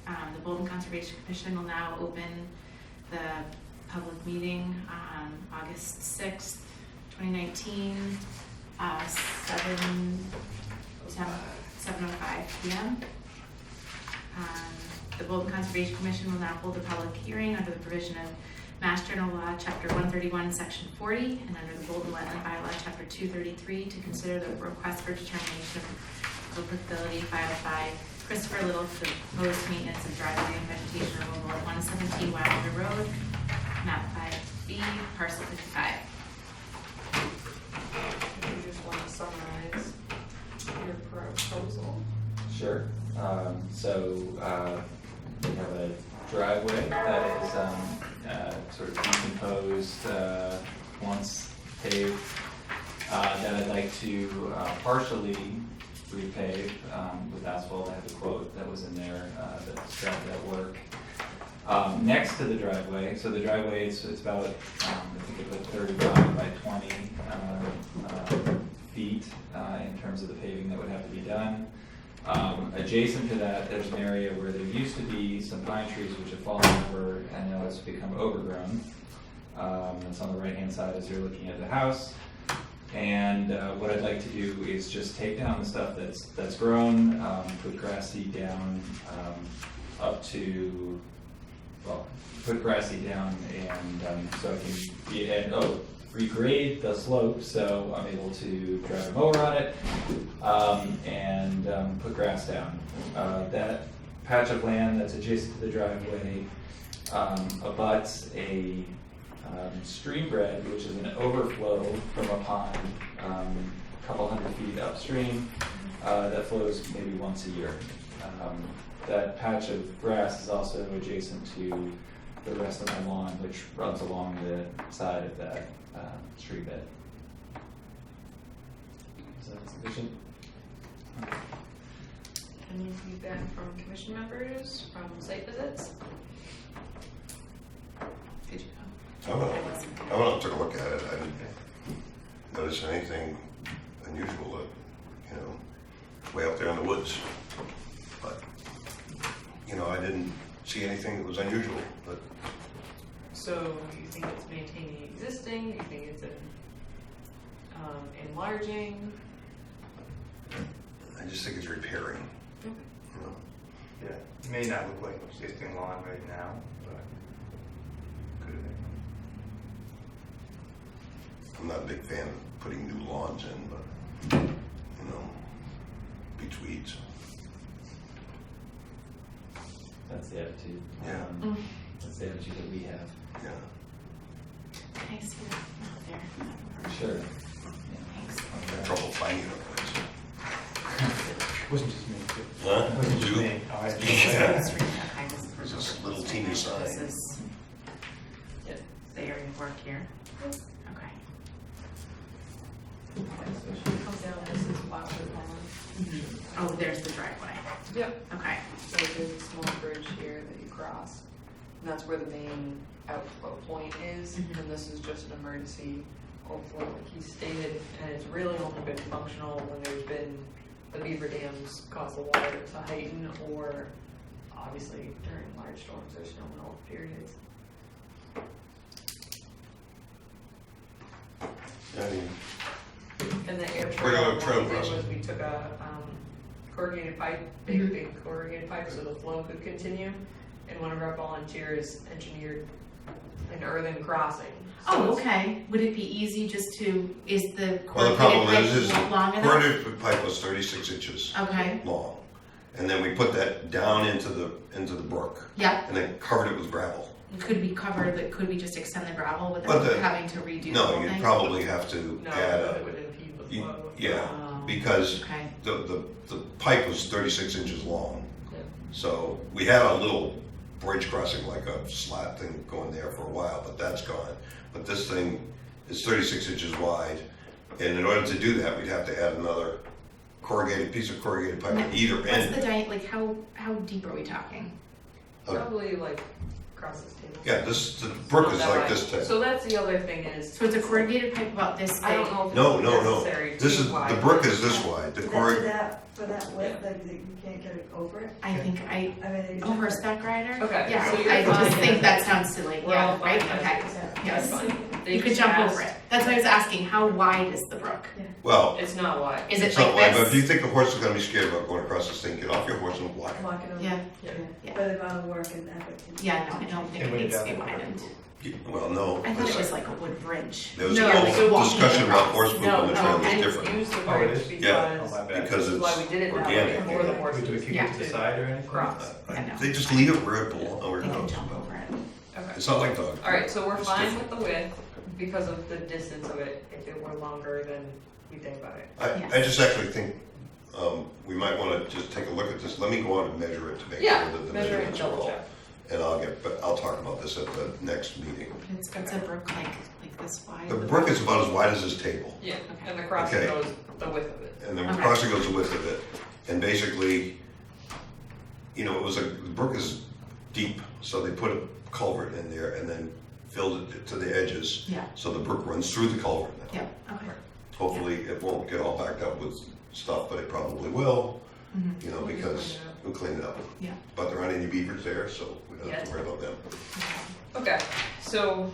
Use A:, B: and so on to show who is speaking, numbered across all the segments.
A: The Bolton Conservation Commission will now open the public meeting on August 6th, 2019, 7:05 p.m. The Bolton Conservation Commission will now hold a public hearing under the provision of Mass General Law, Chapter 131, Section 40, and under the Bolton Wetland Bylaw, Chapter 233, to consider the request for determination of applicability filed by Christopher Little for the proposed maintenance of driveway and vegetation removal at 117 Wilder Road, map 5B, parcel 55.
B: You just want to summarize your proposal?
C: Sure. We have a driveway that is sort of decomposed, once paved, that I'd like to partially repave with asphalt. I have a quote that was in there that described that work. Next to the driveway, so the driveway is about, I think it put 35 by 20 feet in terms of the paving that would have to be done. Adjacent to that, there's an area where there used to be some pine trees which have fallen over and now it's become overgrown. That's on the right-hand side as you're looking at the house. And what I'd like to do is just take down the stuff that's grown, put grass seed down up to, well, put grass seed down and so I can regrade the slope so I'm able to drive a mower on it and put grass down. That patch of land that's adjacent to the driveway abuts a stream bed, which is an overflow from a pond a couple hundred feet upstream that flows maybe once a year. That patch of grass is also adjacent to the rest of my lawn, which runs along the side of that stream bed. Is that sufficient?
B: Any feedback from commission members from site visits?
A: Did you
D: I went up and took a look at it. I didn't notice anything unusual that, way out there in the woods. But, I didn't see anything that was unusual. But
B: So you think it's maintaining existing? You think it's enlarging?
D: I just think it's repairing.
B: Okay.
E: Yeah, it may not look like existing lawn right now, but could have been.
D: I'm not a big fan of putting new lawns in, but, beats weeds.
C: That's the attitude.
D: Yeah.
C: That's the attitude that we have.
D: Yeah.
A: Can I see that out there?
C: Sure.
A: Thanks.
D: I have trouble finding a place.
E: Wasn't just me.
D: Huh?
E: Wasn't just
D: You?
E: me. Oh, I
D: Yeah.
A: Okay, this is
D: There's this little teeny sign.
A: This is the area of work here. Okay.
B: So she comes down, this is Wilder Lawn.
A: Oh, there's the driveway.
B: Yep.
A: Okay.
B: So there's a small bridge here that you cross. And that's where the main outflow point is.
A: Mhm.
B: And this is just an emergency overflow, like he stated. And it's really only been functional when there's been the beaver dams cause the water to heighten, or obviously during large storms or snow melt periods.
D: I mean,
B: And the air
D: We're
B: trail,
D: gonna
B: what
D: trail
B: we did
D: crossing.
B: was we took a corrugated pipe, big corrugated pipe, so the flow could continue. And one of our volunteers engineered an earthen crossing. So
A: Oh,
B: it's-
A: okay. Would it be easy just to, is the
D: well, the problem
A: corrugated
D: is
A: pipe long enough?
D: corrugated pipe was 36 inches
A: Okay.
D: long. And then we put that down into the brook.
A: Yep.
D: And then covered it with gravel.
A: Could we cover the, could we just extend the gravel
D: But
A: without having to redo the
D: No,
A: whole
D: you'd
A: thing?
D: probably have to
B: No,
D: add
B: but it would impede the flow.
D: yeah,
A: Oh,
D: because
A: okay.
D: the pipe was 36 inches long.
B: Yeah.
D: So we had a little bridge crossing, like a slat thing going there for a while, but that's gone. But this thing is 36 inches wide. And in order to do that, we'd have to add another piece of corrugated pipe at either
A: What's
D: end.
A: the like how deep are we talking?
B: Probably like across this table.
D: Yeah, the brook
B: Not
D: is
B: that
D: like
B: wide.
D: this thick.
B: So that's the other thing is.
A: So it's a corrugated pipe about this big?
B: I don't know if
D: No,
B: it's
D: no, no.
B: necessary
D: This
B: too
D: is,
B: wide.
D: the brook is this wide. The
F: Did that,
D: corrug,
F: did that For that width, like, you can't get it over it?
A: I think
F: I mean, you
A: over
F: just-
A: spec rider?
B: Okay,
A: Yeah,
B: so you're
A: I
B: fine
A: just think
B: with
A: that
B: it.
A: sounds silly,
B: We're all
A: yeah, right,
B: fine with
A: okay.
B: it.
A: Yes.
B: That's fine. They
A: You could
B: just
A: jump
B: asked-
A: over it. That's why I was asking, how wide is the brook?
D: Well,
B: It's not wide.
A: Is it
D: it's not
A: like
D: wide, but if you
A: this?
D: think the horse is gonna be scared about going across this thing, get off your horse and walk.
F: Walk it over.
A: Yeah,
B: Yeah.
A: yeah.
F: But the amount of work and effort.
A: Yeah, no, I don't think it
E: Can we
A: needs to be
E: definitely-
A: widened.
D: Well, no.
A: I thought it was like a wood bridge.
D: There was
B: No,
D: a
B: like
D: whole
A: walking
D: discussion about
A: across.
D: horse movement
B: No,
D: on the trail
B: I
D: is
B: didn't
D: different.
B: use the
E: Oh, it
B: bridge
E: is?
D: Yeah.
B: because
E: Oh, my bad.
D: Because
B: that's why
D: it's
B: we did it that
D: organic.
B: way for the
E: Could
B: horses.
E: we kick
A: Yeah.
E: it to the side or anything?
B: Cross.
A: I know.
D: They just leave it where it belongs, where
A: They
D: it
A: can
D: goes.
A: jump over it.
B: Okay.
D: It's not like dog.
B: Alright, so we're
D: It's
B: fine
D: different.
B: with the width because of the distance of it. If it were longer, then we think about it.
D: I just actually think, we might wanna just take a look at this. Let me go out and measure it to make sure
B: Yeah,
D: that the
B: measure it and
D: measurements are
B: double
D: all.
B: check.
D: And I'll talk about this at the next meeting.
A: It's a brook like this wide.
D: The brook is about as wide as this table.
B: Yeah,
A: Okay.
B: and the crossing
D: Okay.
B: goes the width of it.
D: And the
A: Okay.
D: crossing goes the width of it, and basically, you know, the brook is deep, so they put a culvert in there and then filled it to the edges,
A: Yeah,
D: so the brook runs through the culvert now.
A: yeah, okay.
D: Hopefully, it won't get all backed up with stuff, but it probably will,
A: Mhm.
D: you know,
B: We'll just
D: because
B: clean it up.
D: we'll clean it up.
A: Yeah.
D: But there aren't any beavers there, so we don't have
B: Yet.
D: to worry about them.
B: Okay, so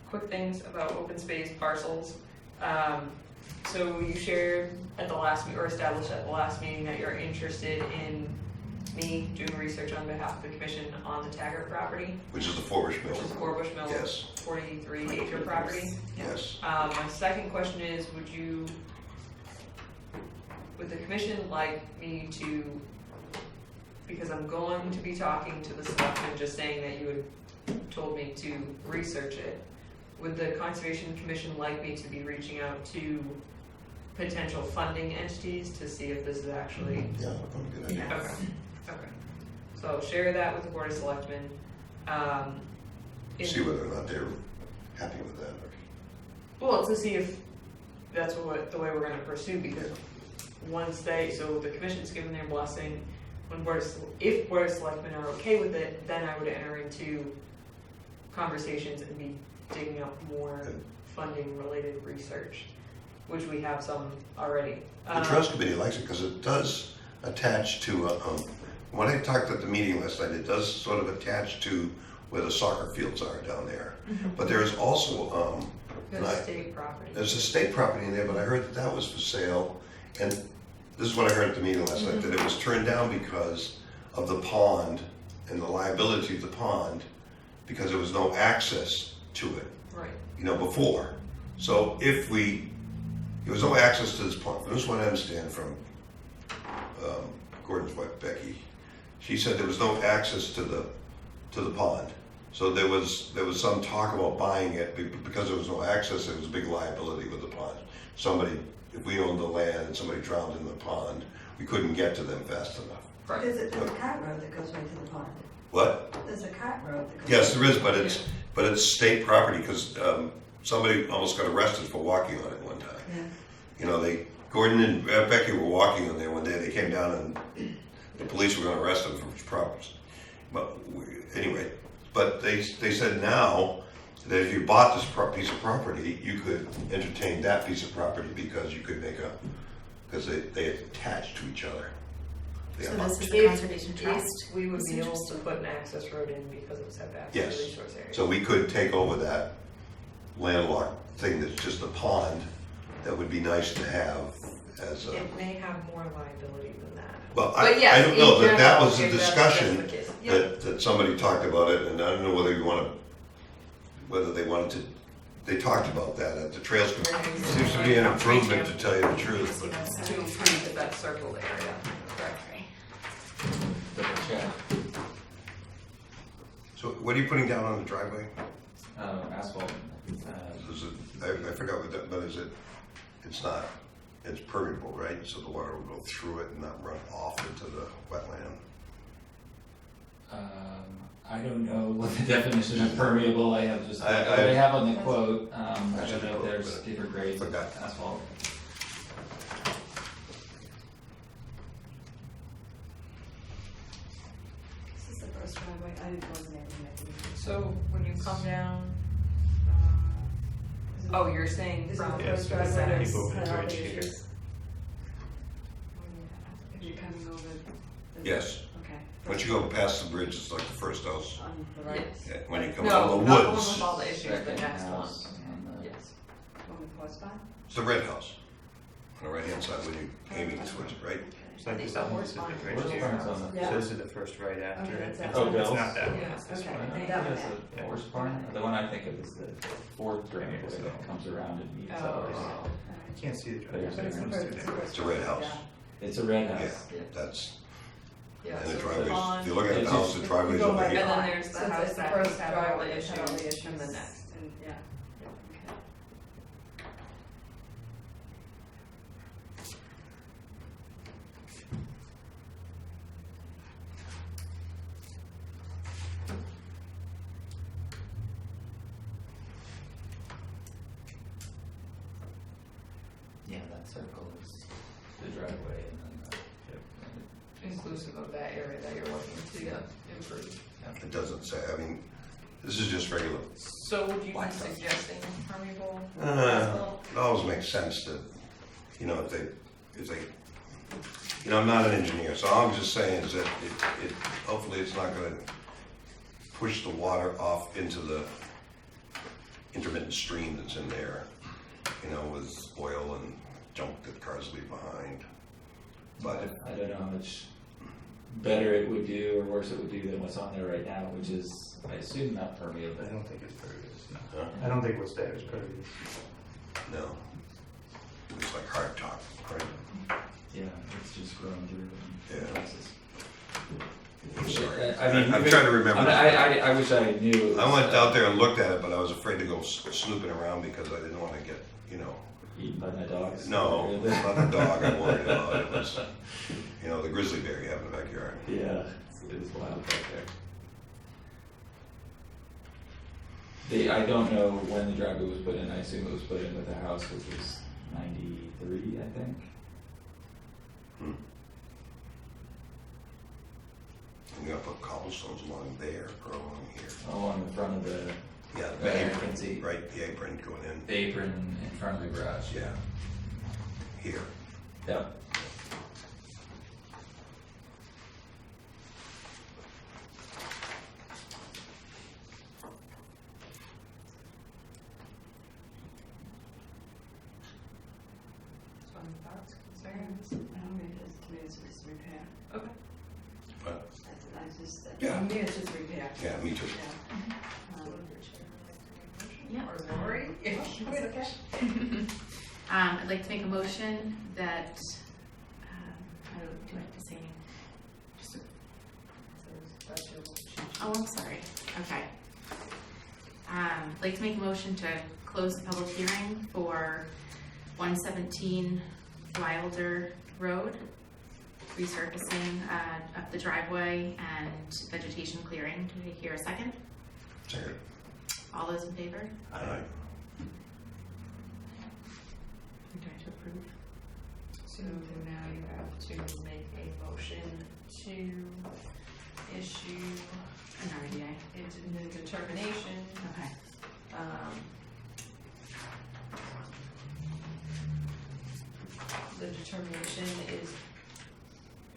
B: quick things about open space parcels. So you shared at the last, or established at the last meeting that you're interested in me doing research on behalf of the commission on the Taggart property,
D: Which is the Forbush Mill.
B: which is Corbush Mill,
D: Yes,
B: 43 acre property.
D: yes.
B: My second question is, would the commission like me to, because I'm going to be talking to the selectmen, just saying that you had told me to research it, would the Conservation Commission like me to be reaching out to potential funding entities to see if this is actually?
D: Yeah, I'm good idea.
A: Yes.
B: Okay, okay. So I'll share that with the Board of Selectmen.
D: See whether or not they're happy with that.
B: Well, to see if that's the way we're gonna pursue, because once so the commission's given their blessing, if Board of Selectmen are okay with it, then I would enter into conversations and be digging up more
D: Good.
B: funding related research, which we have some already.
D: The Trails Committee likes it because it does attach to, when I talked at the meeting last night, it does sort of attach to where the soccer fields are down there. But there is also,
B: There's state property.
D: there's a state property in there, but I heard that was for sale. And this is what I heard at the meeting last night, that it was turned down because of the pond and the liability of the pond, because there was no access to it,
B: Right.
D: you know, before. So there was no access to this pond. This is what I understand from Gordon's wife, Becky. She said there was no access to the pond. So there was some talk about buying it, because there was no access, there was a big liability with the pond. If we owned the land and somebody drowned in the pond, we couldn't get to them fast enough.
B: Right.
F: There's a cart road that goes right to the pond.
D: What?
F: There's a cart road that goes.
D: Yes, there is, but it's state property, because somebody almost got arrested for walking on it one time.
F: Yeah.
D: You know, Gordon and Becky were walking on there one day, they came down and the police were gonna arrest them for problems. Anyway, but they said now that if you bought this piece of property, you could entertain that piece of property because you could because they attach to each other. They
A: So
D: are
A: this is
B: If-
A: the Conservation
B: if
A: Trust?
B: we would
A: That's
B: be able to
A: interesting.
B: put an access road in because of setbacks to the
D: Yes.
B: resource area.
D: So we could take over that landlocked thing that's just a pond that would be nice to have as a,
B: It may have more liability than that.
D: well,
B: But
D: I
B: yes,
D: don't know,
B: in
D: that was
B: general,
D: a
B: if that's
D: discussion
B: the case. Yeah.
D: that somebody talked about it, and I don't know whether they wanted to, they talked about that at the Trails Committee. Seems to be an improvement, to tell you the truth, but
B: To improve that circled area. Correct.
C: Double check.
D: so what are you putting down on the driveway?
C: Asphalt.
D: Is it, I forgot what that, but it's not, it's permeable, right? So the water will go through it and not run off into the wetland.
C: I don't know what the definition of permeable, I have just,
D: I
C: what I have on the quote, I
D: That's
C: don't
D: the
C: know if
D: quote,
C: there's
D: but
C: different grades of
D: forgot.
C: asphalt.
F: This is the first driveway, I wasn't anything I did.
B: So when you come down, oh, you're saying
F: This is
B: from
F: the
E: Yeah,
F: first
E: so
F: driveway
E: people
F: that's
E: over the
F: had all
E: bridge
F: the
E: here.
F: issues.
D: Yes.
F: Okay.
D: Once you go past the bridge, it's like the first house.
F: On the right,
B: Yes.
D: Yeah, when you come
B: No,
D: out of the
B: not the one
D: woods,
B: with all the issues, the
C: Second
B: next one.
C: house on the-
B: Yes.
F: one with horse barn?
D: it's the red house. On the right-hand side when you aiming towards it, right?
E: It's like
B: I think
E: this
B: the
E: one,
B: horse
E: this is
B: barn
E: the
B: is
E: bridge
C: Horse
E: here.
C: barn's on the-
F: Yeah.
E: So this is the first right after
F: Okay,
E: it.
F: that's
C: Oh,
E: It's
C: Bill's?
E: not that one.
B: Yeah.
E: It's this
F: Okay.
E: one.
C: I think
F: That
C: there's
F: one.
C: a horse barn. The one I think of is the fourth driveway that comes around and meets
B: Oh.
C: ours.
F: All
E: You
F: right.
E: can't see the
C: But it's
E: driveway.
F: But it's the
E: It's
F: first,
E: two
F: it's the
E: there.
F: first.
D: It's a red
F: one,
D: house.
F: yeah.
C: It's a red
D: Yeah,
C: house.
D: that's,
B: Yeah,
D: and
B: so
D: the
B: it's
D: driveways,
B: on-
D: if you look at the
C: It's
D: house,
C: just-
D: the driveway's
F: You go
D: over
F: right
B: And
D: here.
B: then
F: on.
B: there's the
F: So it's
B: house
F: the
B: that
F: first
B: had all the
F: driveway that's had all the
B: issues, and the
F: issues,
B: next.
F: and, yeah.
B: Yep.
F: Okay.
C: Yeah, that circle is the driveway and then the.
B: Inclusive of that area that you're looking to improve.
D: It doesn't say, I mean, this is just regular.
B: So would you be
D: Blacktop.
B: suggesting permeable
D: It
B: asphalt?
D: always makes sense to, you know, if they, you know, I'm not an engineer, so all I'm just saying is that hopefully it's not gonna push the water off into the intermittent stream that's in there, you know, with oil and junk that cars leave behind. But
C: I don't know how much better it would do or worse it would do than what's on there right now, which is, I assume, not permeable.
E: I don't think it's pervious, no.
D: Huh?
E: I don't think what's there is pervious.
D: no, it's like hard top, right?
C: Yeah, it's just growing through
D: Yeah.
C: the process.
D: I'm sorry.
C: I mean,
D: I'm trying to remember.
C: I wish I knew. it
D: I
C: was,
D: went out there and looked at it, but I was afraid to go snooping around because I didn't wanna get, you know,
C: Eaten by my dogs.
D: no, it's not the dog I worried about, it was, you know, the grizzly bear you have in the backyard.
C: Yeah, it is wild back there. I don't know when the driveway was put in, I assume it was put in with the house, which was 93, I think.
D: Hmm. I'm gonna put cobblestones along there or along here.
C: Along the front of the
D: Yeah,
C: The
D: the
C: apron.
D: apron, right, the apron going in,
C: apron in front of the garage.
D: yeah, here.
C: Yep.
B: So any thoughts, concerns?
F: I don't mean, it's, to me, it's just repair.
B: Okay.
D: But,
F: I just,
D: Yeah.
F: to me, it's just repair.
D: yeah, me too.
F: Yeah.
A: Yeah.
B: Or Lori?
F: It's okay.
A: I'd like to make a motion that, how do I have to say? Just Oh, I'm sorry. Okay. I'd like to make a motion to close the public hearing for 117 Wilder Road, resurfacing of the driveway and vegetation clearing. Do I hear a second?
D: Second.
A: All those in favor?
D: Aye.
A: Do I have to approve?
B: So now you have to make a motion to issue
A: An RDA.
B: into the determination.
A: Okay.
B: The determination is,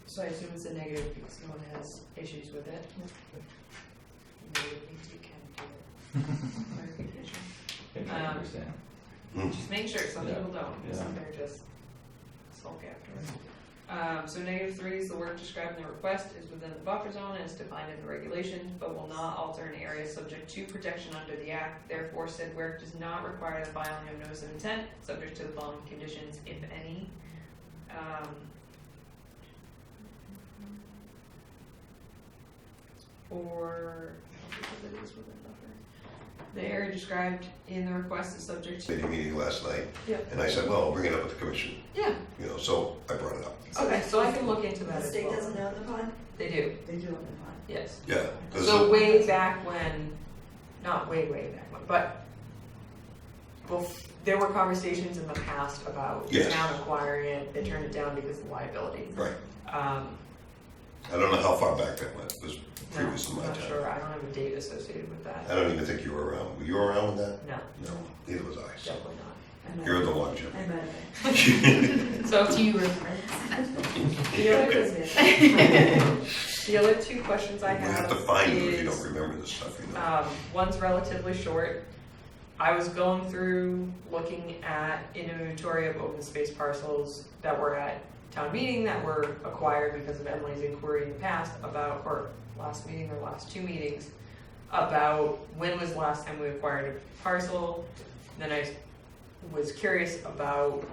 B: so I assume it's a negative because no one has issues with it. Negative means you can do it. Clarification.
C: I understand.
D: Hmm.
B: Just make sure, some
C: Yeah.
B: people don't,
C: Yeah.
B: some they're just sulk afterwards. So -3 is the work described in the request is within the buffer zone and is defined in the regulations, but will not alter an area subject to protection under the act. Therefore, said work does not require the filing of notice of intent, subject to the following conditions, if any. Or, I don't think it is within buffer. The area described in the request is subject to.
D: Made a meeting last night,
B: Yep.
D: and I said, well, I'll bring it up with the commission,
B: Yeah,
D: you know, so I brought it up.
B: okay, so I can look into that
F: The
B: as
F: state
B: well.
F: doesn't own the pond?
B: They do,
F: They do own the pond.
B: yes.
D: Yeah. 'cause
B: So
D: the-
B: way back when, not way back when, but there were conversations in the past about the
D: Yes.
B: town acquiring it, they turned it down because of liability.
D: Right,
B: Um,
D: I don't know how far back that went, it was
B: no,
D: previous to my
B: I'm not
D: time.
B: sure, I don't have a date associated with that.
D: I don't even think you were around, were you around with that?
B: No,
D: No, neither was I, so.
B: definitely not.
F: I might
D: You're
F: have
D: the
F: been.
D: one, Jim.
F: I might have been.
B: So,
A: Do you refer?
B: The other two questions I
D: We
B: have
D: have to find you if you
B: is,
D: don't remember this stuff, you know.
B: one's relatively short. I was going through looking at an inventory of open space parcels that were at town meeting that were acquired because of Emily's inquiry in the past about, or last meeting or last two meetings, about when was the last time we acquired a parcel. Then I was curious about,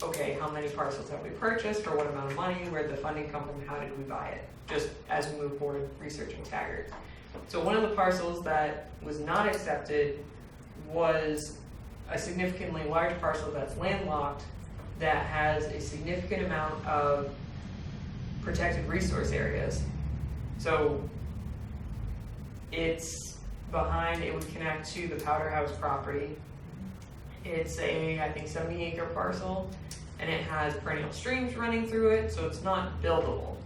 B: okay, how many parcels have we purchased, for what amount of money, where did the funding come from, how did we buy it, just as we move forward researching Taggart. So one of the parcels that was not accepted was a significantly large parcel that's landlocked that has a significant amount of protected resource areas. So it's behind, it would connect to the Powder House property. It's a, I think, 70-acre parcel, and it has perennial streams running through it, so it's not buildable.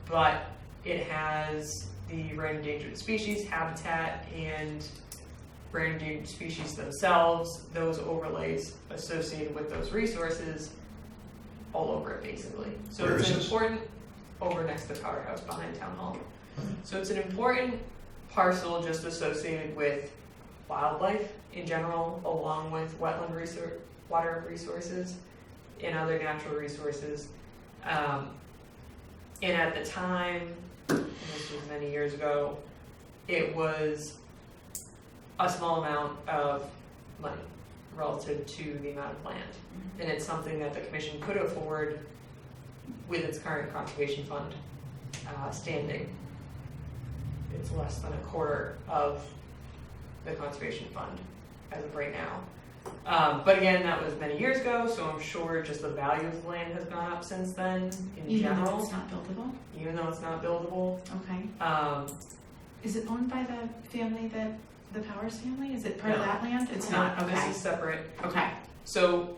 B: But it has the rare endangered species habitat and rare endangered species themselves, those overlays associated with those resources all over it, basically. So
D: Where
B: it's
D: is
B: an
D: this?
B: important, over next to Powder House behind Town Hall. So it's an important parcel just associated with wildlife in general, along with wetland water resources and other natural resources. And at the time, and this was many years ago, it was a small amount of money relative to the amount of land. And it's something that the commission could afford with its current conservation fund standing. It's less than a quarter of the conservation fund as of right now. But again, that was many years ago, so I'm sure just the value of the land has gone up since then in
A: Even though
B: general.
A: it's not buildable?
B: Even though it's not buildable.
A: Okay. Is it owned by the family that, the Powers family? Is it part of
B: No.
A: that land? It's not,
B: This
A: okay.
B: is separate.
A: Okay.
B: So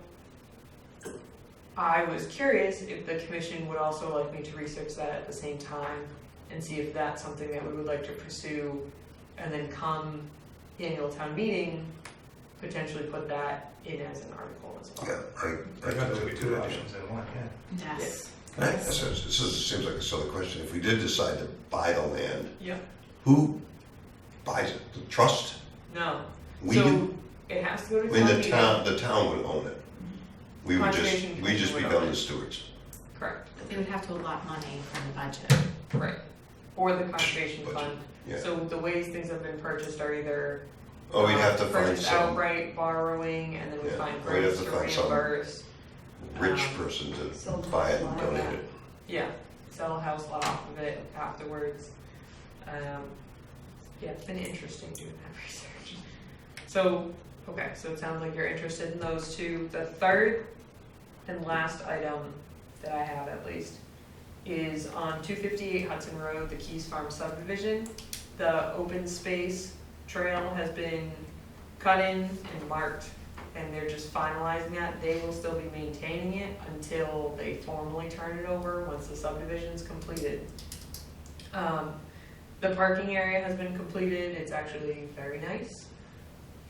B: I was curious if the commission would also like me to research that at the same time and see if that's something that we would like to pursue, and then come annual town meeting, potentially put that in as an article as well.
D: Yeah, I
E: Got
D: think
E: the two options in one, yeah.
A: Yes.
D: this seems like a silly question. If we did decide to buy the land,
B: Yep.
D: who buys it? The trust?
B: No.
D: We
B: So
D: do?
B: it has to go to
D: I mean,
B: town meeting.
D: the town would own it. We would just,
B: Conservation
D: we just
B: Commission would
D: become
B: own
D: the
B: it.
D: stewards.
B: Correct.
A: But they would have to allot money from the budget.
B: Right. Or the conservation
D: Budget,
B: fund.
D: yeah.
B: So the ways things have been purchased are either
D: Oh, we'd have to find
B: purchase
D: some
B: outright borrowing, and then we
D: Yeah,
B: find
D: we'd have
B: grants
D: to
B: to
D: find some
B: reimburse.
D: rich
B: Um,
D: person to
F: sold
D: buy it and
F: lot.
D: donate it.
B: Yeah, sell a house lot off of it afterwards. Yeah, it's been interesting doing that research. So, okay, so it sounds like you're interested in those two. The third and last item that I have, at least, is on 258 Hudson Road, the Keys Farm subdivision. The open space trail has been cut in and marked, and they're just finalizing that. They will still be maintaining it until they formally turn it over once the subdivision is completed. The parking area has been completed. It's actually very nice.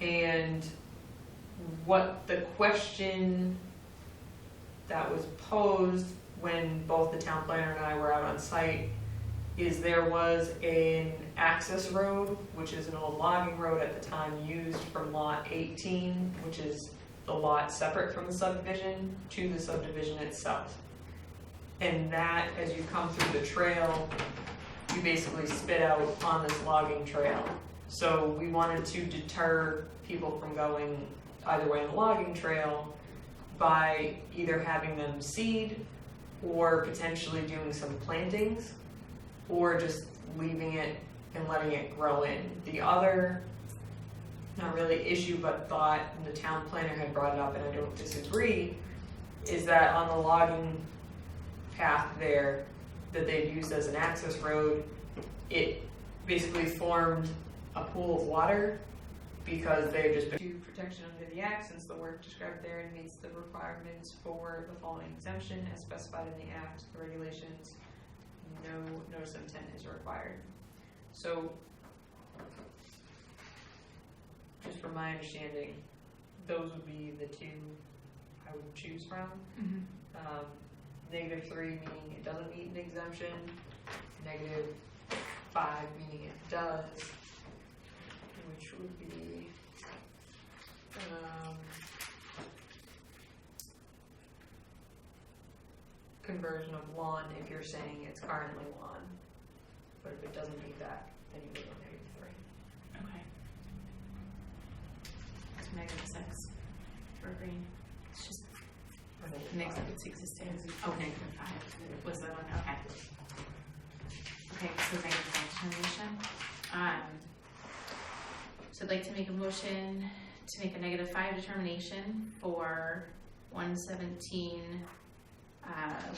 B: And what the question that was posed when both the town planner and I were out on site is there was an access road, which is an old logging road at the time used from lot 18, which is the lot separate from the subdivision, to the subdivision itself. And that, as you come through the trail, you basically spit out on this logging trail. So we wanted to deter people from going either way on the logging trail by either having them seed or potentially doing some plantings, or just leaving it and letting it grow in. The other, not really issue, but thought, and the town planner had brought it up, and I don't disagree, is that on the logging path there that they'd used as an access road, it basically formed a pool of water because they've just been to protection under the act, since the work described therein meets the requirements for the following exemption as specified in the act, the regulations. No notice of intent is required. So, just from my understanding, those would be the two I would choose from. -3 meaning it doesn't meet an exemption, -5 meaning it does, which would be, conversion of lawn if you're saying it's currently lawn. But if it doesn't meet that, then you go -3.
A: Okay. So -6 for green. It's just negative existing. Oh, -5 was the one, okay. Okay, so -5 determination. So I'd like to make a motion to make a -5 determination for 117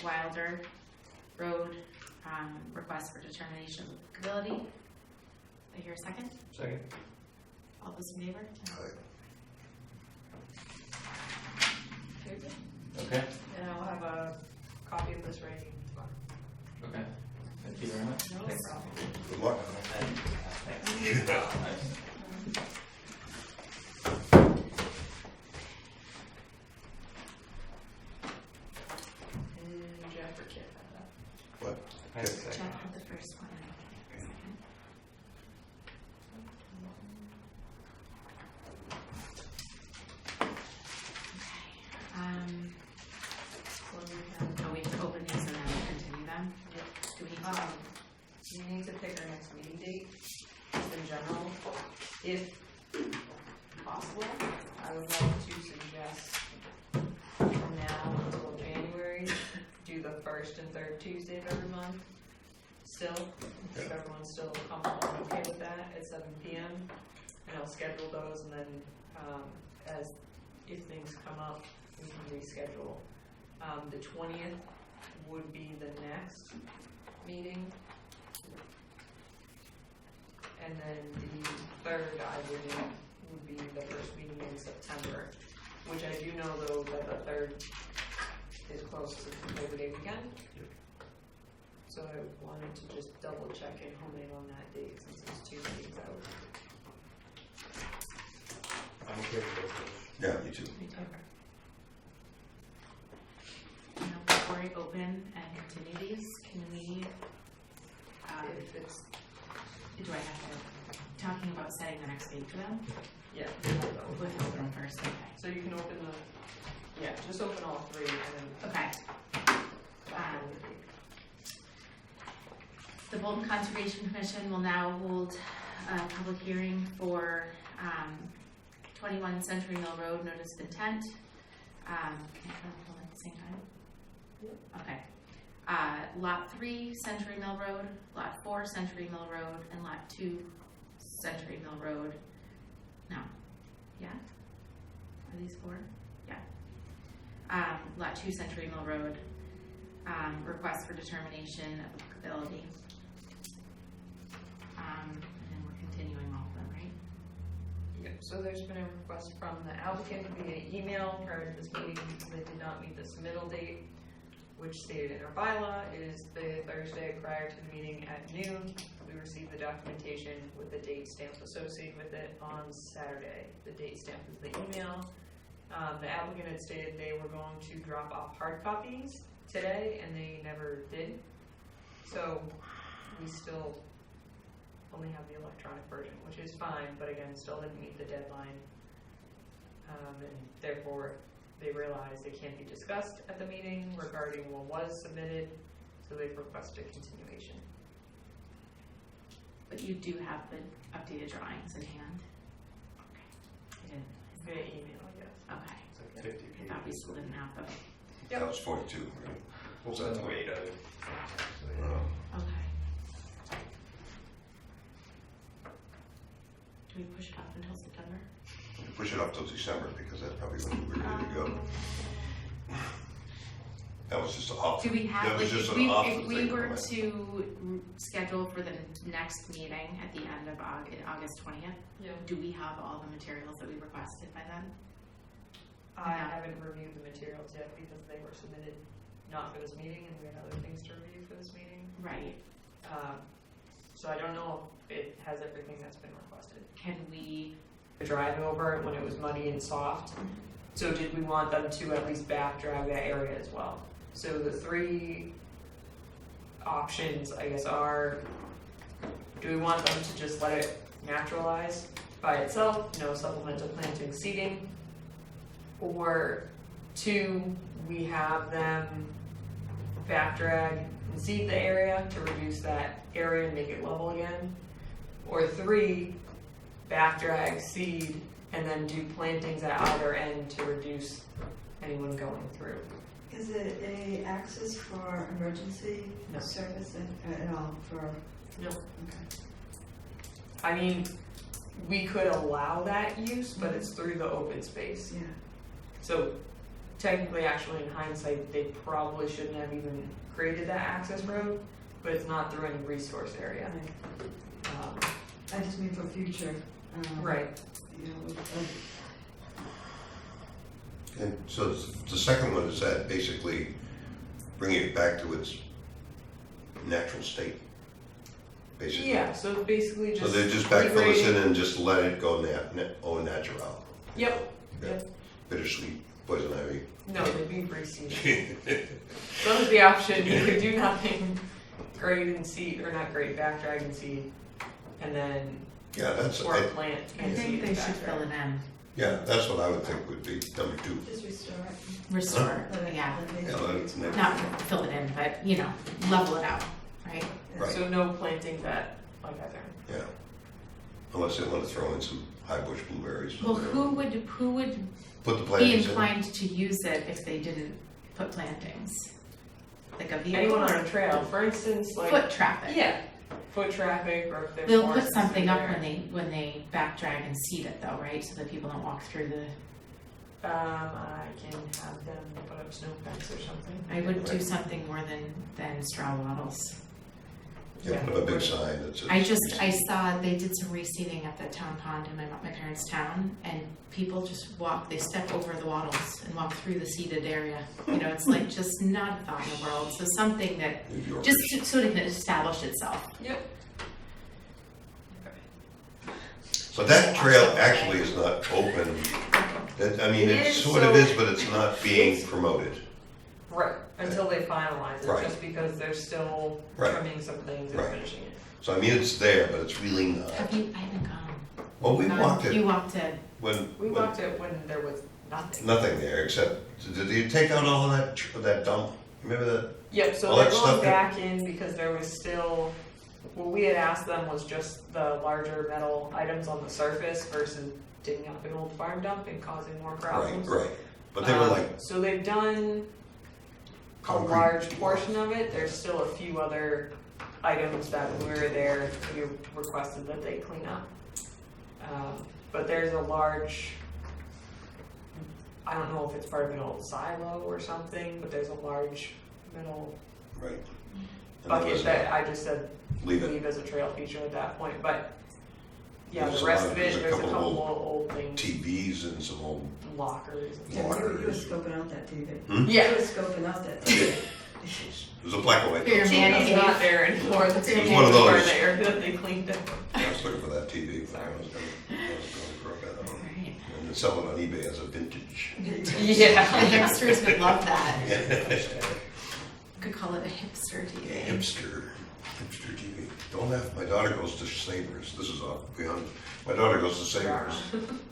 A: Wilder Road, request for determination of applicability. I hear a second?
E: Second.
A: All those in favor?
B: Very good.
C: Okay,
B: And I'll have a copy of this ready tomorrow.
C: okay. Thank you very much.
B: No
C: Thanks.
B: problem.
D: Good luck.
C: Thanks. Nice.
B: And Jeff or Kip had that.
D: What?
E: I have a second.
A: Jeff had the first one. And I had the second. Okay. Oh, we have to open these and then continue them? Do we need to?
B: We need to pick our next meeting date, just in general. If possible, I would like to suggest from now until January, do the first and third Tuesday of every month. Still, if everyone's still comfortable and okay with that, at 7 p.m. And I'll schedule those, and then as if things come up, we can reschedule. The 20th would be the next meeting. And then the third, I believe, would be the first meeting in September, which I do know though that the third is close to the Labor Day weekend. So I wanted to just double check and hone in on that date since it's 2 days out.
E: I'm okay with those.
D: Yeah, me too.
A: Me too. Now, before I open and continue these, can we,
B: If it's,
A: do I have to, talking about setting the next date for them?
B: yeah.
A: We'll open them first, okay.
B: So you can open the, yeah, just open all three and then.
A: Okay. The Bolton Conservation Commission will now hold a public hearing for 21 Century Mill Road, notice of intent. Can I hold at the same time? Okay. Lot 3, Century Mill Road, Lot 4, Century Mill Road, and Lot 2, Century Mill Road. No. Yeah? Are these 4? Yeah. Lot 2, Century Mill Road, request for determination of applicability. And then we're continuing all of them, right?
B: Yep, so there's been a request from the applicant via email prior to this meeting. They did not meet the submittal date, which stated in our bylaw is the Thursday prior to the meeting at noon. We received the documentation with the date stamp associated with it on Saturday. The date stamp is the email. The applicant had stated they were going to drop off hard copies today, and they never did. So we still only have the electronic version, which is fine, but again, still didn't meet the deadline. And therefore, they realized they can't be discussed at the meeting regarding what was submitted, so they've requested continuation.
A: But you do have the updated drawings in hand? Okay. I didn't.
B: Via email, yes.
A: Okay.
E: It's like 50
A: I
E: pages.
A: thought we still didn't have them.
D: That was 42, right?
E: Well,
D: So that's
E: that's way out of it.
A: Okay. Do we push it off until September?
D: We push it up till December because that's probably when we're ready to go. That was just an option.
A: Do we have,
D: That was
A: like,
D: just
A: if
D: an option
A: we
D: thing,
A: were
D: right?
A: to schedule for the next meeting at the end of August 20th,
B: Yeah.
A: do we have all the materials that we requested by then?
B: I
A: No.
B: haven't reviewed the materials yet because they were submitted not for this meeting and we had other things to review for this meeting.
A: Right.
B: So I don't know if it has everything that's been requested.
A: Can we,
B: Driving over it when it was muddy and soft. So did we want them to at least back drag that area as well? So the three options, I guess, are, do we want them to just let it naturalize by itself, no supplemental planting seeding? Or 2, we have them back drag and seed the area to reduce that area and make it level again? Or 3, back drag, seed, and then do plantings at either end to reduce anyone going through?
F: Is it a access for emergency
B: No.
F: service at all for?
B: No.
F: Okay.
B: I mean, we could allow that use, but it's through the open space.
F: Yeah.
B: So technically, actually, in hindsight, they probably shouldn't have even created that access road, but it's not through any resource area.
F: Right. I just mean for future.
B: Right.
F: You know,
D: And so the second one is that basically bringing it back to its natural state, basically.
B: Yeah, so it's basically just.
D: So they just backfill us in
B: regrading.
D: and just let it go au natural.
B: Yep.
D: Yeah.
B: Yep.
D: Bittersweet, poison ivy.
B: No, they'd be reseeded. So that was the option. You could do nothing, grade and seed, or not grade, back drag and seed, and then,
D: Yeah, that's,
B: or plant
A: I
B: and seed.
A: think they
B: and
A: should
B: back drag.
A: fill it in,
D: yeah, that's what I would think would be number 2.
F: just restore it.
A: restore,
F: Let it-
A: yeah.
F: let it-
D: Yeah, let it-
A: Not fill it in, but, you know, level it out, right?
D: Right.
B: So no plantings at like either.
D: Yeah. Unless they want to throw in some high bush blueberries.
A: Well, who would
D: Put the
A: be
D: plantings in.
A: inclined to use it if they didn't put plantings? Like a vehicle
B: Anyone on
A: or
B: a trail, for instance, like.
A: foot traffic?
B: Yeah, foot traffic, or if there's.
A: They'll put
B: horses
A: something
B: in
A: up
B: there.
A: when they back drag and seed it though, right? So that people don't walk through the,
B: I can have them put up snow fence or something.
A: I would do something more than straw wattles.
D: Yeah, put up a big sign that says.
A: I saw they did some reseeding at the town pond in my parents' town, and people just they step over the wattles and walk through the seeded area. You know, it's like just not a thought in the world. So something that
D: New Yorkers.
A: just sort of can establish itself.
B: Yep.
D: But that trail actually is not open. I mean,
B: It
D: it
B: is,
D: sort of
B: so-
D: is, but it's not being
B: It's-
D: promoted.
B: Right, until they finalize it,
D: Right.
B: just because they're still
D: Right.
B: trimming some things and
D: Right.
B: finishing it.
D: So I mean, it's there, but it's really not.
A: Have you? I haven't gone.
D: Well, we
A: Gone?
D: walked it
A: You walked it.
D: when,
B: We walked it when there was nothing.
D: nothing there except, did you take out all of that dump? Remember that?
B: Yep, so
D: All
B: they're
D: that
B: going
D: stuff there?
B: back in because there was still, what we had asked them was just the larger metal items on the surface versus digging up an old farm dump and causing more
D: Right,
B: problems.
D: right. But they were like
B: So they've done a
D: concrete.
B: large portion of it, there's still a few other items that when we were there, we requested that they clean up. But there's a large, I don't know if it's part of an old silo or something, but there's a large metal
D: Right. And there
B: bucket
D: was
B: that I just said
D: leave it.
B: leave as a trail feature at that point, but yeah,
D: There's
B: the
D: a
B: rest
D: lot-
B: of it,
D: there's a
B: there's a
D: couple
B: couple
D: of
B: of old things,
D: TVs and some old.
B: lockers and
F: Yeah,
B: stuff.
F: you were scoping out that TV.
D: Hmm?
B: Yeah.
F: You were scoping out that
D: Yeah.
F: TV.
D: It was a black and white.
A: For your
D: I
A: man
B: TV's
A: cave.
B: not there anymore, the
A: It's
B: TV
D: one of
B: was part
D: those.
B: of the area that they cleaned up.
D: was looking for that TV.
B: Sorry.
D: I was gonna croak that out.
A: Right.
D: And then sell it on eBay as a vintage.
B: Yeah.
A: The hipsters would love that.
D: Yeah.
A: Could call it a hipster TV.
D: Hipster TV. Don't laugh. My daughter goes to Savers. This is off beyond. My daughter goes to Savers,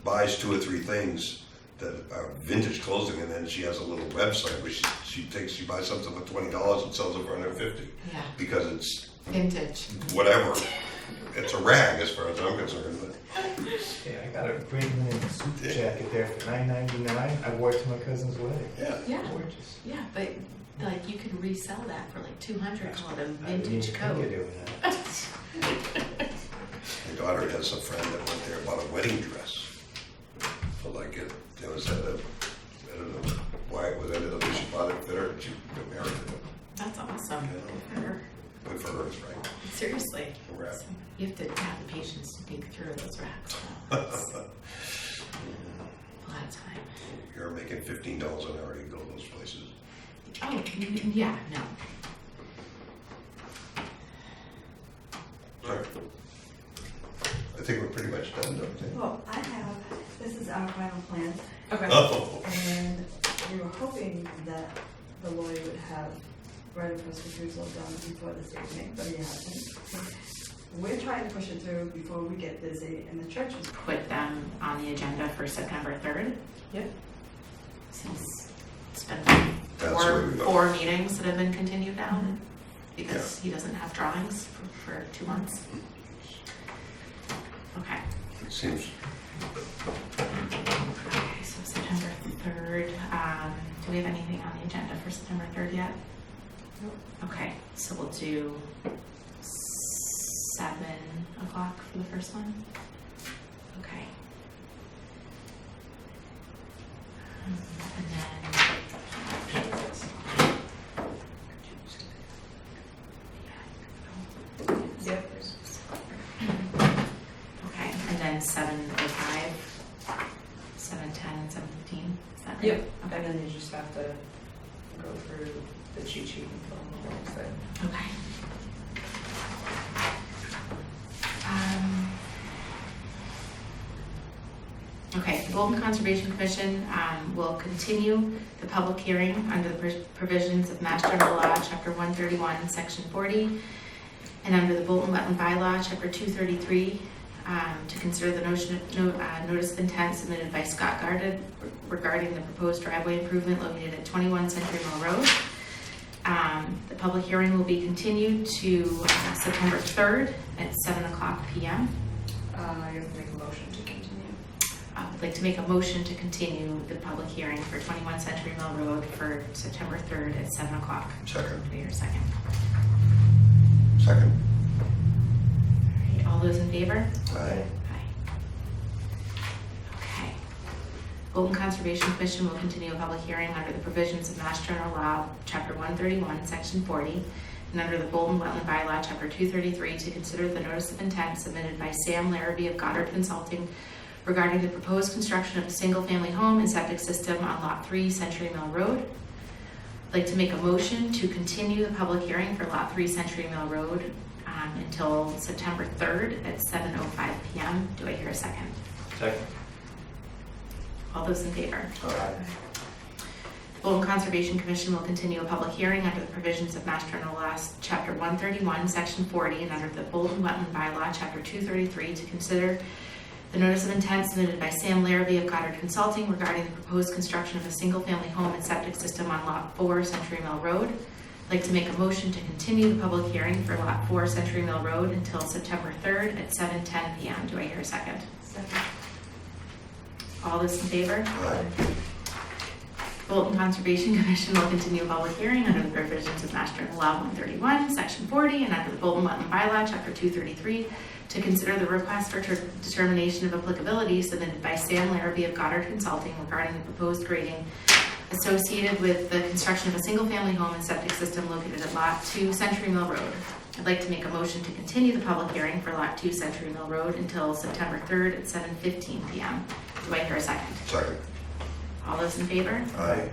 D: buys 2 or 3 things that are vintage clothing, and then she has a little website where she buys something for $20 and sells it for $150
A: Yeah,
D: because it's
A: vintage.
D: whatever. It's a rag as far as I'm concerned. But
E: Yeah, I got a great linen suit jacket there for $9.99. I wore it to my cousin's wedding.
D: yeah,
A: Yeah,
E: Gorgeous.
A: yeah, but like you could resell that for like 200, call it a
E: I didn't
A: vintage
E: even think of
A: coat.
E: doing that.
D: my daughter has a friend that went there and bought a wedding dress. So like it was at a, I don't know why it was ended up. She bought it, fit her, and she got married.
A: That's awesome.
D: Yeah.
A: Good for her.
D: Good for her, right?
A: Seriously.
D: Congrats.
A: So you have to have the patience to dig through those racks. though. It's a lot of time.
D: You're making $15 an hour, you go to those places.
A: Oh, yeah, no.
D: All right. I think we're pretty much done, don't we?
F: Well, this is our final plan,
B: Okay.
D: Oh,
F: and we were hoping that the lawyer would have right of first refusal done before this evening, but he hasn't. We're trying to push it through before we get busy, and the church is.
A: Put them on the agenda for September 3rd.
B: Yep.
A: Since it's been
D: That's where we go.
A: four meetings that have been continued now, because he doesn't have drawings for 2 months. Okay.
D: It seems,
A: Okay, so September 3rd, do we have anything on the agenda for September 3rd yet?
B: Nope.
A: Okay, so we'll do 7 o'clock for the first one? Okay. And then.
B: Yep.
A: Okay, and then 7:05, 7:10, and 7:15, is that right?
B: Yep,
A: Okay.
B: and then you just have to go through the cheat sheet and fill in the whole thing.
A: Okay. Okay, the Bolton Conservation Commission will continue the public hearing under the provisions of Mass General Law, Chapter 131, Section 40, and under the Bolton Wetland Bylaw, Chapter 233, to consider the notice of intent submitted by Scott Garded regarding the proposed driveway improvement located at 21 Century Mill Road. The public hearing will be continued to September 3rd at 7 o'clock p.m.
B: You have to make a motion to continue.
A: I'd like to make a motion to continue the public hearing for 21 Century Mill Road for September 3rd at 7 o'clock.
D: second,
A: Do I hear a second?
D: second.
A: All right, all those in favor?
D: Aye.
A: Aye. Okay. Bolton Conservation Commission will continue a public hearing under the provisions of Mass General Law, Chapter 131, Section 40, and under the Bolton Wetland Bylaw, Chapter 233, to consider the notice of intent submitted by Sam Larrabee of Goddard Consulting regarding the proposed construction of a single-family home and septic system on Lot 3, Century Mill Road. I'd like to make a motion to continue the public hearing for Lot 3, Century Mill Road until September 3rd at 7:05 p.m. Do I hear a second?
C: Second.
A: All those in favor?
D: Aye.
A: Bolton Conservation Commission will continue a public hearing under the provisions of Mass General Law, Chapter 131, Section 40, and under the Bolton Wetland Bylaw, Chapter 233, to consider the notice of intent submitted by Sam Larrabee of Goddard Consulting regarding the proposed construction of a single-family home and septic system on Lot 4, Century Mill Road. I'd like to make a motion to continue the public hearing for Lot 4, Century Mill Road until September 3rd at 7:10 p.m. Do I hear a second?
F: Second.
A: All those in favor?
D: Aye.
A: Bolton Conservation Commission will continue a public hearing under the provisions of Mass General Law 131, Section 40, and under the Bolton Wetland Bylaw, Chapter 233, to consider the request for determination of applicability submitted by Sam Larrabee of Goddard Consulting regarding the proposed grading associated with the construction of a single-family home and septic system located at Lot 2, Century Mill Road. I'd like to make a motion to continue the public hearing for Lot 2, Century Mill Road until September 3rd at 7:15 p.m. Do I hear a second?
D: Second.
A: All those in favor?
D: Aye.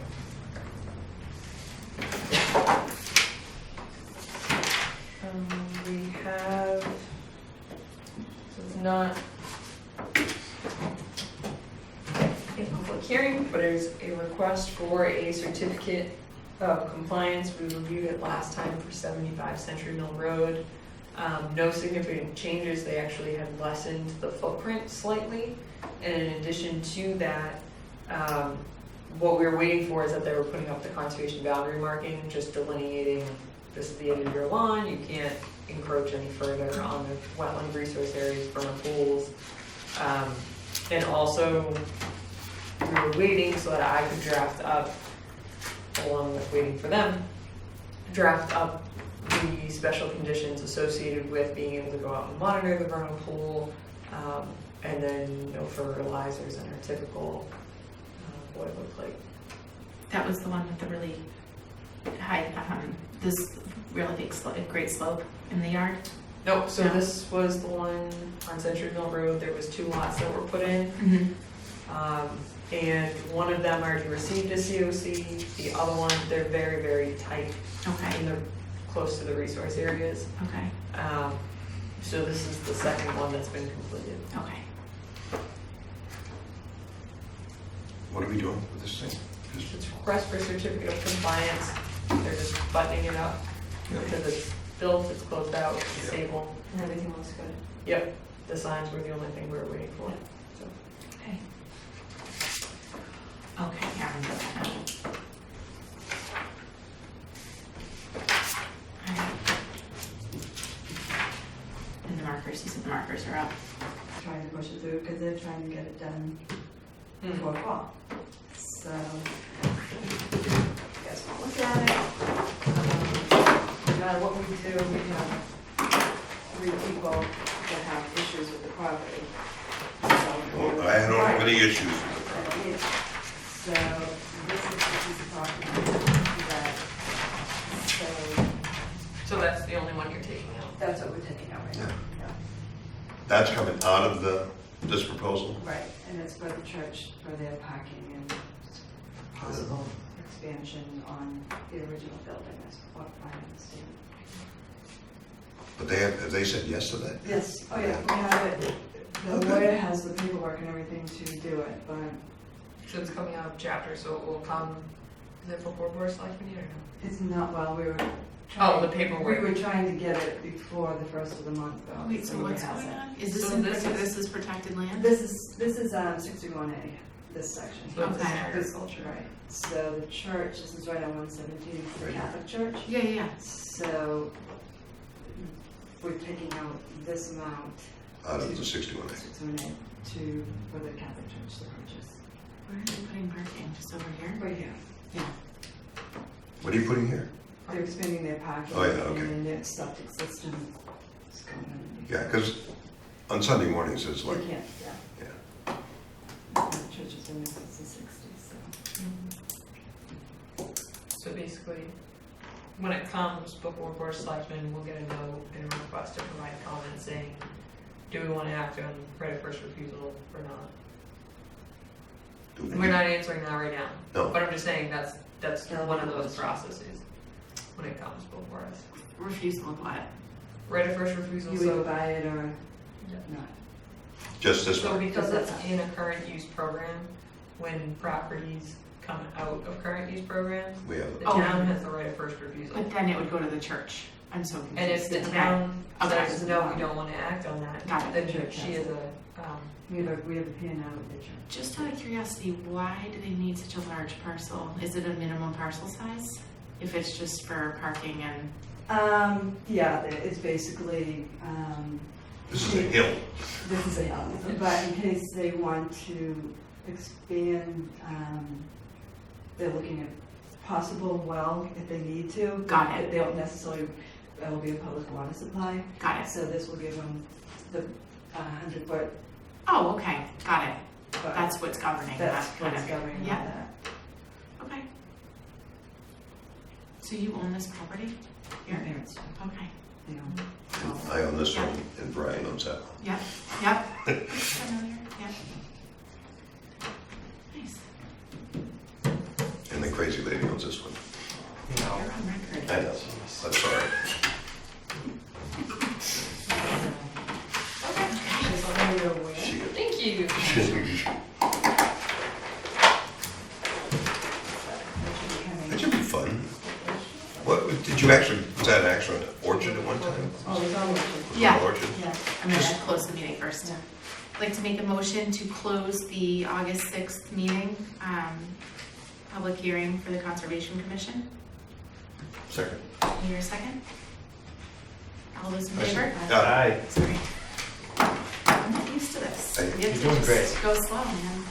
B: We have, so it's not a public hearing, but it's a request for a certificate of compliance. We reviewed it last time for 75 Century Mill Road. No significant changes. They actually had lessened the footprint slightly. And in addition to that, what we were waiting for is that they were putting up the conservation boundary marking, just delineating this is the end of your lawn, you can't encroach any further on the wetland resource areas, vernal pools. And also, we were waiting so that I could draft up, along with waiting for them, draft up the special conditions associated with being able to go out and monitor the vernal pool, and then no fertilizers and our typical boilerplate.
A: That was the one with the really high, this really big slope, great slope in the yard.
B: Nope, so
A: No.
B: this was the one on Century Mill Road. There was 2 lots that were put in. And one of them already received a COC. The other one, they're very, very tight
A: Okay,
B: and they're close to the resource areas.
A: okay,
B: So this is the second one that's been completed.
A: okay.
D: What are we doing with this thing?
B: It's request for certificate of compliance. They're just buttoning it up
D: Yeah.
B: because it's built, it's closed out, it's
D: Yeah.
B: stable.
F: And everything looks good.
B: Yep, the signs were the only thing we were waiting for, so.
A: Okay. Okay, yeah, I'm good with that. Alright. And the markers, you said the markers are up.
F: Trying to push it through because they're trying to get it done before fall. So, you guys want to look at it? No matter what we do, we have 3 people that have issues with the property.
D: Well, I don't have any issues with the property.
F: So, this is the piece of property that,
B: So that's the only one you're taking out?
F: that's what we're taking out right now. Yeah.
D: That's coming out of this proposal?
F: Right, and it's for the church, for their parking and possible expansion on the original building, is what I understand.
D: But have they said yes to that?
F: Yes, oh yeah, we have it, the lawyer has the paperwork and everything to do it, but
B: So it's coming out of chapter, so it will come, is it before board of selectmen or no?
F: it's not, well, we were
B: Oh,
F: trying.
B: the paperwork.
F: We were trying to get it before the first of the month, though.
A: Wait, so
F: he
A: what's
F: has
A: going
F: it.
A: on? Is this
B: So
A: in,
B: this is-
A: this is protected land?
F: This is 61A, this section.
B: So it's
A: Okay.
B: agriculture.
F: Right, so the church, this is right on 117, it's the Catholic church.
A: Yeah, yeah, yeah.
F: So we're taking out this amount
D: Out of the 61 acres.
F: for the Catholic church to purchase.
A: Where are they putting parking? Just over here?
F: Right here.
A: Yeah.
D: What are you putting here?
F: They're expanding their parking.
D: Oh, yeah, okay.
F: And their septic system is going in.
D: Yeah, because on Sunday mornings, it's like,
F: They can't, yeah.
D: yeah.
F: The church has been there since the 60s, so.
B: So basically, when it comes before board of selectmen, we'll get a note and a request to provide comment saying, do we want to act on right of first refusal or not?
D: Do we-
B: We're not answering that right now.
D: No.
B: But I'm just saying that's
F: That'll
B: one
F: be
B: of
F: the
B: those
F: question.
B: processes when it comes before us.
A: Refusal of what?
B: Right of first refusal,
F: You either
B: so,
F: buy it or
B: Yeah.
F: not.
D: Just this
B: so
D: one?
B: because
F: So
B: it's
F: that's-
B: in a current use program, when properties come out of current use programs,
D: We have,
B: the
A: Oh.
B: town has the right of first refusal.
A: But then it would go to the church. I'm so confused.
B: And if the
A: Okay.
B: town
A: Okay.
B: says, no, we don't want to act on that,
A: Got it.
B: then she is a,
F: We have a P&L with the church.
A: Just out of curiosity, why do they need such a large parcel? Is it a minimum parcel size? If it's just for parking and,
F: Yeah, it's basically,
D: this is a hill.
F: this is a hill, but in case they want to expand, they're looking at possible well if they need to.
A: Got it.
F: But they don't necessarily, that'll be a public water supply,
A: got it.
F: so this will give them the 100-foot.
A: Oh, okay, got it.
F: But
A: That's what's governing
F: that's
A: that kind
F: what's
A: of.
F: governing all
A: Yeah,
F: that.
A: okay. So you own this property?
F: Your
A: Here?
F: parents,
A: Okay.
F: you know.
D: I own this one, and Brian owns that one.
A: Yep, yep. Familiar, yep. Nice.
D: And the crazy lady owns this one.
A: You're on record.
D: I know, I'm sorry.
B: just so you're aware.
D: She-
B: Thank you.
D: That should be fun. What, did you actually, was that actually an orchard at one time?
F: Oh, it's all orchard.
D: Was it
A: Yeah.
D: an orchard?
F: Yeah.
A: I'm gonna close the meeting first. I'd like to make a motion to close the August 6th meeting, public hearing for the Conservation Commission.
D: Second.
A: Can you hear a second? All those in
D: I see.
A: favor?
E: Aye.
A: Sorry. I'm not used to this.
D: Hey,
A: You have
E: you're
A: to
E: doing
A: just
E: great.
A: Go slow, man.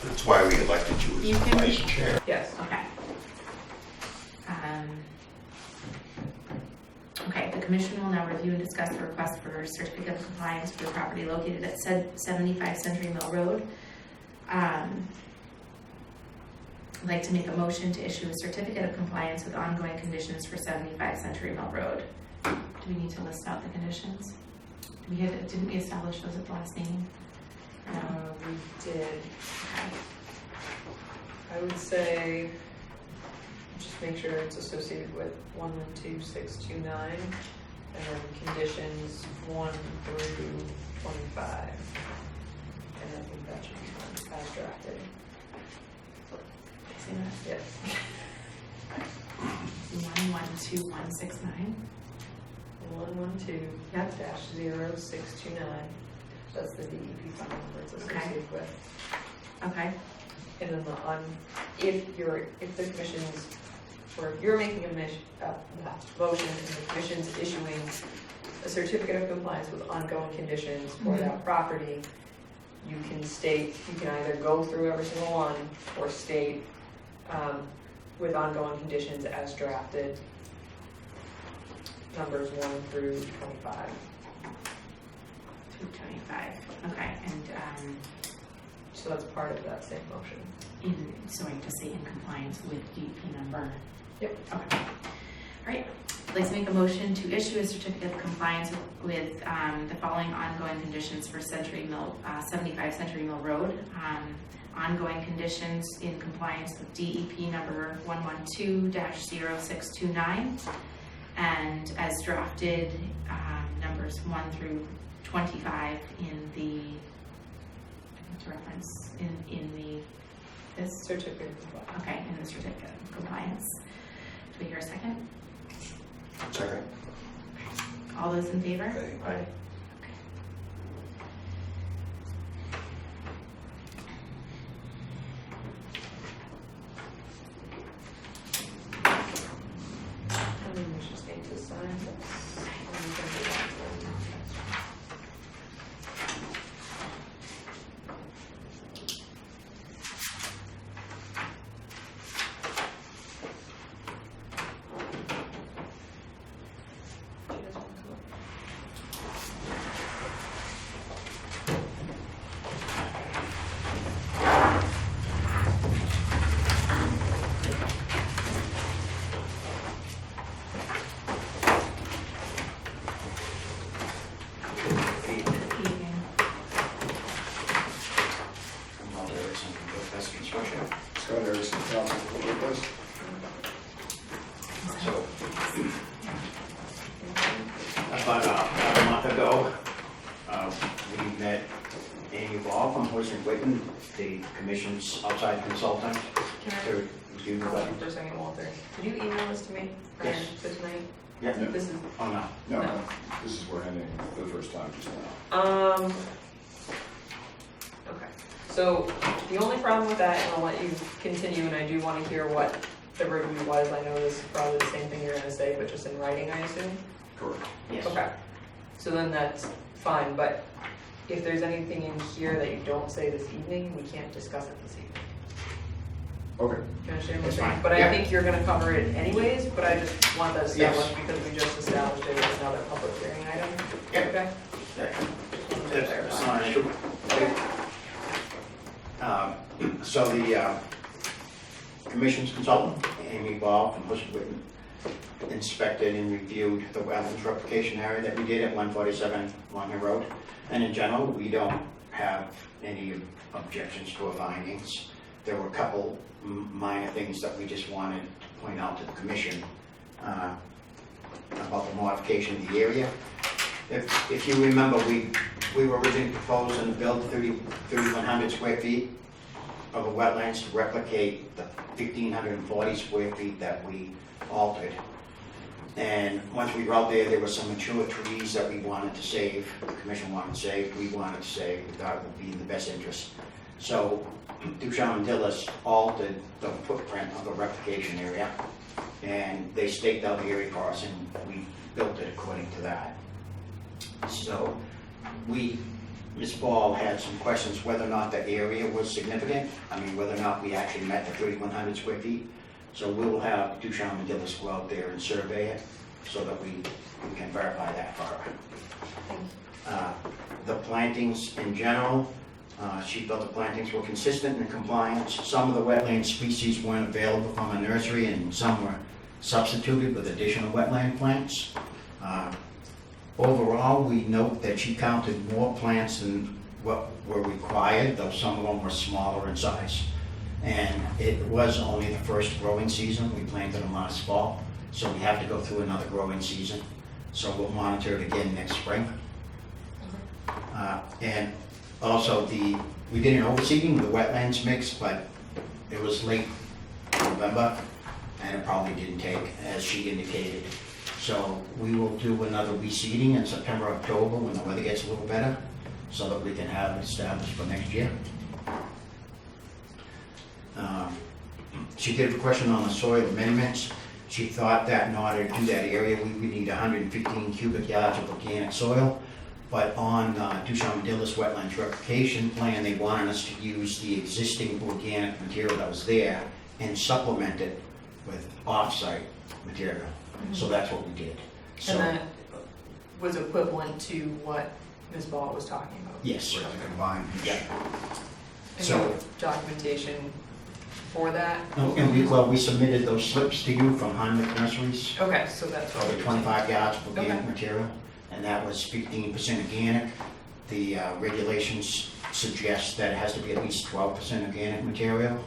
D: That's why we elected you
A: You
D: as
A: can-
D: vice chair.
B: Yes.
A: Okay. Okay, the commission will now review and discuss the request for certificate of compliance for the property located at 75 Century Mill Road. I'd like to make a motion to issue a certificate of compliance with ongoing conditions for 75 Century Mill Road. Do we need to list out the conditions? Didn't we establish those at the last meeting? Or no?
B: We did.
A: Okay.
B: I would say, just make sure it's associated with 112629, and then conditions 1 through 25. And I think that should be fine, as drafted.
A: See that?
B: Yes.
A: 112-169.
B: 112
F: Yep.
B: dash 0629. That's the DEP fund number it's associated with.
A: Okay.
B: And then if the commission's, or if you're making a motion and the commission's issuing a certificate of compliance with ongoing conditions for that property, you can either go through every single one or state with ongoing conditions as drafted, numbers 1 through 25.
A: 225. Okay, and
B: So that's part of that same motion.
A: so I have to say in compliance with DEP number.
B: Yep.
A: Okay. All right. I'd like to make a motion to issue a certificate of compliance with the following ongoing conditions for 75 Century Mill Road. Ongoing conditions in compliance with DEP number 112-0629, and as drafted, numbers 1 through 25 in the reference in this
B: Certificate of compliance.
A: okay, in the certificate of compliance. Do we hear a second?
D: Second.
A: All those in favor?
D: Aye.
A: Okay.
B: And then we just need to sign this. And we can do that. Do you guys want to come up?
A: Evening.
G: Scott Erickson, Best Construction.
H: Scott Erickson, Council for Public Works.
G: So, about a month ago, we met Amy Ball from Horse and Whitten, the commission's outside consultant.
B: Can I
G: to review the
B: hold on
G: weapons.
B: for a second, Walter? Could you email this to me prior
G: Yes.
B: to tonight?
G: Yeah.
B: This is,
G: Oh, no.
H: No,
B: No.
H: this is we're ending for the first time just now.
B: Okay, so the only problem with that, and I'll let you continue, and I do want to hear what the review was. I know this is probably the same thing you're gonna say, but just in writing, I assume?
H: Correct.
A: Yes.
B: Okay, so then that's fine, but if there's anything in here that you don't say this evening, we can't discuss it this evening.
H: Okay.
B: Do you understand what I'm
G: That's
B: saying?
G: fine.
B: But I
G: Yeah.
B: think you're gonna cover it anyways, but I just want that
G: Yes.
B: established because we just established it as another public hearing item.
G: Yeah.
B: Okay?
G: That's not an issue.
B: Okay.
G: So the commission's consultant, Amy Ball from Horse and Whitten, inspected and reviewed the wetlands replication area that we did at 147 Long Hill Road. And in general, we don't have any objections to our findings. There were a couple minor things that we just wanted to point out to the commission about the modification of the area. If you remember, we were originally proposing to build 3,100 square feet of a wetlands to replicate the 1,540 square feet that we altered. And once we were out there, there were some mature trees that we wanted to save, the commission wanted to save, we wanted to save, we thought it would be in the best interest. So Duchamp and Dillis altered the footprint of the replication area, and they staked out the area for us, and we built it according to that. So Ms. Ball had some questions whether or not the area was significant, I mean, whether or not we actually met the 3,100 square feet. So we will have Duchamp and Dillis go out there and survey it so that we can verify that for her. The plantings in general, she felt the plantings were consistent and in compliance. Some of the wetland species weren't available from a nursery and some were substituted with additional wetland plants. Overall, we note that she counted more plants than what were required, though some of them were smaller in size. And it was only the first growing season. We planted them last fall, so we have to go through another growing season. So we'll monitor it again next spring. And also we did an overseeding with the wetlands mix, but it was late November, and it probably didn't take, as she indicated. So we will do another reseeding in September, October, when the weather gets a little better, so that we can have it established for next year. She did have a question on the soil amendments. She thought that in order to do that area, we would need 115 cubic yards of organic soil. But on Duchamp-Dillis Wetlands Replication Plan, they wanted us to use the existing organic material that was there and supplement it with off-site material. So that's what we did. So,
B: And that was equivalent to what Ms. Ball was talking about?
G: yes,
E: Combined.
G: yeah.
B: And
G: So-
B: you have documentation for that?
G: And we submitted those slips to you from Heimlich Nurseries.
B: Okay, so that's what
G: For
B: we're
G: the 25 yards of organic
B: Okay.
G: material, and that was 15% organic. The regulations suggest that it has to be at least 12% organic material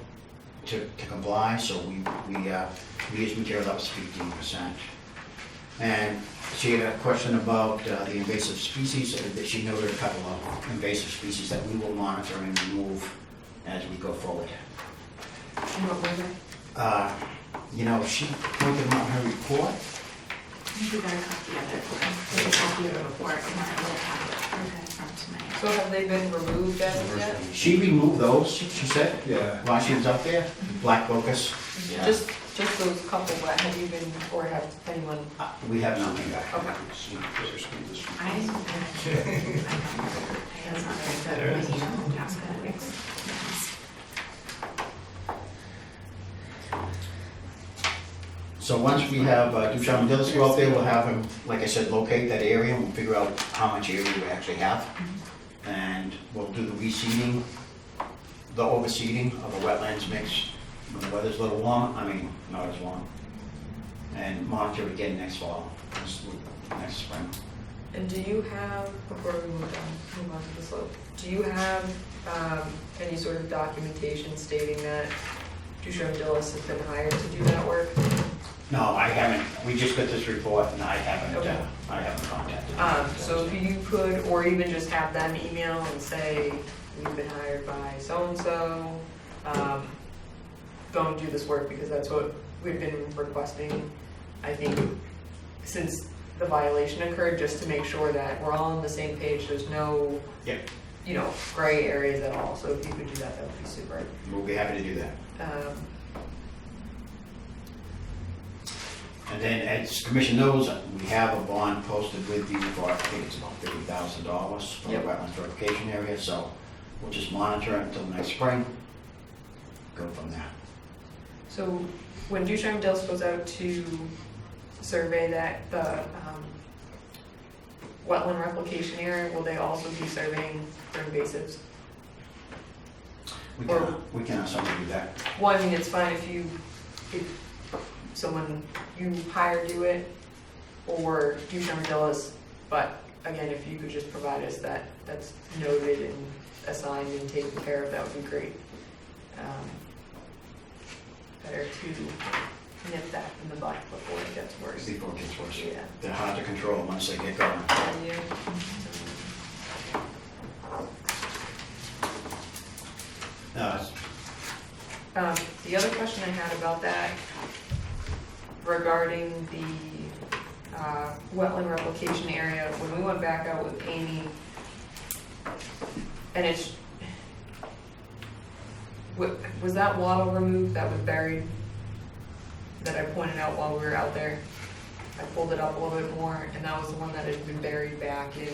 G: to comply, so we used material that was 15%. And she had a question about the invasive species, that she noted a couple of invasive species that we will monitor and remove as we go forward.
B: And what were they?
G: You know, she pointed them out in her report.
A: I think we got a copy of it. There's a copy of the report, and I will have it from tonight.
B: So have they been removed as of yet?
G: She removed those, she said,
H: Yeah.
G: while she was up there, black locust.
C: Yeah.
B: Just those couple, but have you been, or have anyone?
G: We have nothing back.
B: Okay.
A: I didn't. I was not very good. I need to ask that.
G: So once we have Duchamp-Dillis go out there, we'll have him, like I said, locate that area, and we'll figure out how much area we actually have. And we'll do the reseeding, the overseeding of the wetlands mix when the weather's a little warm, not as warm. And monitor it again next fall, next spring.
B: And do you have, before we move on to the slope, do you have any sort of documentation stating that Duchamp-Dillis has been hired to do that work?
G: No, I haven't, we just got this report, and I haven't
B: Okay.
G: contacted them.
B: So if you could, or even just have them email and say, we've been hired by so-and-so, go and do this work, because that's what we've been requesting, I think, since the violation occurred, just to make sure that we're all on the same page, there's no,
G: Yep.
B: gray areas at all, so if you could do that, that would be super.
G: We'll be happy to do that. And then, as the commission knows, we have a bond posted with you for, I think it's about $50,000 for the
B: Yep.
G: wetlands verification area, so we'll just monitor it until next spring, go from there.
B: So when Duchamp-Dillis goes out to survey the wetland replication area, will they also be surveying for invasives?
G: We can also do that.
B: Well, I mean, it's fine if someone, you hire do it, or Duchamp-Dillis, but again, if you could just provide us that's noted and assigned and taken care of, that would be great. Better to nip that in the bud before it gets worse.
G: Before it gets worse.
B: Yeah.
G: They're hard to control once they get going.
B: Yeah. The other question I had about that regarding the wetland replication area, when we went back out with Amy, and was that wattle removed that was buried that I pointed out while we were out there? I pulled it up a little bit more, and that was the one that had been buried back in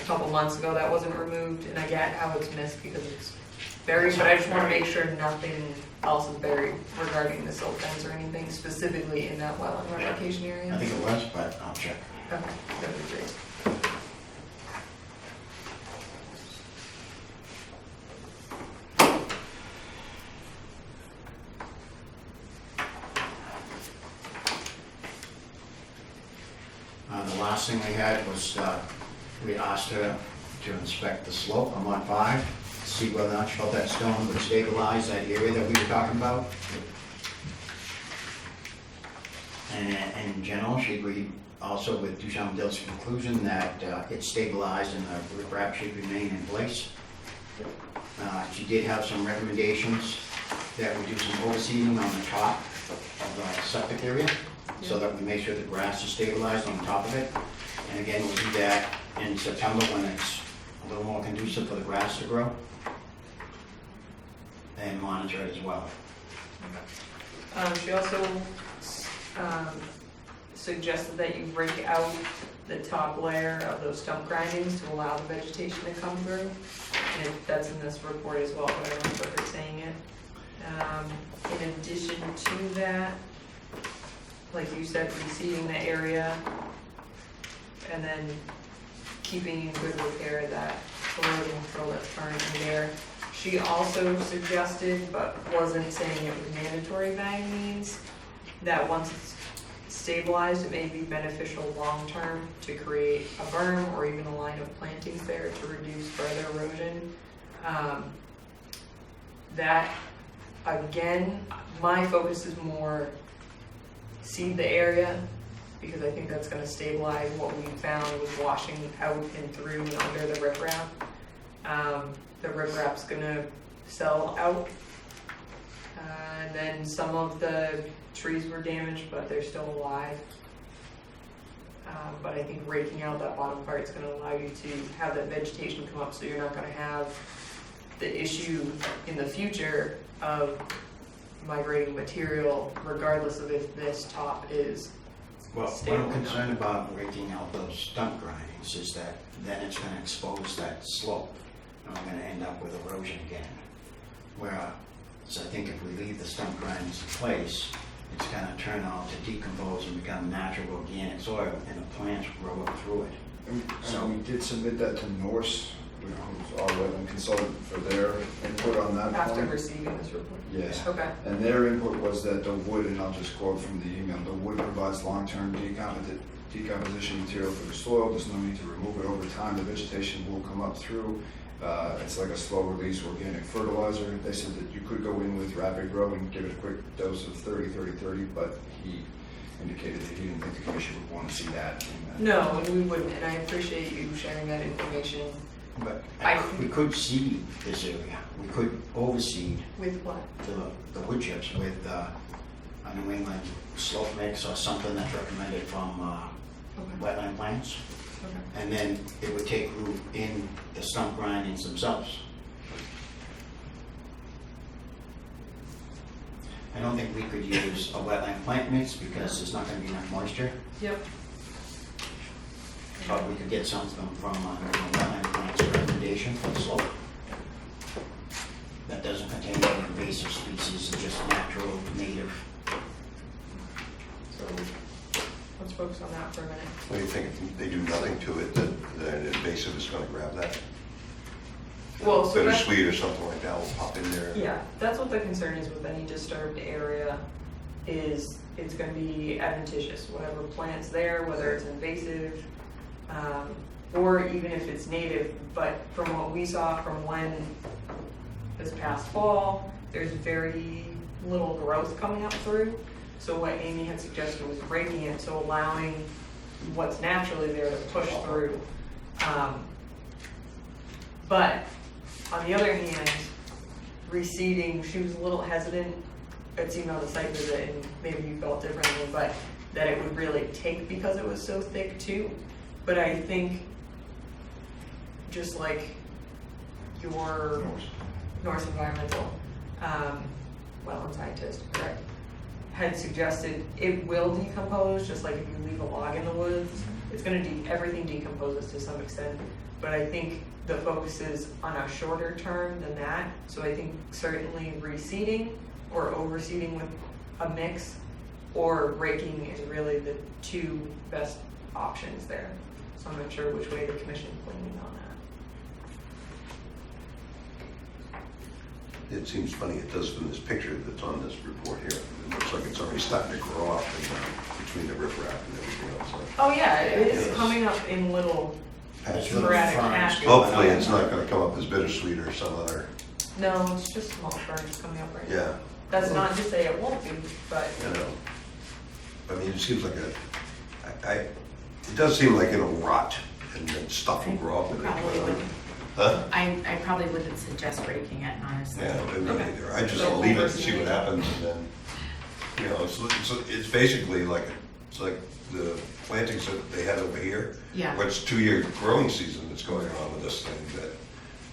B: a couple months ago. That wasn't removed, and I get how it's missed because it's buried, but I just want to make sure nothing else is buried regarding the silt fence or anything specifically in that wetland replication area.
G: I think it was, but I'll check.
B: Okay, that would be great.
G: The last thing we had was, we asked her to inspect the slope on lot 5, to see whether or not she felt that stone would stabilize that area that we were talking about. And in general, she agreed also with Duchamp-Dillis' conclusion that it's stabilized and the riprap should remain in place. She did have some recommendations that we do some overseeding on the top the septic area, so that we make sure the grass is stabilized on top of it. And again, we'll do that in September when it's a little more conducive for the grass to grow. And monitor it as well.
B: She also suggested that you break out the top layer of those stump grindings to allow the vegetation to come through. And that's in this report as well, but I remember her saying it. In addition to that, like you said, reseeding the area and then keeping in good repair that erosion control that's currently there. She also suggested, but wasn't saying it was mandatory by any means, that once it's stabilized, it may be beneficial long-term to create a berm or even a line of plantings there to reduce further erosion. That, again, my focus is more seed the area, because I think that's gonna stabilize what we found was washing out and through and under the riprap. The riprap's gonna sell out. And then some of the trees were damaged, but they're still alive. But I think raking out that bottom part is gonna allow you to have that vegetation come up, so you're not gonna have the issue in the future of migrating material, regardless of if this top is
G: Well, what
B: stable.
G: I'm concerned about raking out those stump grindings is that then it's gonna expose that slope. And we're gonna end up with erosion again. Whereas I think if we leave the stump grindings in place, it's gonna turn out to decompose and become natural organic soil, and the plants grow up through it.
H: So we did submit that to Norse, who's our wetland consultant, for their input on that
B: After
H: point.
B: receiving this report?
H: Yes.
B: Okay.
H: And their input was that the wood, and I'll just quote from the email, the wood provides long-term decomposition material for the soil. There's no need to remove it over time. The vegetation will come up through. It's like a slow release organic fertilizer. They said that you could go in with rapid grow and give it a quick dose of 30-30-30, but he indicated that he didn't think the commission would want to see that.
B: No, and we wouldn't, and I appreciate you sharing that information.
G: But
B: I-
G: we could seed this area. We could overseed
B: With what?
G: the wood chips with a New England slope mix or something that's recommended from wetland plants.
B: Okay.
G: And then it would take root in the stump grindings themselves. I don't think we could use a wetland plant mix because there's not going to be enough moisture,
B: Yep.
G: but we could get something from wetland plants recommendation for the slope. That doesn't contain any invasive species, it's just natural, native.
B: So let's focus on that for a minute.
D: What do you think, if they do nothing to it, that an invasive is gonna grab that?
B: Well, so that's-
D: Bittersweet or something like that will pop in there.
B: Yeah, that's what the concern is with any disturbed area, is it's gonna be adventitious, whatever plant's there, whether it's invasive, or even if it's native. But from what we saw from when this past fall, there's very little growth coming up through. So what Amy had suggested was breaking it, so allowing what's naturally there to push through. But on the other hand, reseeding, she was a little hesitant, it seemed on the site visit, and maybe you felt differently, but that it would really take because it was so thick too. But I think, just like your Norse Environmental wetland scientist, correct, had suggested, it will decompose, just like if you leave a log in the woods, it's gonna everything decomposes to some extent. But I think the focus is on a shorter term than that. So I think certainly reseeding or overseeding with a mix or raking is really the two best options there. So I'm not sure which way the commission's leaning on that.
D: It seems funny, it does from this picture that's on this report here. It looks like it's already starting to grow up between the riprap and everything else.
B: Oh yeah, it is
D: Yes.
B: coming up in little,
D: Patches.
B: Sporadic
G: Ferns
B: patches.
G: going
D: Hopefully,
G: up.
D: it's not gonna come up as bittersweet or some other,
B: no, it's just small ferns coming up right now.
D: yeah,
B: That's not to say it won't be, but
D: you know. I mean, it seems like it does seem like it'll rot and then stuff will grow up in
A: Probably
D: it.
A: wouldn't.
D: Huh?
A: I probably wouldn't suggest raking it, honestly.
D: Yeah, it wouldn't either. I just
B: So
D: leave it and
B: overseed.
D: see what happens and then, You know, it's basically like, it's like the plantings that they had over here.
A: Yeah.
D: Where it's 2-year growing season that's going on with this thing that,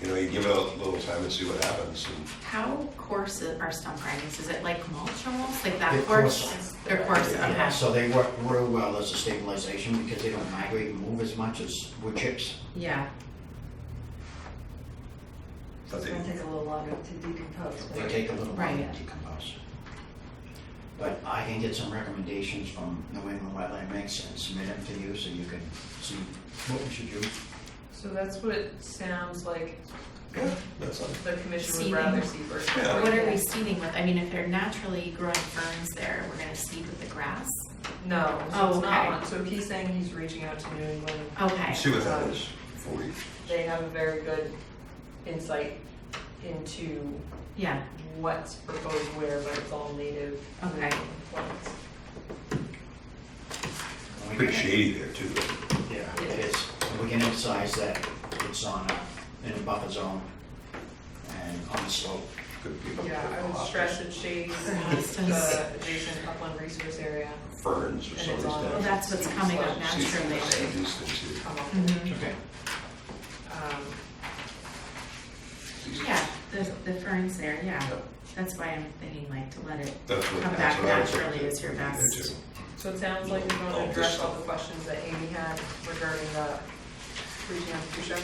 D: you know, you give it a little time and see what happens. And
A: How coarse are stump grindings? Is it like mulch almost, like that
G: They're
A: coarse?
G: coarse.
A: They're coarse,
G: Yeah,
A: okay.
G: so they work real well as a stabilization because they don't migrate and move as much as wood chips.
A: Yeah,
D: but
F: It's
D: they,
F: gonna take a little longer to decompose.
G: They
F: but-
G: take a little while to
A: Right.
G: decompose. But I can get some recommendations from New England Wetland Mix and submit them to you so you can see what we should do.
B: So that's what it sounds like
D: yeah, that's all.
B: the commission would
A: Seeding.
B: rather see versus.
D: Yeah.
A: what are we seeding with? I mean, if they're naturally growing ferns there, we're gonna seed with the grass?
B: No,
A: Oh,
B: so it's
A: okay.
B: not, so he's saying he's reaching out to New England.
A: Okay,
D: See what that is for you.
B: They have a very good insight into
A: yeah,
B: what's proposed where, but it's all native.
A: Okay.
B: New England plants.
D: Pretty shady there too.
G: Yeah, it is. And we can emphasize that it's on, in a buffer zone and on the slope.
D: Could be.
B: Yeah, I would stress it shades
A: Perhaps
B: the
A: does.
B: adjacent upland resource area
D: Ferns or
B: And
D: something
B: it's
D: like
B: on-
D: that.
A: well, that's what's coming up
D: See-
A: naturally.
D: see these things here.
B: come up.
A: Mhm.
G: Okay.
B: Um,
D: These-
A: Yeah, the ferns there, yeah.
D: Yeah.
A: That's why I'm thinking like to let it
D: That's what-
A: come
D: that's
A: back
D: what I was
A: naturally
D: thinking.
A: is your
D: Yeah,
A: best.
D: too.
B: So it sounds like you're going
D: Oh,
B: to address
D: this
B: all
D: stuff.
B: the questions that Amy had regarding the Fuchsia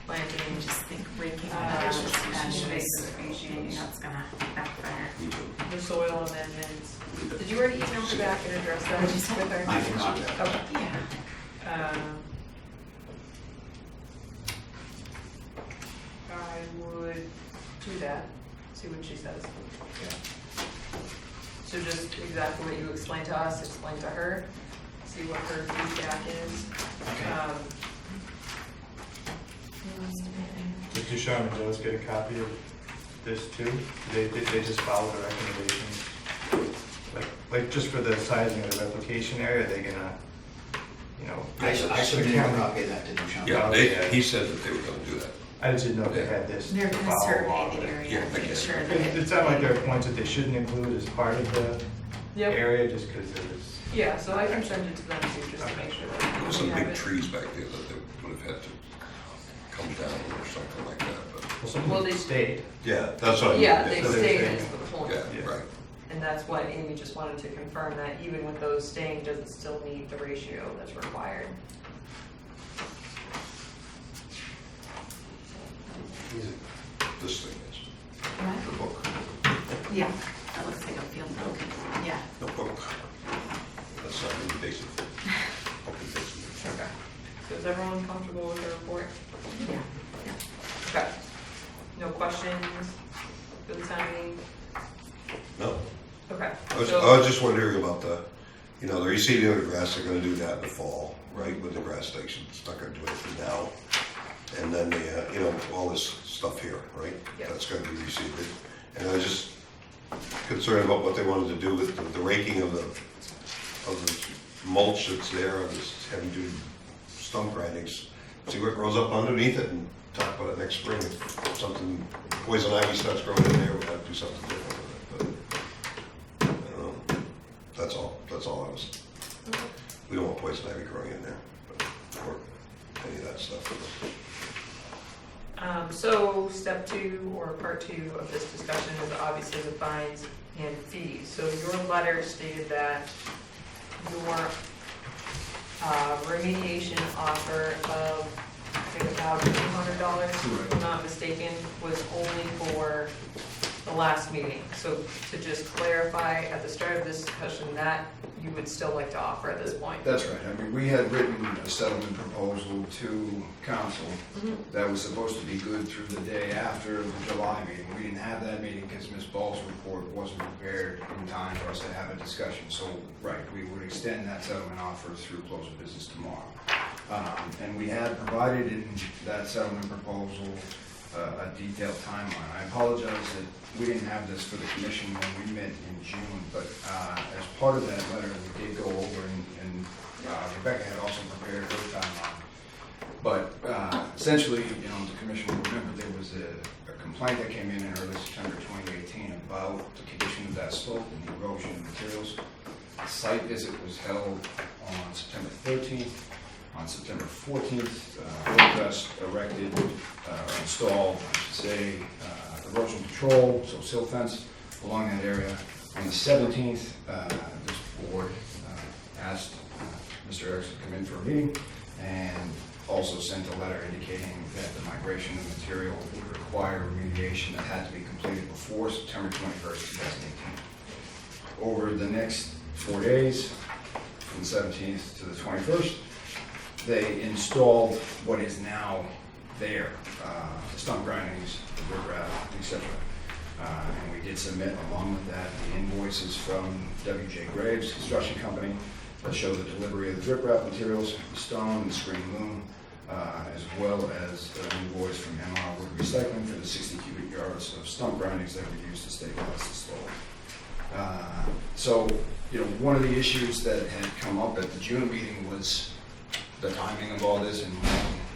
B: planting.
A: I just think raking it
B: Uh,
A: out is
B: just
A: just
B: invasive
A: invasive,
B: species.
A: you know, it's gonna backfire.
D: Me too.
B: The soil amendments. Did you already email her back and address that
A: What'd you
B: with
A: say?
B: her?
G: I can not.
B: Okay.
A: Yeah.
B: I would do that, see what she says. So just exactly what you explained to us, explain to her, see what her feedback is.
G: Okay.
E: Did Ducharme and Joe's get a copy of this too? Did they just follow the recommendations? Like just for the sizing of the replication area, are they gonna, you know?
G: I submitted a copy of that to Duchamp.
D: Yeah, he said that they were gonna do that.
E: I just didn't know if they had this
A: They're
E: to
A: gonna
E: follow along
A: survey the
E: with.
A: area,
D: Yeah, I
A: make
D: get it.
A: sure that
E: It sounded like there are points that they shouldn't include as part of the
B: Yep,
E: area, just because there was.
B: yeah, so I can send it to them too, just to make sure
D: There
B: that
D: were
B: we
D: some
B: have
D: big
B: it.
D: trees back there that they would have had to come down or something like that, but,
E: Well, some
B: Well,
E: of them
B: they-
E: stayed.
D: yeah, that's what I mean.
B: Yeah, they
E: So they're
B: stayed,
E: staying.
B: is the point.
D: Yeah,
E: Yeah.
D: right.
B: And that's what Amy just wanted to confirm, that even with those staying, does it still meet the ratio that's required?
D: This thing is,
A: What?
D: the book,
A: Yeah, that looks like a field book, yeah.
D: the book. That's not really basic. Okay, basic.
B: Okay. So is everyone comfortable with the report?
A: Yeah.
B: Okay. No questions for the time being?
D: No,
B: Okay.
D: I was
B: So,
D: just wondering about the, you know, the reseeding of the grass, they're gonna do that in the fall, right, with the grass station, it's not gonna do anything now. And then the, you know, all this stuff here, right?
B: Yep.
D: That's gonna be reseeded. And I was just concerned about what they wanted to do with the raking of the mulch that's there, of this heavy duty stump grindings. See what grows up underneath it and talk about it next spring. If something, poison ivy starts growing in there, we'll have to do something different with it, but, I don't know. That's all I was, we don't want poison ivy growing in there, but, or any of that stuff.
B: so step 2 or part 2 of this discussion is obviously the fines and fees. So your letter stated that your remediation offer of, I think, $1,200, if I'm not mistaken, was only for the last meeting. So to just clarify at the start of this discussion, that you would still like to offer at this point?
H: That's right. I mean, we had written a settlement proposal to council that was supposed to be good through the day after the July meeting. We didn't have that meeting because Ms. Ball's report wasn't prepared in time for us to have a discussion. So, right, we would extend that settlement offer through close of business tomorrow. And we had provided in that settlement proposal a detailed timeline. I apologize that we didn't have this for the commission when we met in June, but as part of that letter, we did go over and Rebecca had also prepared her timeline. But essentially, you know, the commission will remember there was a complaint that came in early September 2018 about the condition of that that slope and the erosion and materials. The site visit was held on September 13th. On September 14th, Hillcrest erected, installed, I should say, erosion control, so sill fence along that area. On the 17th, this board asked Mr. Erickson to come in for a meeting and also sent a letter indicating that the migration of material would require remediation that had to be completed before September 21st, 2018. Over the next 4 days, from the 17th to the 21st, they installed what is now there, the stump grindings, the riprap, etc. And we did submit, along with that, the invoices from W.J. Graves Construction Company that show the delivery of the riprap materials, the stone and screen loom, as well as an invoice from MR Wood Recycling for the 60 cubic yards of stump grindings that were used to stabilize the slope. So, one of the issues that had come up at the June meeting was the timing of all this and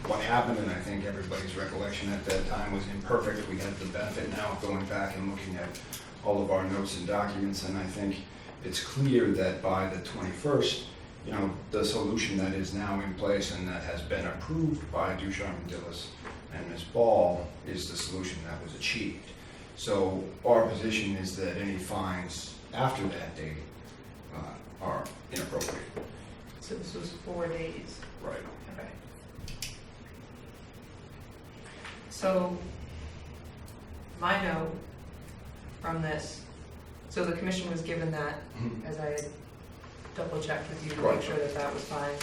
H: what happened, and I think everybody's recollection at that time was imperfect. We have the benefit now of going back and looking at all of our notes and documents, and I think it's clear that by the 21st, the solution that is now in place and that has been approved by Ducharme and Dillis and Ms. Ball is the solution that was achieved. So our position is that any fines after that date are inappropriate.
B: So this was 4 days.
H: Right.
B: Okay. So, my note from this, so the commission was given that, as I had double checked with you to make sure that that was fine.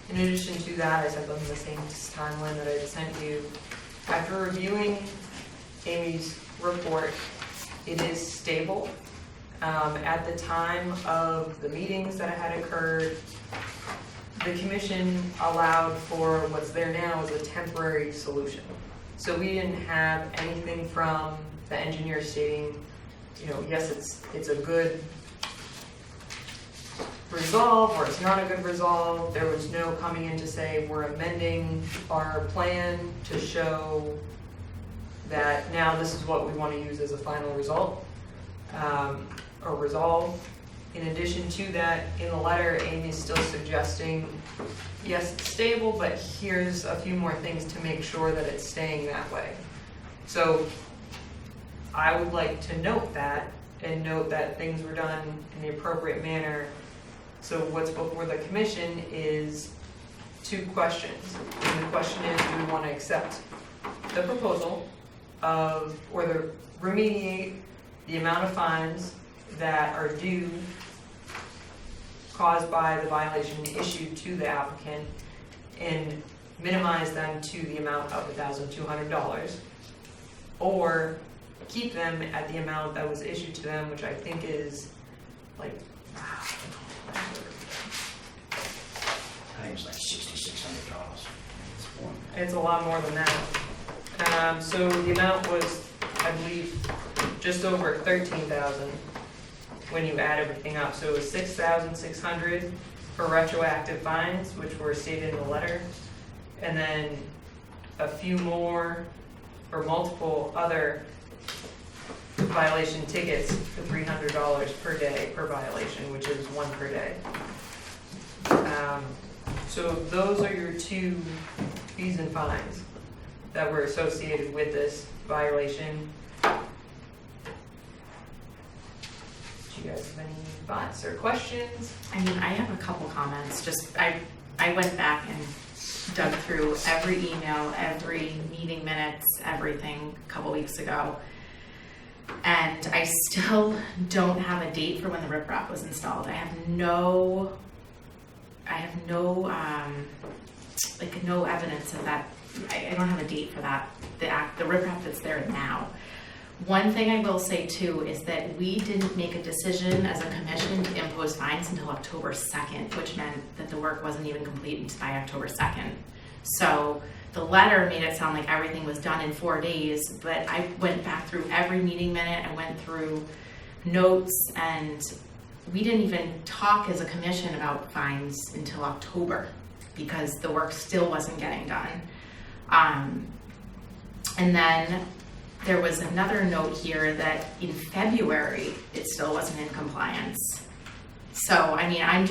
B: In addition to that, I sent them the same timeline that I had sent you. After reviewing Amy's report, it is stable. At the time of the meetings that had occurred, the commission allowed for what's there now as a temporary solution. So we didn't have anything from the engineer stating, yes, it's a good resolve or it's not a good resolve. There was no coming in to say we're amending our plan to show that now this is what we want to use as a final result or resolve. In addition to that, in the letter, Amy is still suggesting, yes, it's stable, but here's a few more things to make sure that it's staying that way. So I would like to note that and note that things were done in the appropriate manner. So what's before the commission is 2 questions. And the question is, do we want to accept the proposal of, or the remediate the amount of fines that are due caused by the violation issued to the applicant and minimize them to the amount of $1,200, or keep them at the amount that was issued to them, which I think is like,
G: I think it's like $6,600.
B: it's a lot more than that. So the amount was, I believe, just over $13,000 when you add everything up. So it was $6,600 for retroactive fines, which were stated in the letter, and then a few more or multiple other violation tickets for $300 per day per violation, which is 1 per day. So those are your 2 fees and fines that were associated with this violation. Do you guys have any thoughts or questions?
A: I mean, I have a couple comments. Just, I went back and dug through every email, every meeting minutes, everything a couple weeks ago. And I still don't have a date for when the riprap was installed. I have no evidence of that. I don't have a date for that, the riprap that's there now. One thing I will say too is that we didn't make a decision as a commission to impose fines until October 2nd, which meant that the work wasn't even complete by October 2nd. So the letter made it sound like everything was done in 4 days, but I went back through every meeting minute, I went through notes, and we didn't even talk as a commission about fines until October because the work still wasn't getting done. And then there was another note here that in February, it still wasn't in compliance. So, I mean, I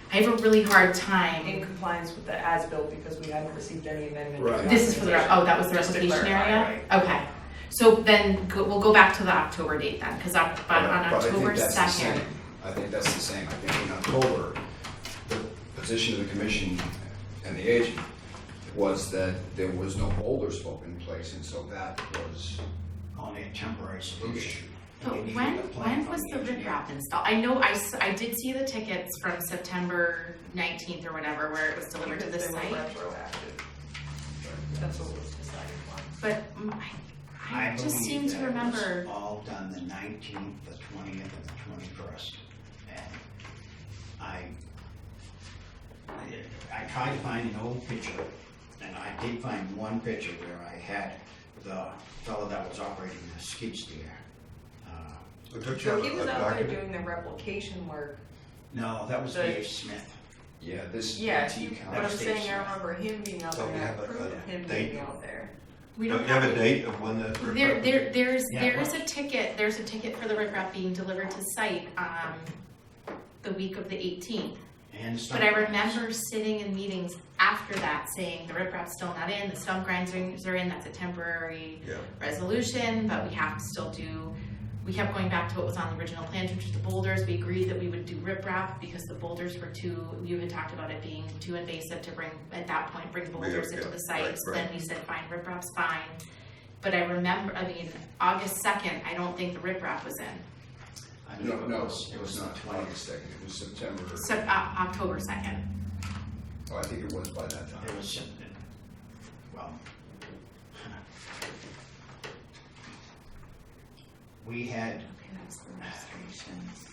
A: have a really hard
B: In
A: time.
B: compliance with the as-built because we hadn't received any amendment.
H: Right.
A: This is for the, that was the
B: Just to
A: replication
B: clarify,
A: area? Okay. So then, we'll go back to the October date then, because on
H: But
A: October
H: I think that's the
A: 2nd,
H: same. I think that's the same. I think in October, the position of the commission and the agent was that there was no boulder slope in place, and so that was
G: Only a temporary solution.
A: but
G: And you
A: when
G: need a plan from
A: was the
G: engineer.
A: riprap installed? I know I did see the tickets from September 19th or whatever, where it was delivered to the
B: Because they were
A: site.
B: retroactive. That's what was decided on.
A: But I just
G: believe
A: seem to
G: that it was
A: remember,
G: all done the 19th, the 20th, and the 21st. And I tried to find an old picture, and I did find one picture where I had the fellow that was operating the skid steer.
B: So he was out there doing the replication work.
G: No, that was
B: The-
G: Dave Smith.
H: yeah, this.
B: Yeah,
H: antique
B: but I'm
H: house.
B: saying I remember him being out there
D: Don't we
B: and I
D: have
B: approved
D: a
B: him
D: date?
B: being out there.
A: we
D: Do
A: don't
D: you have a
A: have,
D: date of when that?
A: there is a ticket, there's a ticket for the riprap being delivered to site, the week of the 18th.
G: And
A: But I remember sitting in meetings after that saying the riprap's still not in, the stump grinders are in, that's a temporary
D: Yeah.
A: resolution, but we have to still do, we kept going back to what was on the original plans, which was the boulders. We agreed that we would do riprap because the boulders were you had talked about it being too invasive to bring, at that point, bring boulders
D: Yeah,
A: into the
D: right,
A: site. So
D: right.
A: then we said, fine, riprap's fine. But I remember, August 2nd, I don't think the riprap was in.
G: I believe
H: No,
G: it was
H: not
G: the 20th.
H: August 2nd, it was September.
A: So, October 2nd.
H: Oh, I think it was by that time.
G: It was, well, we had,
A: Okay, that's the registrations.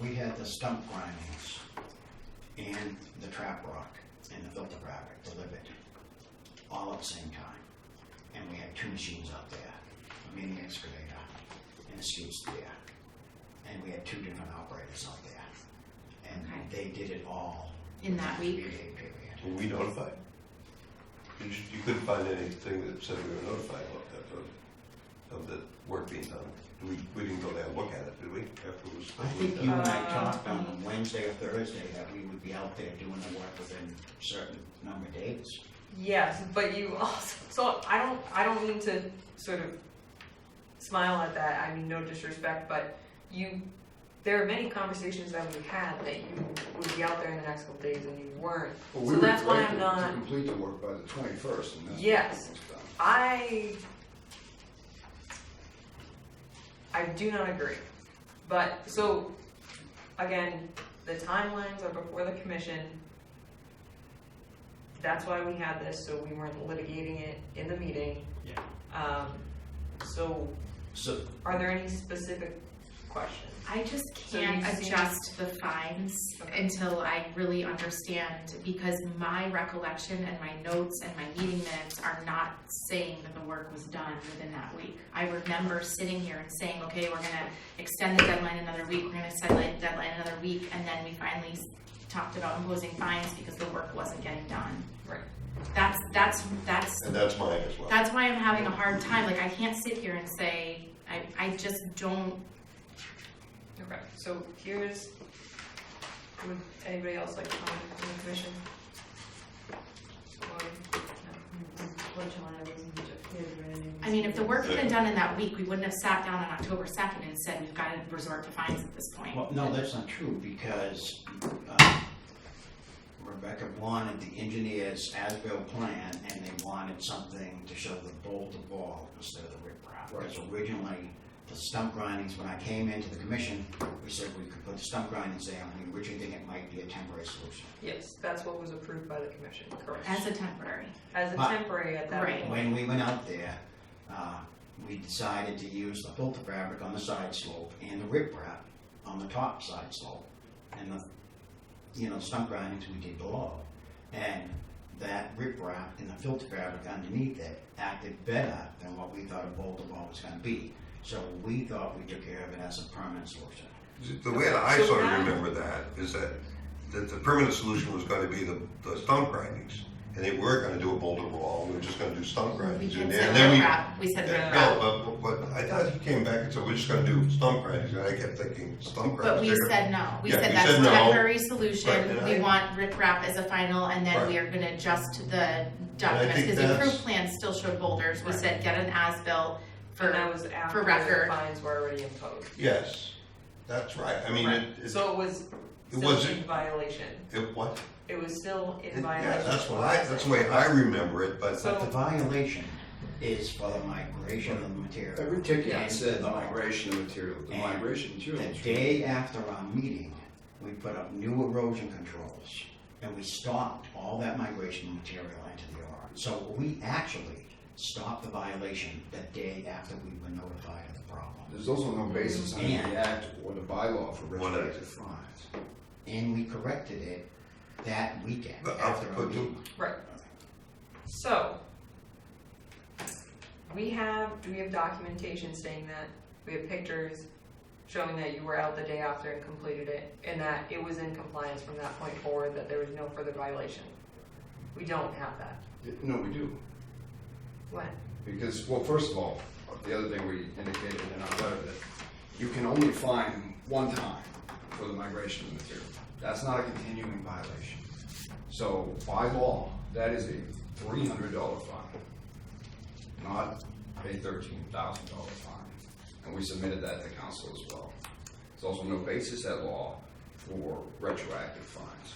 G: we had the stump grindings and the trap rock and the filter fabric delivered all at the same time. And we had two machines out there, a mini excavator and a skid steer. And we had two different operators out there. And
A: Okay.
G: they did it all
A: In that week?
G: 3-day period.
D: Were we notified? You couldn't find anything that said we were notified of the work being done. We didn't go there and look at it, did we? After it was.
G: I think you and I
B: Uh,
G: talked on Wednesday or Thursday that we would be out there doing the work within a certain number of days.
B: Yes, but you also, so I don't mean to sort of smile at that, I mean, no disrespect, but there are many conversations that we had that you would be out there in the next couple days and you weren't.
H: Well,
B: So
H: we were
B: that's why I'm
H: directed
B: not,
H: to complete the work by the 21st, and that's.
B: Yes.
H: what was done.
B: I do not agree. But, so, again, the timelines are before the commission. That's why we had this, so we weren't litigating it in the meeting.
G: Yeah.
B: So,
G: So,
B: are there any specific questions?
A: I just
B: So
A: can't
B: you've seen-
A: adjust the fines
B: Okay.
A: until I really understand, because my recollection and my notes and my meeting minutes are not saying that the work was done within that week. I remember sitting here and saying, okay, we're gonna extend the deadline another week, we're gonna extend the deadline another week, and then we finally talked about imposing fines because the work wasn't getting done.
B: Right.
A: That's
D: And that's mine as well.
A: that's why I'm having a hard time, like, I can't sit here and say, I just don't.
B: Okay, so here's, would anybody else like to comment from the commission?
F: Unfortunately, I wasn't here for any of these
A: I mean, if the work had been
F: meetings.
A: done in that week, we wouldn't have sat down on October 2nd and said, we've got to resort to fines at this point.
G: well, no, that's not true, because Rebecca wanted the engineer's as-built plan, and they wanted something to show the bolt-to-ball instead of the riprap. Whereas originally, the stump grindings, when I came into the commission, we said we could put the stump grindings there, and we originally think it might be a temporary solution.
B: Yes, that's what was approved by the commission, correct.
A: As a temporary.
B: As a
G: But-
B: temporary at that
A: Right.
B: point.
G: When we went out there, we decided to use the filter fabric on the side slope and the riprap on the top side slope. And the stump grindings we did below. And that riprap and the filter fabric underneath it acted better than what we thought a boulder ball was gonna be. So we thought we took care of it as a permanent solution.
D: The way that I
B: So
D: sort of
B: now-
D: remember that is that the permanent solution was going to be the stump grindings. and they were gonna do a boulder wall, we were just gonna do stump
A: We
D: grindings in
A: did
D: there.
A: say
D: And then we-
A: riprap, we said
D: Yeah,
A: riprap.
D: no, but I thought he came back and said, we're just gonna do stump grindings, and I kept thinking, stump grindings.
A: But we
D: they're-
A: said no, we
D: Yeah,
A: said
D: we
A: that's
D: said
A: a
D: no.
A: temporary
D: Right,
A: solution,
D: and
A: we
D: I-
A: want riprap as a final, and then we
D: Right.
A: are gonna adjust the documents,
D: think
A: because the
D: that's-
A: approved plan still showed boulders, we
D: Right.
A: said get an as-built for,
B: And that was after
A: record.
B: the fines were already imposed.
D: Yes, that's right, I mean,
B: Right.
D: it,
B: So it was
D: it
B: still
D: wasn't-
B: in violation.
D: what?
B: It was still in
D: Yeah,
B: violation.
D: that's the way I remember it, but.
B: So-
G: But the violation is for the migration of the material.
H: Every ticket
G: And
H: said the
G: the-
H: migration of material, the
G: And
H: migration material.
G: The day after our meeting, we put up new erosion controls, and we stopped all that migration of material into the OR. So we actually stopped the violation the day after we were notified of the problem.
H: There's also no basis in
G: And-
H: the act or the bylaw for
D: What is it?
H: retroactive fines.
G: And we corrected it that weekend
D: But
G: after our
D: put
G: meeting.
B: Right. So, do we have documentation saying that? We have pictures showing that you were out the day after and completed it, and that it was in compliance from that point forward, that there was no further violation? We don't have that.
H: No, we do.
B: When?
H: Because, well, first of all, the other thing we indicated in our letter that you can only fine one time for the migration of material. That's not a continuing violation. So by law, that is a $300 fine, not a $13,000 fine. And we submitted that to council as well. There's also no basis at law for retroactive fines.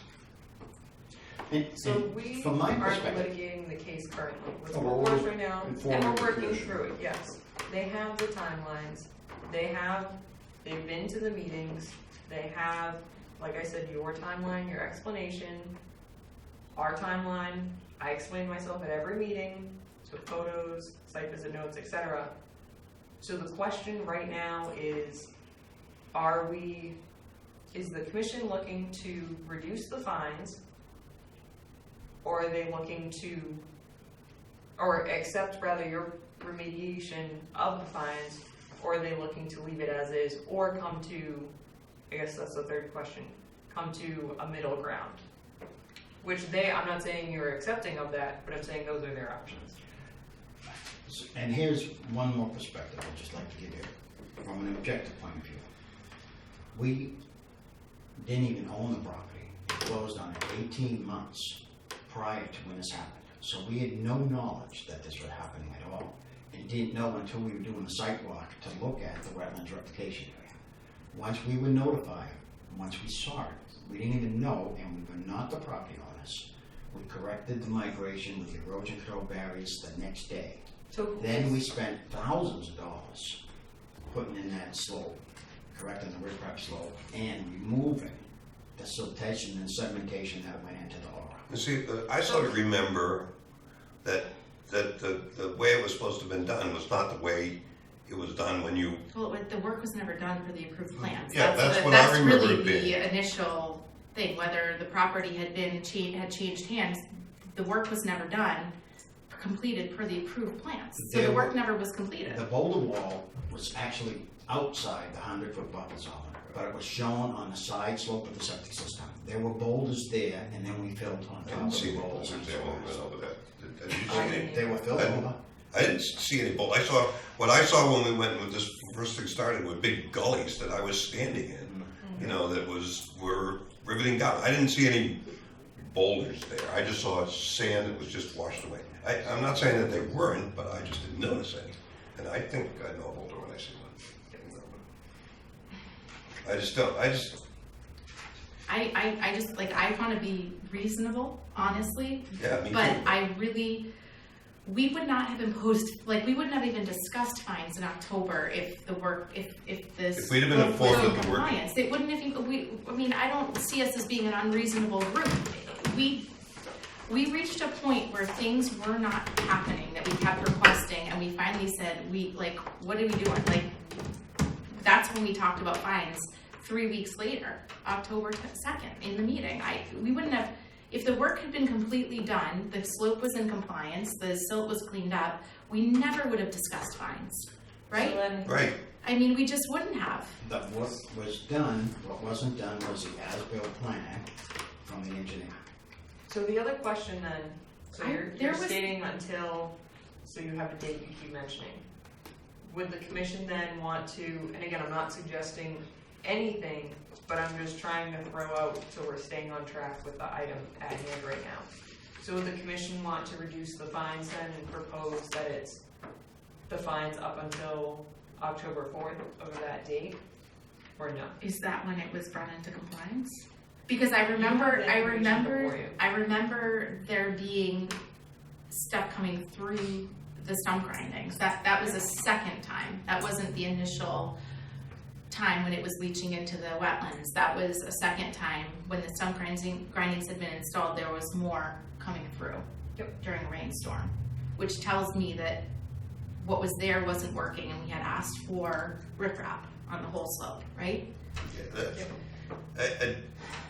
B: So we
G: From my
B: aren't
G: perspective,
B: litigating the case currently. What's
H: Oh,
B: before
H: well,
B: us right now, and
H: informing
B: we're
H: the
B: working
H: commission.
B: through it, yes. They have the timelines, they've been to the meetings, they have, like I said, your timeline, your explanation, our timeline. I explained myself at every meeting, took photos, site visit notes, etc. So the question right now is the commission looking to reduce the fines? Or are they looking to, or accept rather your remediation of the fines, or are they looking to leave it as is, or come to, I guess that's the third question, come to a middle ground? Which I'm not saying you're accepting of that, but I'm saying those are their options.
G: and here's one more perspective I'd just like to give you from an objective point of view. We didn't even own the property. It closed on it 18 months prior to when this happened. So we had no knowledge that this was happening at all, and didn't know until we were doing the site walk to look at the wetlands replication area. Once we were notified, once we saw it, we didn't even know, and we were not the property owners. We corrected the migration with the erosion control barriers the next day.
B: So
G: Then we spent thousands of dollars putting in that slope, correcting the riprap slope, and removing the siltation and sedimentation that went into the aura.
D: You see, I sort of remember that the way it was supposed to have been done was not the way it was done when you,
A: well, the work was never done for the approved plans.
D: Yeah, that's what I remember
A: That's
D: it
A: really
D: being.
A: the initial thing, whether the property had changed hands, the work was never done, completed per the approved plans. So the
G: There
A: work
G: were-
A: never was completed.
G: The boulder wall was actually outside the 100-foot buffer zone, but it was shown on the side slope of the septic system. There were boulders there, and then we filled on
D: I
G: top
D: didn't
G: of
D: see
G: the
D: any
G: boulders.
D: boulders there when we went over that. Did you see
B: I
D: any?
B: didn't.
G: They were filled
D: I-
G: over.
D: I didn't see any boulders. What I saw when we went with this first thing started were big gullies that I was standing in, you know, were riveting down. I didn't see any boulders there. I just saw sand that was just washed away. I'm not saying that they weren't, but I just didn't notice any. And I think I know a boulder when I see one. I just don't,
A: I just, like, I want to be reasonable, honestly,
D: yeah, me too.
A: but we would not have imposed, like, we wouldn't have even discussed fines in October if the work, if this.
D: If we'd have been
A: work was
D: informed
A: in
D: of the work.
A: compliance. It wouldn't have even, I mean, I don't see us as being an unreasonable group. We reached a point where things were not happening, that we kept requesting, and we finally said, what are we doing? Like, that's when we talked about fines 3 weeks later, October 2nd, in the meeting. We wouldn't have, if the work had been completely done, the slope was in compliance, the silt was cleaned up, we never would have discussed fines, right?
B: So then,
D: Right.
A: I mean, we just wouldn't have.
G: But what was done, what wasn't done was the as-built plan from the engineer.
B: so the other question then, So
A: there
B: you're
A: was-
B: stating until, so you have a date you keep mentioning. Would the commission then want to, and again, I'm not suggesting anything, but I'm just trying to throw out so we're staying on track with the item at hand right now. So would the commission want to reduce the fines then and propose that it's the fines up until October 4th of that date, or no?
A: Is that when it was brought into compliance? Because I
B: have
A: remember,
B: that information before you.
A: I remember there being stuff coming through the stump grindings. That was a second time. That wasn't the initial time when it was leaching into the wetlands. That was a second time when the stump grindings had been installed. There was more coming through during a rainstorm, which tells me that what was there wasn't working, and we had asked for riprap on the whole slope, right?
D: Yeah, that's,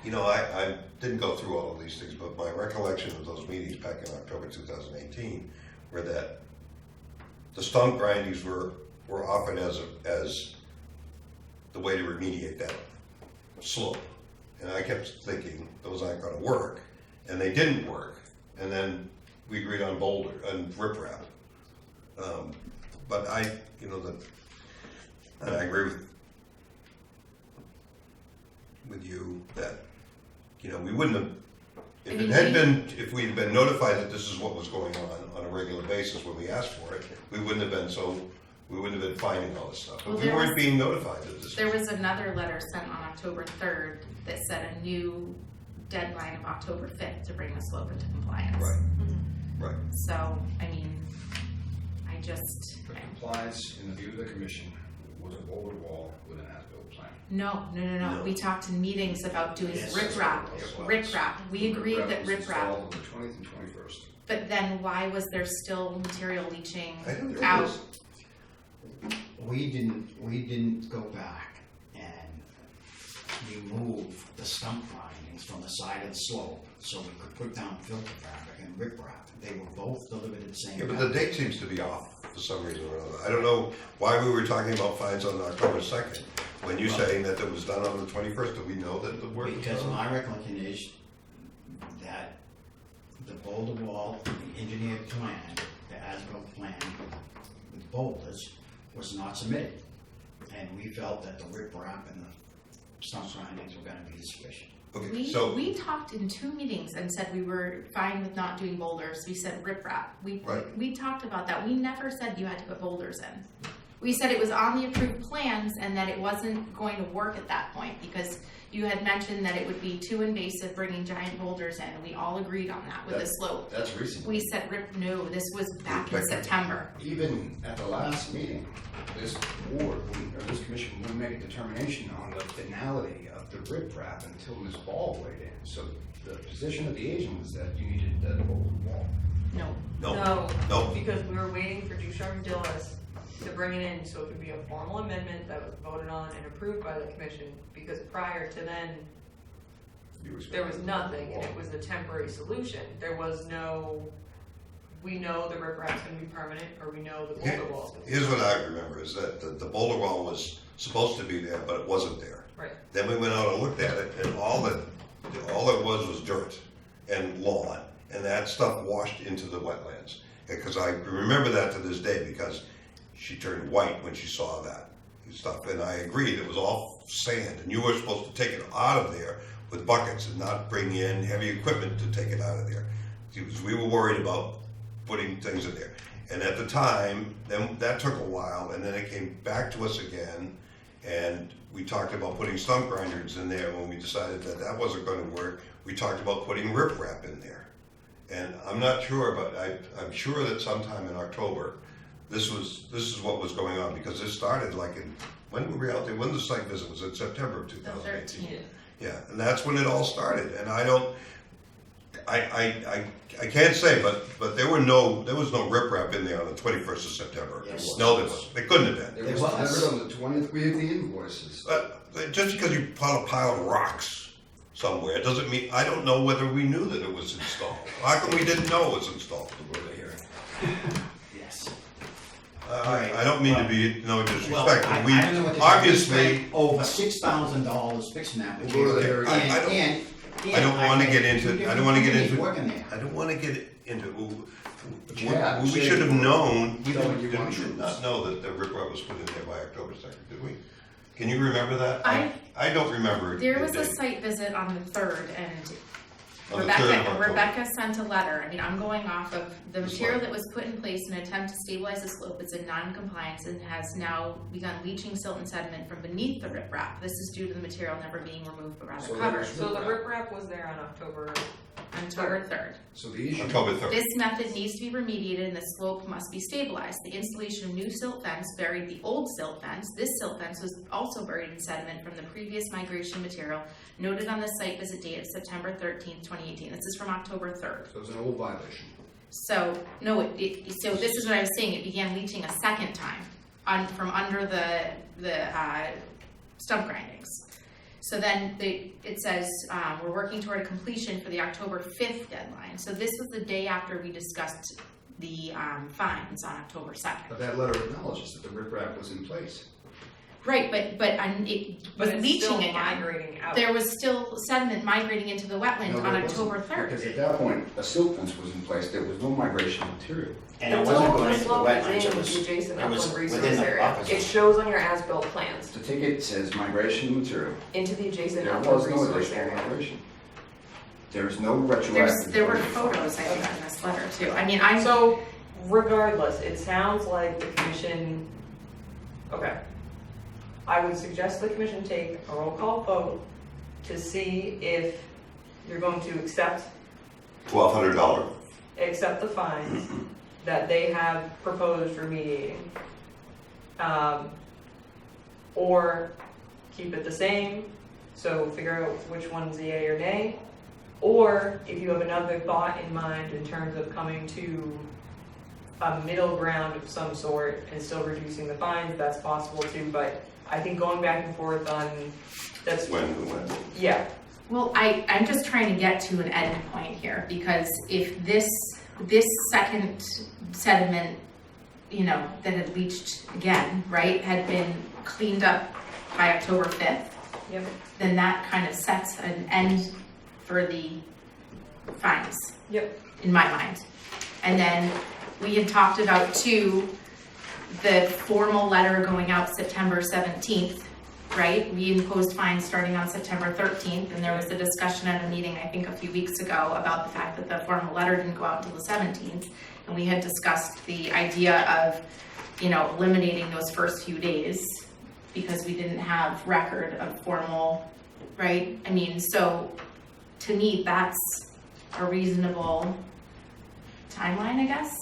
D: you know, I didn't go through all of these things, but my recollection of those meetings back in October 2018 were that the stump grindings were offered as the way to remediate that slope. And I kept thinking those aren't gonna work, and they didn't work. And then we agreed on boulder and riprap. But you know, and I agree with you that, you know, we wouldn't have, if we'd been notified that this is what was going on a regular basis when we asked for it, we wouldn't have been finding all this stuff. But
A: Well,
D: we
A: there
D: weren't
A: was-
D: being notified of this.
A: There was another letter sent on October 3rd that set a new deadline of October 5th to bring the slope into compliance.
D: Right, right.
A: So, I mean, I just,
H: The compliance, in the view of the commission, was a boulder wall with an as-built plan.
A: no.
D: No.
A: We talked in meetings about doing
G: Yes.
A: riprap.
H: Yes, it was.
A: Riprap. We agreed that
H: was
A: riprap,
H: installed on the 20th and 21st.
A: but then why was there still material leaching
D: I know there
A: out?
D: was.
G: We didn't go back and remove the stump grindings from the side of the slope so we could put down filter fabric and riprap. They were both delivered at the same
D: Yeah,
G: time.
D: but the date seems to be off for some reason or another. I don't know why we were talking about fines on October 2nd, when you're saying that it was done on the 21st. Do we know that the work was
G: Because
D: done?
G: my recollection is that the boulder wall, the engineered plan, the as-built plan with boulders was not submitted. And we felt that the riprap and the stump grindings were gonna be sufficient.
D: Okay, so,
A: We talked in 2 meetings and said we were fine with not doing boulders. We said riprap.
D: Right.
A: We talked about that. We never said you had to put boulders in. We said it was on the approved plans and that it wasn't going to work at that point because you had mentioned that it would be too invasive bringing giant boulders in. We all agreed on that with the slope.
H: That's recent.
A: We said no, this was back in September.
H: Even at the last meeting, this board, or this commission wouldn't make a determination on the finality of the riprap until Ms. Ball weighed in. So the position of the agent was that you needed that boulder wall.
A: No.
D: no,
B: Because we were waiting for Ducharme Dillis to bring it in so it could be a formal amendment that was voted on and approved by the commission, because prior to then, there was nothing, and it was a temporary solution. There was no, we know the riprap's gonna be permanent, or we know the boulder wall's gonna be
D: here's what
B: permanent.
D: I remember, is that the boulder wall was supposed to be there, but it wasn't there.
B: Right.
D: Then we went out and looked at it, and all it was dirt and lawn, and that stuff washed into the wetlands. Because I remember that to this day, because she turned white when she saw that stuff, and I agreed, it was all sand, and you were supposed to take it out of there with buckets and not bring in heavy equipment to take it out of there. Because we were worried about putting things in there. And at the time, then that took a while, and then it came back to us again, and we talked about putting stump grinders in there. When we decided that that wasn't gonna work, we talked about putting riprap in there. And I'm not sure, but I'm sure that sometime in October, this is what was going on, because this started like when were we out there? When the site visit was in September of
A: The
D: 2018.
A: 13th.
D: Yeah, and that's when it all started, and I can't say, but there was no riprap in there on the 21st of September.
G: Yes.
D: No, there wasn't. There couldn't have been.
H: It was delivered on the 20th, we have the invoices.
D: But just because you put a pile of rocks somewhere doesn't mean, I don't know whether we knew that it was installed. How come we didn't know it was installed?
G: Yes.
D: I don't mean to be no disrespect,
G: Well,
D: but
G: I
D: we
G: don't know what to
D: obviously,
G: spent over $6,000 fixing that.
H: We'll go to the hearing.
D: I don't-
G: And Yeah,
D: I don't wanna get into, I don't wanna get into,
G: Working there.
D: I don't wanna get into,
H: Yeah,
D: we should have known, we
H: Tell
D: didn't,
H: you
D: did
H: want
D: we
H: to.
D: not know that the riprap was put in there by October 2nd, did we? Can you remember that?
A: I-
D: I don't remember.
A: There
D: the
A: was a
D: date.
A: site visit on the 3rd, and
D: On the 3rd of October.
A: Rebecca sent a letter. I mean, I'm going off of the
D: That's
A: material
D: fine.
A: that was put in place in an attempt to stabilize the slope. It's in non-compliance and has now begun leaching silt and sediment from beneath the riprap. This is due to the material never being removed but rather
H: So
A: covered.
H: there's-
B: So the riprap was there on October,
A: October 3rd.
H: So the issue.
D: October 3rd.
A: This method needs to be remediated and the slope must be stabilized. The installation of new silt fence buried the old silt fence. This silt fence was also buried in sediment from the previous migration material noted on the site visit date of September 13th, 2018. This is from October 3rd.
H: So it's an old violation.
A: So, no, so this is what I was saying, it began leaching a second time from under the stump grindings. So then it says, we're working toward a completion for the October 5th deadline. So this was the day after we discussed the fines on October 2nd.
H: But that letter acknowledges that the riprap was in place.
A: Right, but it was
B: but it's
A: leaching
B: still
A: again.
B: migrating out.
A: There was still sediment migrating into the wetland
H: No,
A: on
H: there wasn't,
A: October 3rd.
H: Because at that point, a silt fence was in place, there was no migration material.
G: And it wasn't going into the wetlands, it
B: The
G: was,
B: adjacent
G: it was
B: upland resource
G: within the
B: area.
G: buffers.
B: It shows on your as-built plans,
H: The ticket says migration material.
B: into the adjacent
H: There
B: upland
H: was no
B: resource
H: additional
B: area.
H: migration. There is no retroactive.
A: There were photos, I think, in this letter too. I mean, I'm.
B: So regardless, it sounds like the commission, okay. I would suggest the commission take a roll call vote to see if you're going to accept
D: $1,200.
B: the fines that they have proposed remediating. Or keep it the same, so figure out which one's a yay or nay. Or if you have another thought in mind in terms of coming to a middle ground of some sort and still reducing the fines, that's possible too, but I think going back and forth on, that's,
D: When?
B: yeah.
A: Well, I'm just trying to get to an end point here, because if this second sediment, that had leached again, right, had been cleaned up by October 5th,
B: Yep.
A: then that kind of sets an end for the fines.
B: Yep.
A: In my mind. And then we had talked about too, the formal letter going out September 17th, right? We imposed fines starting on September 13th, and there was a discussion at a meeting, I think a few weeks ago, about the fact that the formal letter didn't go out until the 17th. And we had discussed the idea of, eliminating those first few days because we didn't have record of formal, right? I mean, so to me, that's a reasonable timeline, I guess.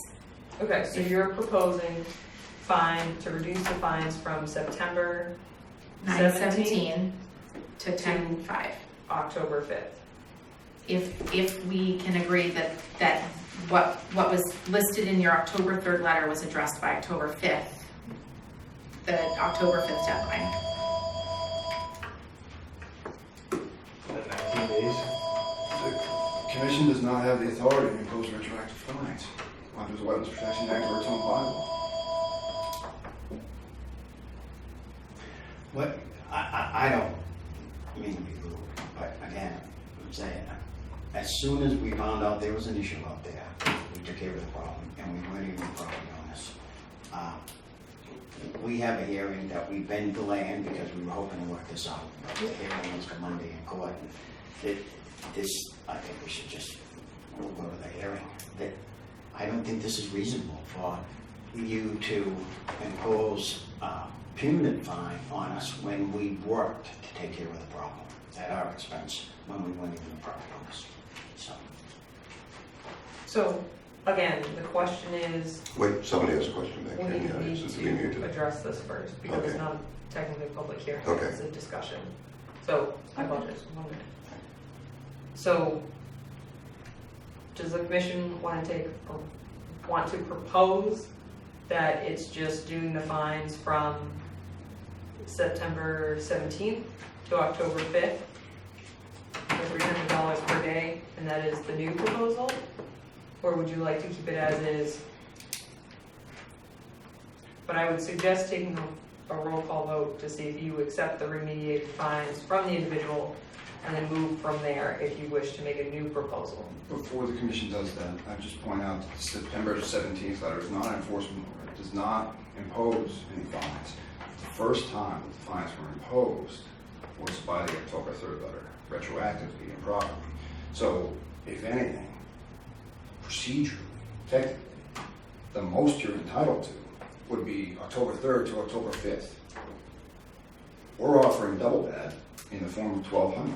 B: Okay, so you're proposing to reduce the fines from September
A: 9/17 to 10/5.
B: October 5th.
A: If we can agree that what was listed in your October 3rd letter was addressed by October 5th, the October 5th deadline.
E: The 19 days.
H: The commission does not have the authority to impose retroactive fines under the Wetlands Protection Act or its own bylaw.
G: What, I don't mean to be rude, but again, I'm saying, as soon as we found out there was an issue out there, we took care of the problem, and we weren't even property owners. We have a hearing that we've been delaying because we were hoping to work this out. But the hearing is for Monday in court. I think we should just go to the hearing. I don't think this is reasonable for you to impose punitive fine on us when we worked to take care of the problem at our expense when we weren't even the property owners.
B: So, again, the question is,
D: Wait, somebody has a question back
B: we
D: there.
B: need
D: Yeah, so we need
B: to address this first, because it's
D: Okay.
B: not technically a public hearing,
D: Okay.
B: it's a discussion. So, I apologize, 1 minute. So, does the commission want to propose that it's just doing the fines from September 17th to October 5th for $300 per day, and that is the new proposal? Or would you like to keep it as is? But I would suggest taking a roll call vote to see if you accept the remediated fines from the individual and then move from there if you wish to make a new proposal.
H: Before the commission does that, I just point out that the September 17th letter is not an enforcement order. It does not impose any fines. The first time that the fines were imposed was by the October 3rd letter, retroactively, improperly. So, if anything, procedurally, technically, the most you're entitled to would be October 3rd to October 5th. We're offering double that in the form of 1,200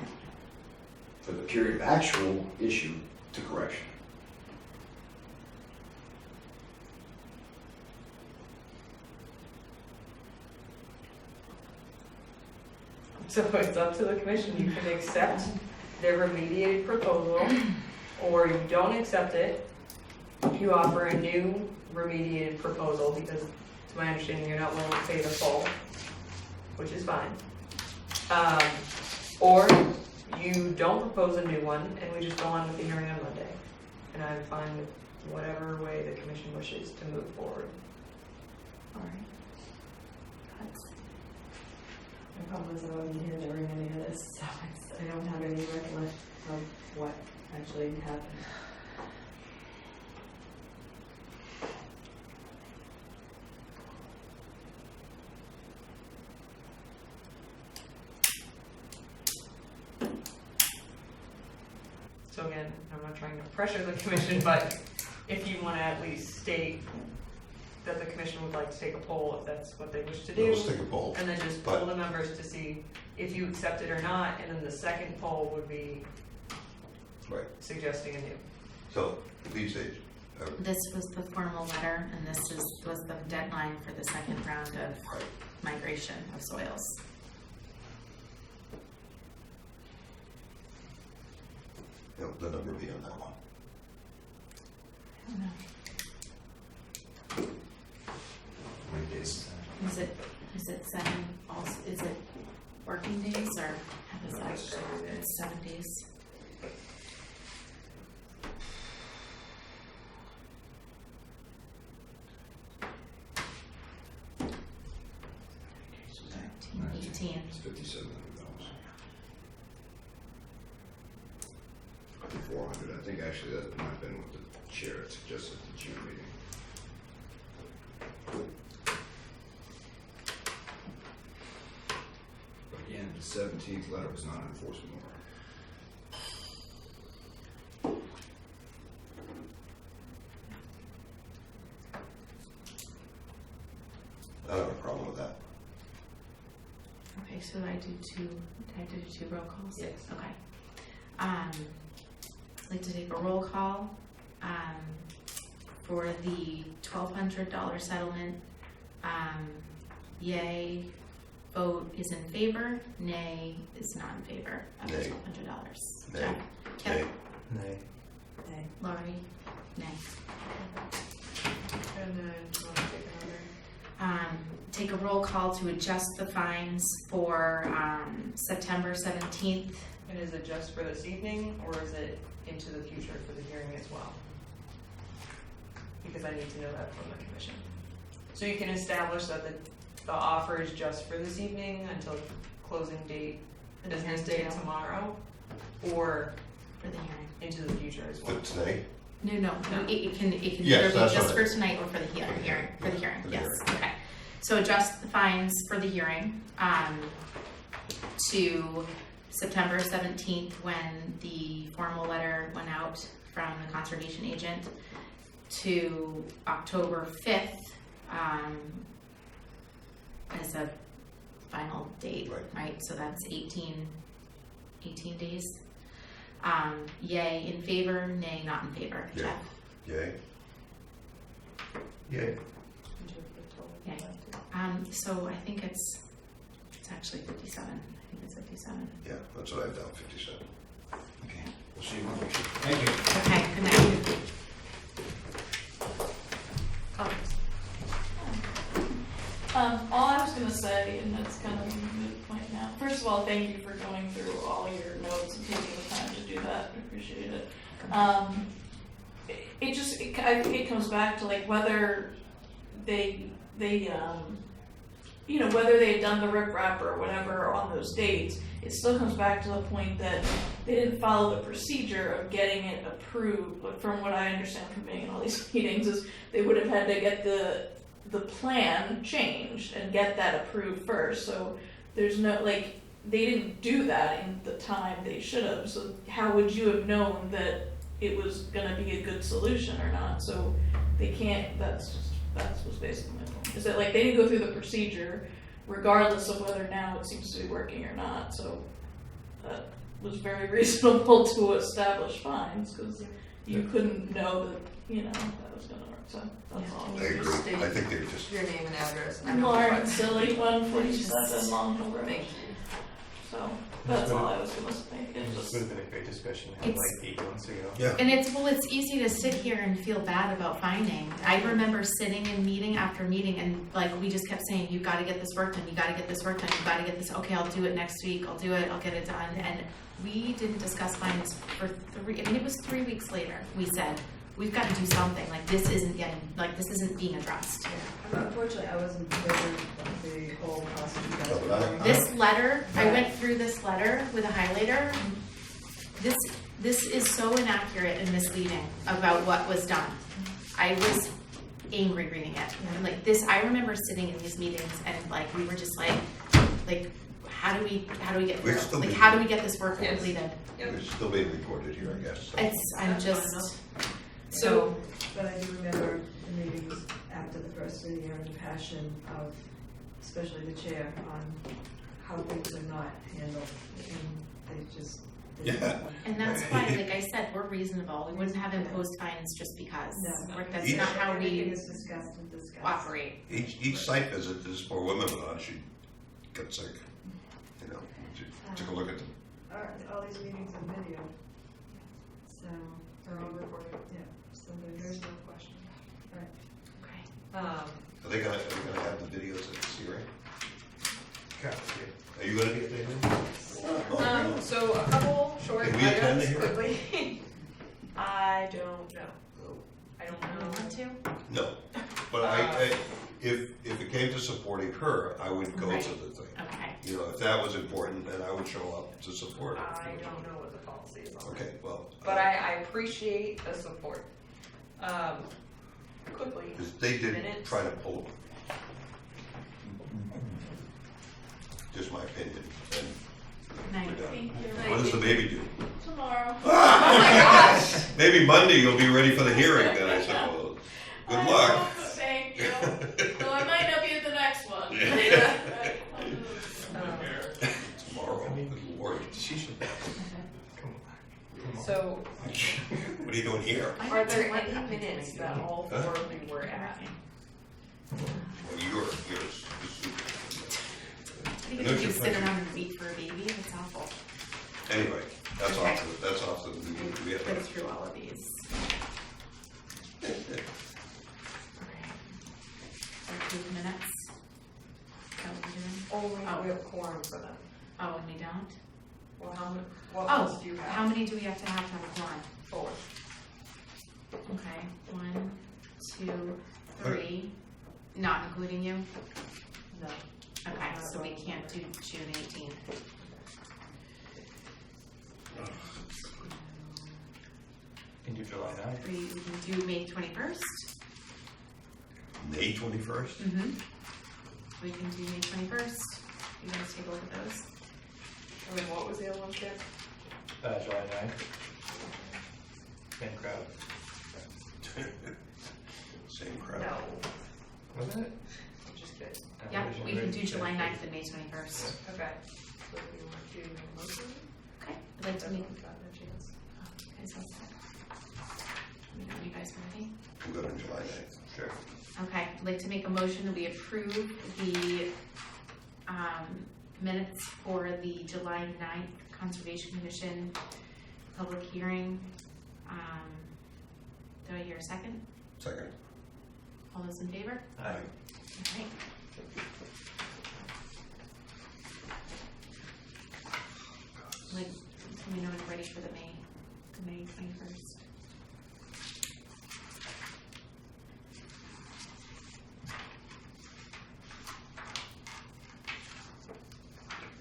H: for the period of actual issue to correction.
B: So it's up to the commission. You can accept their remediated proposal, or you don't accept it. You offer a new remediated proposal, because to my understanding, you're not willing to pay the full, which is fine. Or you don't propose a new one, and we just go on with the hearing on Monday. And I'm fine with whatever way the commission wishes to move forward.
F: All right. My problem is I wasn't here during any of this, so I don't have any recollection of what actually happened.
B: So again, I'm not trying to pressure the commission, but if you want to at least state that the commission would like to take a poll, if that's what they wish to do.
D: Let's take a poll.
B: And then just poll the members to see if you accept it or not, and then the second poll would be
D: Right.
B: suggesting a new.
D: So, lead stage.
A: This was the formal letter, and this was the deadline for the second round of
D: Right.
A: migration of soils.
D: The number be on that one.
A: I don't know.
C: How many days is that?
A: Is it 7, also, is it working days, or how does
C: No,
A: that
C: it's
A: go?
C: 7 days.
A: It's 7 days.
C: No,
A: 18.
H: It's $5,700. 400. I think actually that might have been what the chair had suggested at the June meeting. But again, the 17th letter was not an enforcement order.
D: I don't have a problem with that.
A: Okay, so I do two roll calls?
B: Yes.
A: Okay. I'd like to take a roll call, for the $1,200 settlement. Yay vote is in favor, nay is not in favor of the
D: Nay.
A: $1,200.
D: Nay.
A: Jeff? Kip?
D: Nay.
E: Nay.
F: Okay.
A: Lori? Nay.
B: And then, do you want to take another?
A: Take a roll call to adjust the fines for September 17th.
B: And is it just for this evening, or is it into the future for the hearing as well? Because I need to know that from the commission. So you can establish that the offer is just for this evening until closing date, business day tomorrow, or
A: For the hearing.
B: into the future as well.
D: But today,
A: No, it can
D: Yes,
A: either be
D: that's
A: just
D: what
A: for tonight or for the hearing, for the hearing,
D: For the
A: yes,
D: hearing.
A: okay. So adjust the fines for the hearing, to September 17th, when the formal letter went out from the conservation agent, to October 5th, as a final date,
D: Right.
A: right? So that's 18 days. Yay in favor, nay not in favor.
D: Yay.
A: Jeff?
D: yay?
E: Yay.
A: Yay. So I think it's actually 57. I think it's 57.
D: Yeah, that's what I've done, 57.
H: Okay, we'll see you Monday.
C: Thank you.
A: Okay, good night.
B: Comments?
I: All I was gonna say, and that's kind of a moot point now, first of all, thank you for going through all your notes and taking the time to do that, I appreciate it. It comes back to like whether they whether they had done the riprap or whatever on those dates, it still comes back to the point that they didn't follow the procedure of getting it approved. But from what I understand from being in all these meetings is they would have had to get the plan changed and get that approved first. So there's no, like, they didn't do that in the time they should have. So how would you have known that it was gonna be a good solution or not? So they can't, that's what's basically my point. Is that like they didn't go through the procedure regardless of whether now it seems to be working or not. So that was very reasonable to establish fines because you couldn't know that, you know, that was gonna work. So that's all.
D: I agree. I think they're just,
B: Your name and address. I don't
I: Lauren
B: know.
I: Silly, 147 Long Hill Road.
B: Thank you.
I: So that's all I was gonna say. It's
E: This
I: just,
E: would have been a great discussion to have
A: It's-
E: like 8 months ago.
D: yeah.
A: And it's easy to sit here and feel bad about finding. I remember sitting in meeting after meeting and like we just kept saying, you gotta get this work done, you gotta get this work done, you gotta get this, okay, I'll do it next week, I'll do it, I'll get it done. And we didn't discuss fines for it was 3 weeks later, we said, we've gotta do something, like this isn't being addressed.
F: Unfortunately, I wasn't there the whole process you guys were
D: No, but
F: going
A: This letter, I went through this letter with a highlighter. This is so inaccurate and misleading about what was done. I was angry reading it. And like this, I remember sitting in these meetings and like we were just like how do we get
D: We're
A: through?
D: still
A: Like
D: being-
A: how do we get this work
B: Yes.
A: completed?
D: It's still being recorded here, I guess. so.
A: I'm
B: That's
A: just
B: fine,
A: so
F: But I do remember the meetings after the first of the year and the passion of, especially the chair, on how things are not handled. And they just.
D: Yeah.
A: and that's why, like I said, we're reasonable. We wouldn't have imposed fines just because.
F: No.
A: That's
D: Each-
A: not how
F: Everything
A: we
F: is discussed and discussed.
A: operate.
D: Each site visit this poor woman went on, she got sick. You know, she took a look at them.
F: All these meetings are video. So,
B: They're all recorded.
F: yeah, so
B: There's
F: there's,
B: no question.
F: right.
A: Okay.
D: Are they gonna have the videos at the hearing?
E: Yeah.
D: Are you gonna be at the hearing?
B: So a couple short
D: Can we attend the
B: items
D: hearing?
B: quickly. I don't know.
D: No.
B: I don't
A: You
B: know.
A: want to?
D: No, but if it came to supporting her, I would go to
A: Right.
D: the thing.
A: Okay.
D: You know, if that was important, then I would show up to support her.
B: I don't know what the policy is on
D: Okay,
B: it.
D: well.
B: But I appreciate the support. Quickly,
D: Because they did
B: Minutes.
D: try to pull. Just my opinion. And
A: Night.
D: we're done.
I: thank you.
D: What does the baby do?
I: Tomorrow.
B: oh my gosh!
D: Maybe Monday you'll be ready for the hearing then, I suppose. Good
I: I
D: luck.
I: hope so, thank you. Though I might not be at the next one.
D: Tomorrow, good lord.
E: She should. Come on.
B: So,
D: What are you doing here?
B: are there any minutes that all four of you were at?
D: Well, you're
A: I think if you sit around and wait for a baby, it's awful.
D: Anyway, that's
A: Okay.
D: off the, we have
A: Go
D: to.
A: through all of these. Okay. Approve minutes. Is that what we're doing?
B: Only
A: Oh.
B: we have quorum for them.
A: Oh, and we don't?
B: Well, what
A: Oh,
B: else do you have?
A: how many do we have to have a quorum?
B: 4.
A: Okay, 1, 2, 3, not including you?
B: No.
A: Okay, so we can't do June 18th.
E: Can do July 9th.
A: We can do May 21st?
D: May 21st?
A: Mm-hmm. We can do May 21st. You guys take a look at those.
B: And then what was the other one, Skip?
E: July 9th. Same crowd.
D: Same crowd.
B: No.
E: Wasn't it?
B: I'm just kidding.
A: Yeah, we can do July 9th and May 21st.
B: Okay. So do you want to make a motion?
A: Okay, I'd like to make,
B: Everyone's gotten a chance.
A: you guys all set? You guys ready?
D: We'll go to July 9th.
E: Sure.
A: Okay, I'd like to make a motion that we approve the minutes for the July 9th Conservation Commission public hearing. Do I hear a second?
D: Second.
A: All those in favor?
E: Aye.
A: Okay. Like, let me know when you're ready for the May 21st.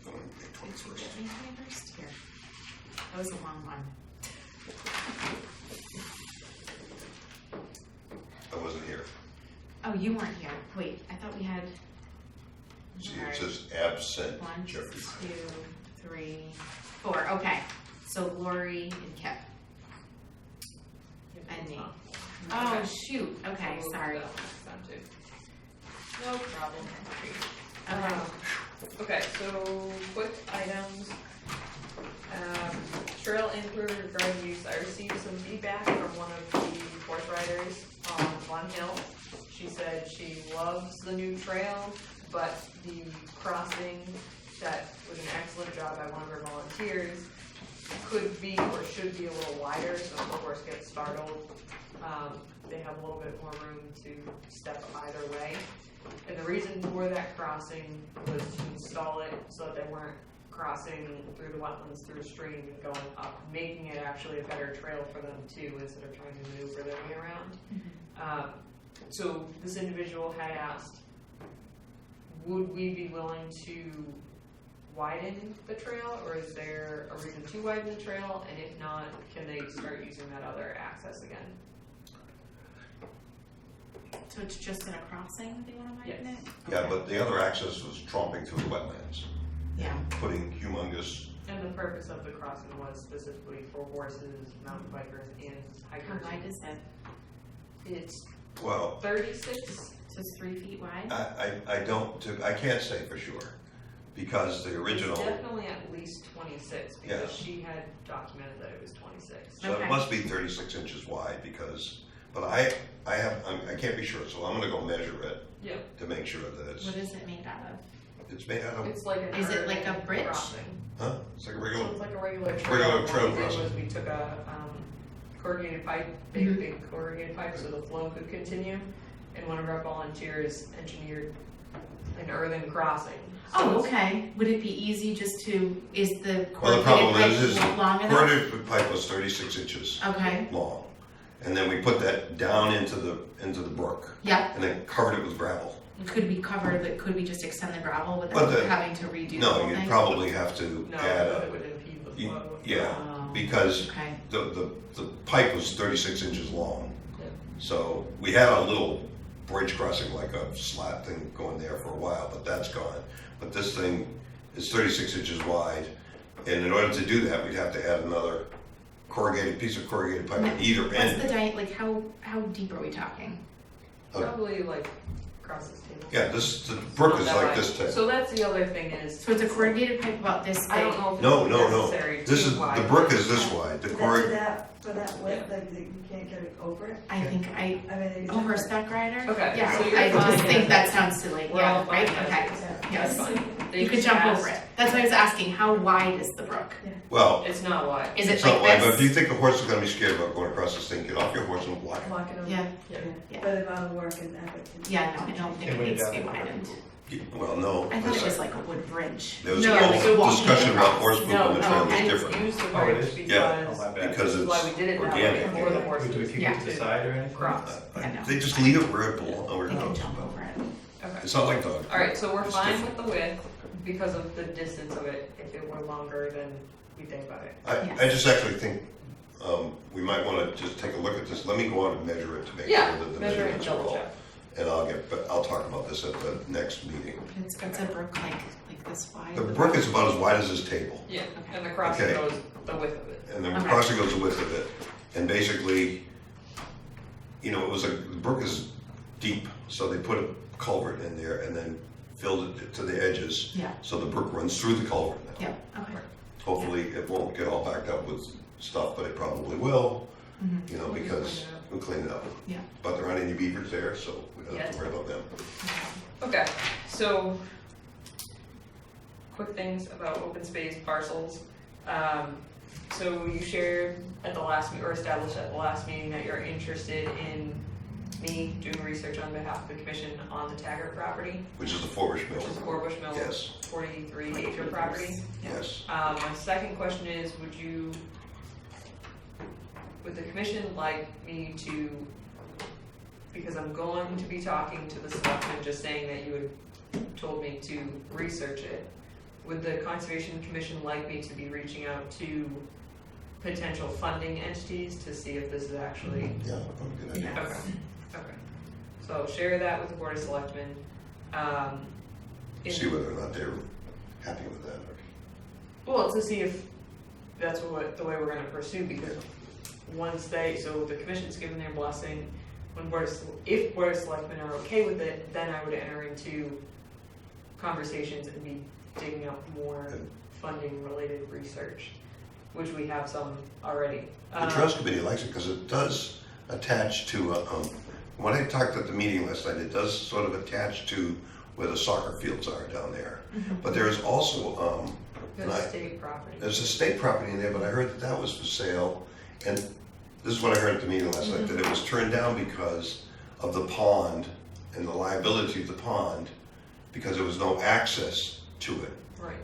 D: Going May
A: Did you
D: 21st.
A: get me?
D: I wasn't here.
A: Oh, you weren't here. Wait, I thought we had
D: See, it says absent,
A: 1,
D: Jeffrey.
A: 2, 3, 4. Okay, so Lori and Kip. And me. Oh, shoot. Okay,
B: So we'll
A: sorry.
B: do that next time too. No problem.
A: Okay.
B: Okay, so quick items. Trail inquiry regarding use. I received some feedback from one of the horse riders on One Hill. She said she loves the new trail, but the crossing that was an excellent job by one of her volunteers could be or should be a little wider, so if the horse gets startled, they have a little bit more room to step either way. And the reason for that crossing was to install it so that they weren't crossing through the wetlands, through a stream and going up, making it actually a better trail for them too, instead of trying to maneuver their way around. So this individual had asked, would we be willing to widen the trail, or is there a reason to widen the trail? And if not, can they start using that other access again?
A: So it's just in a crossing that they want to widen
B: Yes.
A: it?
D: Yeah,
A: Okay.
D: but the other access was tromping through the wetlands,
A: Yeah.
D: putting humongous,
B: And the purpose of the crossing was specifically for horses, mountain bikers, and
A: How
B: hikers.
A: wide is it?
B: It's
D: well,
B: 36.
A: So it's 3 feet wide?
D: I can't say for sure, because the original,
B: It's definitely at least 26, because
D: Yeah.
B: she had documented that it was 26.
D: so
A: Okay.
D: it must be 36 inches wide, because, but I can't be sure, so I'm gonna go measure it
B: Yeah.
D: to make sure that
A: What is it made out of?
D: it's made out of,
B: It's like an
A: Is it like a
B: urban
A: bridge?
B: crossing.
D: huh? It's like a
B: So
D: regular,
B: it's like a regular trail.
D: Regular trail
B: What we did
D: crossing.
B: was we took a corrugated pipe, big corrugated pipe, so the flow could continue. And one of our volunteers engineered an earthen crossing. So
A: Oh,
B: it's-
A: okay. Would it be easy just to, is the
D: well, the
A: corrugated
D: problem is
A: pipe long enough?
D: corrugated pipe was 36 inches
A: Okay,
D: long. And then we put that down into the brook,
A: yeah.
D: and then covered it with gravel.
A: Could we cover, but could we just extend the gravel
D: But
A: without
D: the-
A: having to redo the
D: No,
A: whole
D: you'd
A: thing?
D: probably have to
B: No,
D: add
B: because it
D: a,
B: would impede the
D: y-
B: flow.
D: yeah,
A: Oh,
D: because
A: okay.
D: the pipe was 36 inches long.
B: Yeah.
D: So we had a little bridge crossing, like a slat thing going there for a while, but that's gone. But this thing is 36 inches wide, and in order to do that, we'd have to add another piece of corrugated pipe at either
A: What's
D: end.
A: the like how deep are we talking?
B: Probably like across this table.
D: Yeah, the brook is
B: Not that
D: like
B: wide.
D: this thick.
B: So that's the other thing is.
A: So it's a corrugated pipe about this big?
B: I don't know if
D: No,
B: it's
D: no, no.
B: necessary
D: This
B: too
D: is, the
B: wide.
D: brook is this wide, the
F: For
D: corrug,
F: that width, like, you can't get it over it?
A: I think
F: I mean, it's
A: a horseback rider?
B: Okay,
A: Yeah,
B: so you're
A: I just
B: fine.
A: think that sounds silly,
B: We're all
A: yeah, right,
B: fine.
A: okay.
F: Yeah.
A: Yes.
B: That's fine. They
A: You could
B: just
A: jump
B: asked-
A: over it. That's why I was asking, how wide is the brook?
D: well,
B: It's not wide.
A: Is it
D: it's not
A: like
D: wide, but if you
A: this?
D: think a horse is gonna be scared about going across this thing, get off your horse and walk.
F: Walk it over.
A: Yeah,
B: Yeah.
A: Yeah.
F: But if I'm working, I would.
A: yeah, no, I don't think
E: And
A: it
E: when
A: needs
E: you're
A: to be
E: down there.
A: widened.
D: Well, no.
A: I thought it was like a wood bridge.
D: There was
B: No,
D: a
B: so
D: whole
A: walking
D: discussion about
A: across.
D: horse poop
B: No,
D: on the trail
B: and
D: was
B: it's
D: different,
B: used the
E: Oh, it
B: bridge
E: is?
D: Yeah.
E: Oh, my
B: because
E: bad.
D: because
B: this is why we
D: it's
B: did it that way
D: organic.
B: for the
E: Wait,
B: horses
E: do we kick
A: Yeah.
E: it to the side or anything?
B: cross.
A: Yeah, no.
D: They just leave it where it belongs, where it
A: They can
D: goes.
A: jump over it.
B: Okay.
D: It's not like dog.
B: All right, so we're
D: It's
B: fine
D: different.
B: with the width because of the distance of it. If it were longer, then we think about it.
A: Yes.
D: I just actually think, we might wanna just take a look at this, let me go out and measure it to make sure
B: Yeah,
D: that the
B: measure it and
D: measurements are
B: double
D: all.
B: check.
D: And I'll talk about this at the next meeting.
A: It's a brook like this wide.
D: The brook is about as wide as this table,
B: Yeah, and the crossing
D: Okay.
B: goes the width of it.
D: and the
A: Okay.
D: crossing goes the width of it. And basically, it was the brook is deep, so they put a culvert in there and then filled it to the edges.
A: Yeah.
D: So the brook runs through the culvert now.
A: Yeah, okay.
D: Hopefully, it won't get all backed up with stuff, but it probably will,
A: Mhm.
D: because we'll clean it up.
A: Yeah.
D: But there aren't any beavers there, so we don't have to
B: Yeah.
D: worry about them.
B: Okay, so quick things about open space parcels. So you shared at the last, or established at the last meeting that you're interested in me doing research on behalf of the commission on the Taggart property,
D: Which is the Forbush Mill.
B: which is Forbush Mill,
D: Yes.
B: 43 acre property.
D: Yes.
B: My second question is, would the commission like me to, because I'm going to be talking to the selectmen, just saying that you had told me to research it, would the Conservation Commission like me to be reaching out to potential funding entities to see if this is actually.
D: Yeah, that would be a good idea.
A: Yes.
B: Okay. So share that with the Board of Selectmen.
D: See whether or not they're happy with that.
B: Well, to see if that's the way we're gonna pursue, because once so the commission's given their blessing, if Board of Selectmen are okay with it, then I would enter into conversations and be digging up more funding related research, which we have some already.
D: The Trails Committee likes it because it does attach to, when I talked at the meeting last night, it does sort of attach to where the soccer fields are down there. But there is also,
B: There's state property.
D: there's a state property in there, but I heard that was for sale. And this is what I heard at the meeting last night, that it was turned down because of the pond and the liability of the pond, because there was no access to it,
B: Right.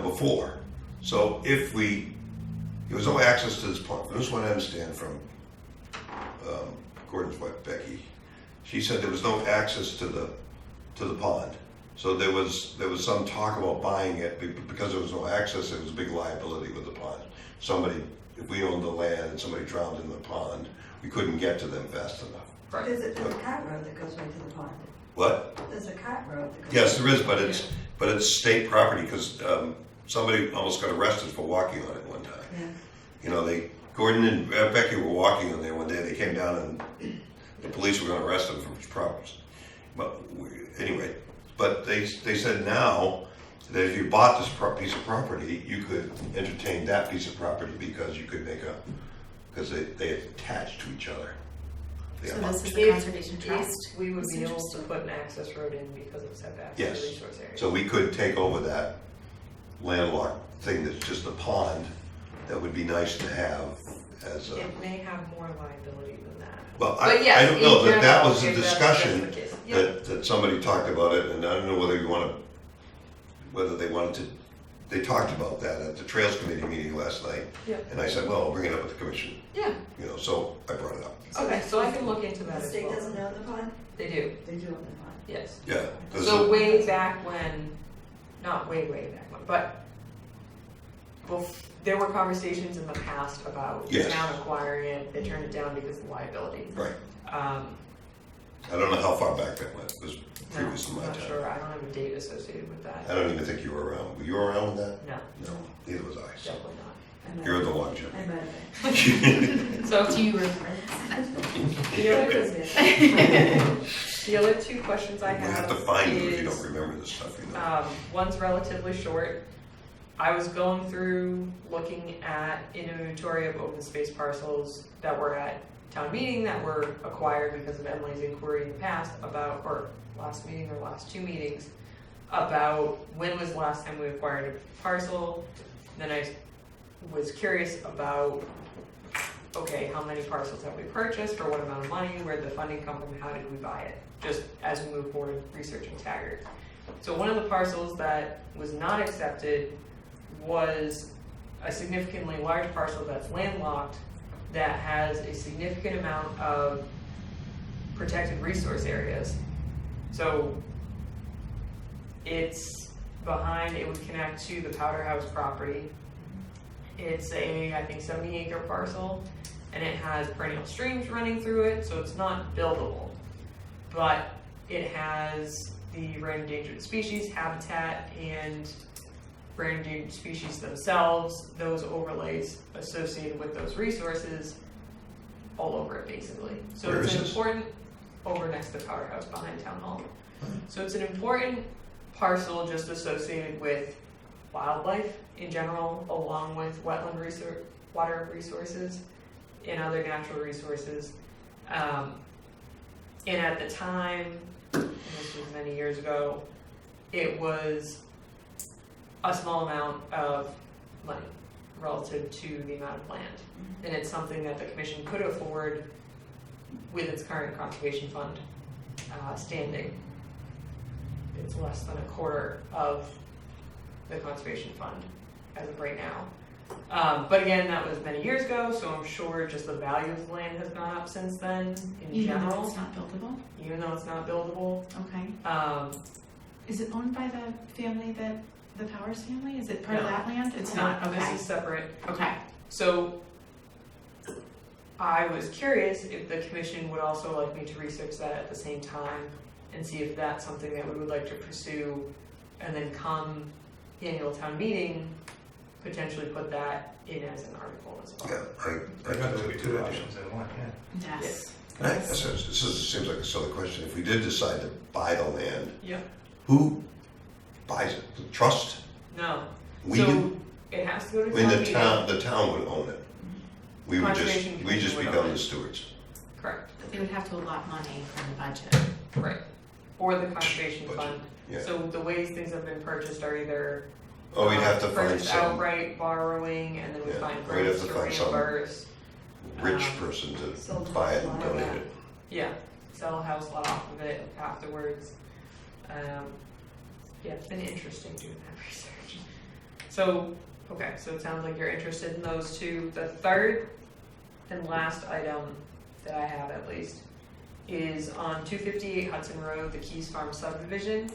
D: before. So there was no access to this pond. This is what I understand from Gordon's wife, Becky. She said there was no access to the pond. So there was some talk about buying it, because there was no access, there was a big liability with the pond. If we owned the land and somebody drowned in the pond, we couldn't get to them fast enough.
B: Right.
F: There's a cart road that goes right to the pond.
D: What?
F: There's a cart road that goes.
D: Yes, there is, but it's state property, because somebody almost got arrested for walking on it one time.
F: Yeah.
D: Gordon and Becky were walking on there one day. They came down and the police were going to arrest him for his problems. But anyway, they said now that if you bought this piece of property, you could entertain that piece of property because you could because they attach to each other. They
A: So
D: are
A: this
D: not-
A: is the Conservation Trust.
B: If we would
A: That's
B: be able to
A: interesting.
B: put an access road in because of setbacks in the
D: Yes.
B: resource area.
D: So we could take over that landlocked thing that's just a pond. That would be nice to have as a.
B: It may have more liability than that.
D: Well,
B: But yes,
D: I don't know,
B: in
D: that
B: general,
D: was a
B: if that's
D: discussion
B: the case. Yep.
D: that somebody talked about it, and I don't know whether they wanted to, they talked about that at the Trails Committee meeting last night.
B: Yep.
D: And I said, well, I'll bring it up with the commission,
B: Yeah,
D: so I brought it up.
B: okay, so I can look into that
F: The
B: as
F: state
B: well.
F: doesn't own the pond?
B: They do,
F: They do own the pond.
B: yes.
D: Yeah. 'cause
B: So
D: it-
B: way back when, not way back when, but there were conversations in the past about the
D: Yes.
B: town acquiring it, they turned it down because of liability.
D: Right,
B: Um,
D: I don't know how far back that went, it was
B: no,
D: previous to
B: I'm
D: my
B: not
D: time.
B: sure, I don't have a date associated with
D: I
B: that.
D: don't even think you were around, were you around with that?
B: No,
D: No, neither was I, so.
B: definitely not.
F: I might-
D: You're the longevity.
F: I might have
B: So
A: Do you remember?
B: the other two questions I
D: We
B: have
D: have to find you if you
B: is,
D: don't remember this stuff,
B: one's relatively short. I was going through looking at an inventory of open space parcels that were at town meeting that were acquired because of Emily's inquiry in the past or last meeting or last two meetings, about when was the last time we acquired a parcel. Then I was curious about, okay, how many parcels have we purchased, for what amount of money, where did the funding come from, how did we buy it, just as we move forward researching Taggart. So one of the parcels that was not accepted was a significantly large parcel that's landlocked that has a significant amount of protected resource areas. So it's behind, it would connect to the Powder House property. It's a, I think, 70-acre parcel, and it has perennial streams running through it, so it's not buildable. But it has the rare endangered species habitat and rare endangered species themselves, those overlays associated with those resources all over it, basically. So
D: Where
B: it's
D: is
B: an
D: this?
B: important, over next to Powder House behind Town Hall. So it's an important parcel just associated with wildlife in general, along with wetland water resources and other natural resources. And at the time, and this was many years ago, it was a small amount of money relative to the amount of land. And it's something that the commission could afford with its current conservation fund standing. It's less than a quarter of the conservation fund as of right now. But again, that was many years ago, so I'm sure just the value of the land has gone up since then in
A: Even though
B: general,
A: it's not buildable?
B: even though it's not buildable.
A: Okay. Is it owned by the family the Powers family? Is it part of
B: No.
A: that land? It's not, okay.
B: This is separate.
A: Okay.
B: So I was curious if the commission would also like me to research that at the same time and see if that's something that we would like to pursue, and then come annual town meeting, potentially put that in as an article as
D: Yeah,
B: well.
D: I got
E: There'll be two options in one, yeah.
A: Yes.
D: This seems like a silly question. If we did decide to buy the land,
B: Yep.
D: who buys it? The trust?
B: No.
D: We
B: So
D: do?
B: it has to go to
D: I mean,
B: town meeting.
D: the town would own it. We would
B: Conservation
D: we just
B: Commission would
D: become
B: own
D: the
B: it.
D: stewards.
B: Correct.
A: But they would have to allot money from the budget.
B: Right. Or the conservation
D: Budget,
B: fund.
D: yeah.
B: So the ways things have been purchased are either
D: Oh, we'd have to find
B: purchased
D: some
B: outright borrowing, and then we
D: Yeah,
B: find
D: we'd
B: grants
D: have
B: to
D: to find some
B: reimburse.
D: rich
B: Um,
D: person to
F: Sold
D: buy it and
F: lot.
D: donate it.
B: Yeah, sell a house lot off of it afterwards. Yeah, it's been interesting doing that research. So, okay, so it sounds like you're interested in those two. The third and last item that I have at least is on 258 Hudson Road, the Keys Farm subdivision.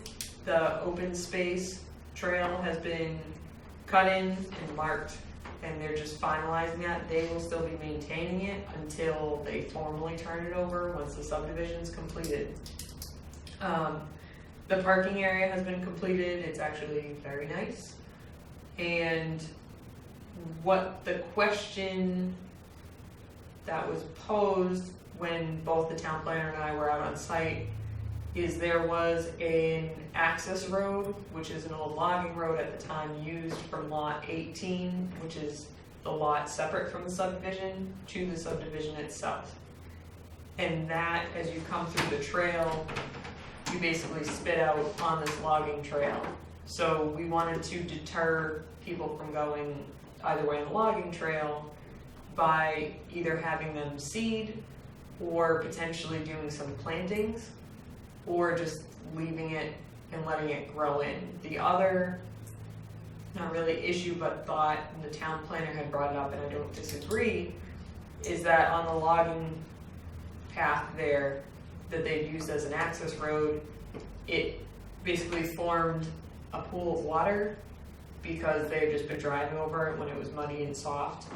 B: The open space trail has been cut in and marked, and they're just finalizing that. They will still be maintaining it until they formally turn it over once the subdivision's completed. The parking area has been completed. It's actually very nice. And what the question that was posed when both the town planner and I were out on site is there was an access road, which is an old logging road at the time used from lot 18, which is the lot separate from the subdivision, to the subdivision itself. And that, as you come through the trail, you basically spit out on this logging trail. So we wanted to deter people from going either way on the logging trail by either having them seed or potentially doing some plantings, or just leaving it and letting it grow in. The other, not really issue, but thought, and the town planner had brought it up, and I don't disagree, is that on the logging path there that they'd used as an access road, it basically formed a pool of water because they had just been driving over it when it was muddy and soft.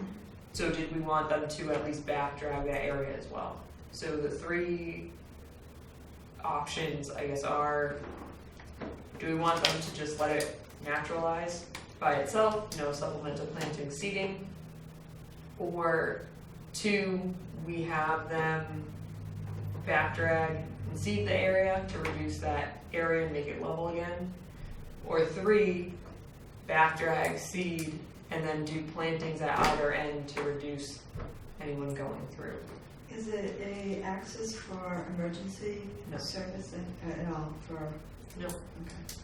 B: So did we want them to at least back drag that area as well? So the three options, I guess, are, do we want them to just let it naturalize by itself, no supplemental planting, seeding? Or two, we have them back drag and seed the area to reduce that area and make it level again? Or three, back drag, seed, and then do plantings at either end to reduce anyone going through?
F: Is it a access for emergency
B: No.
F: service at all for?
B: No.
F: Okay.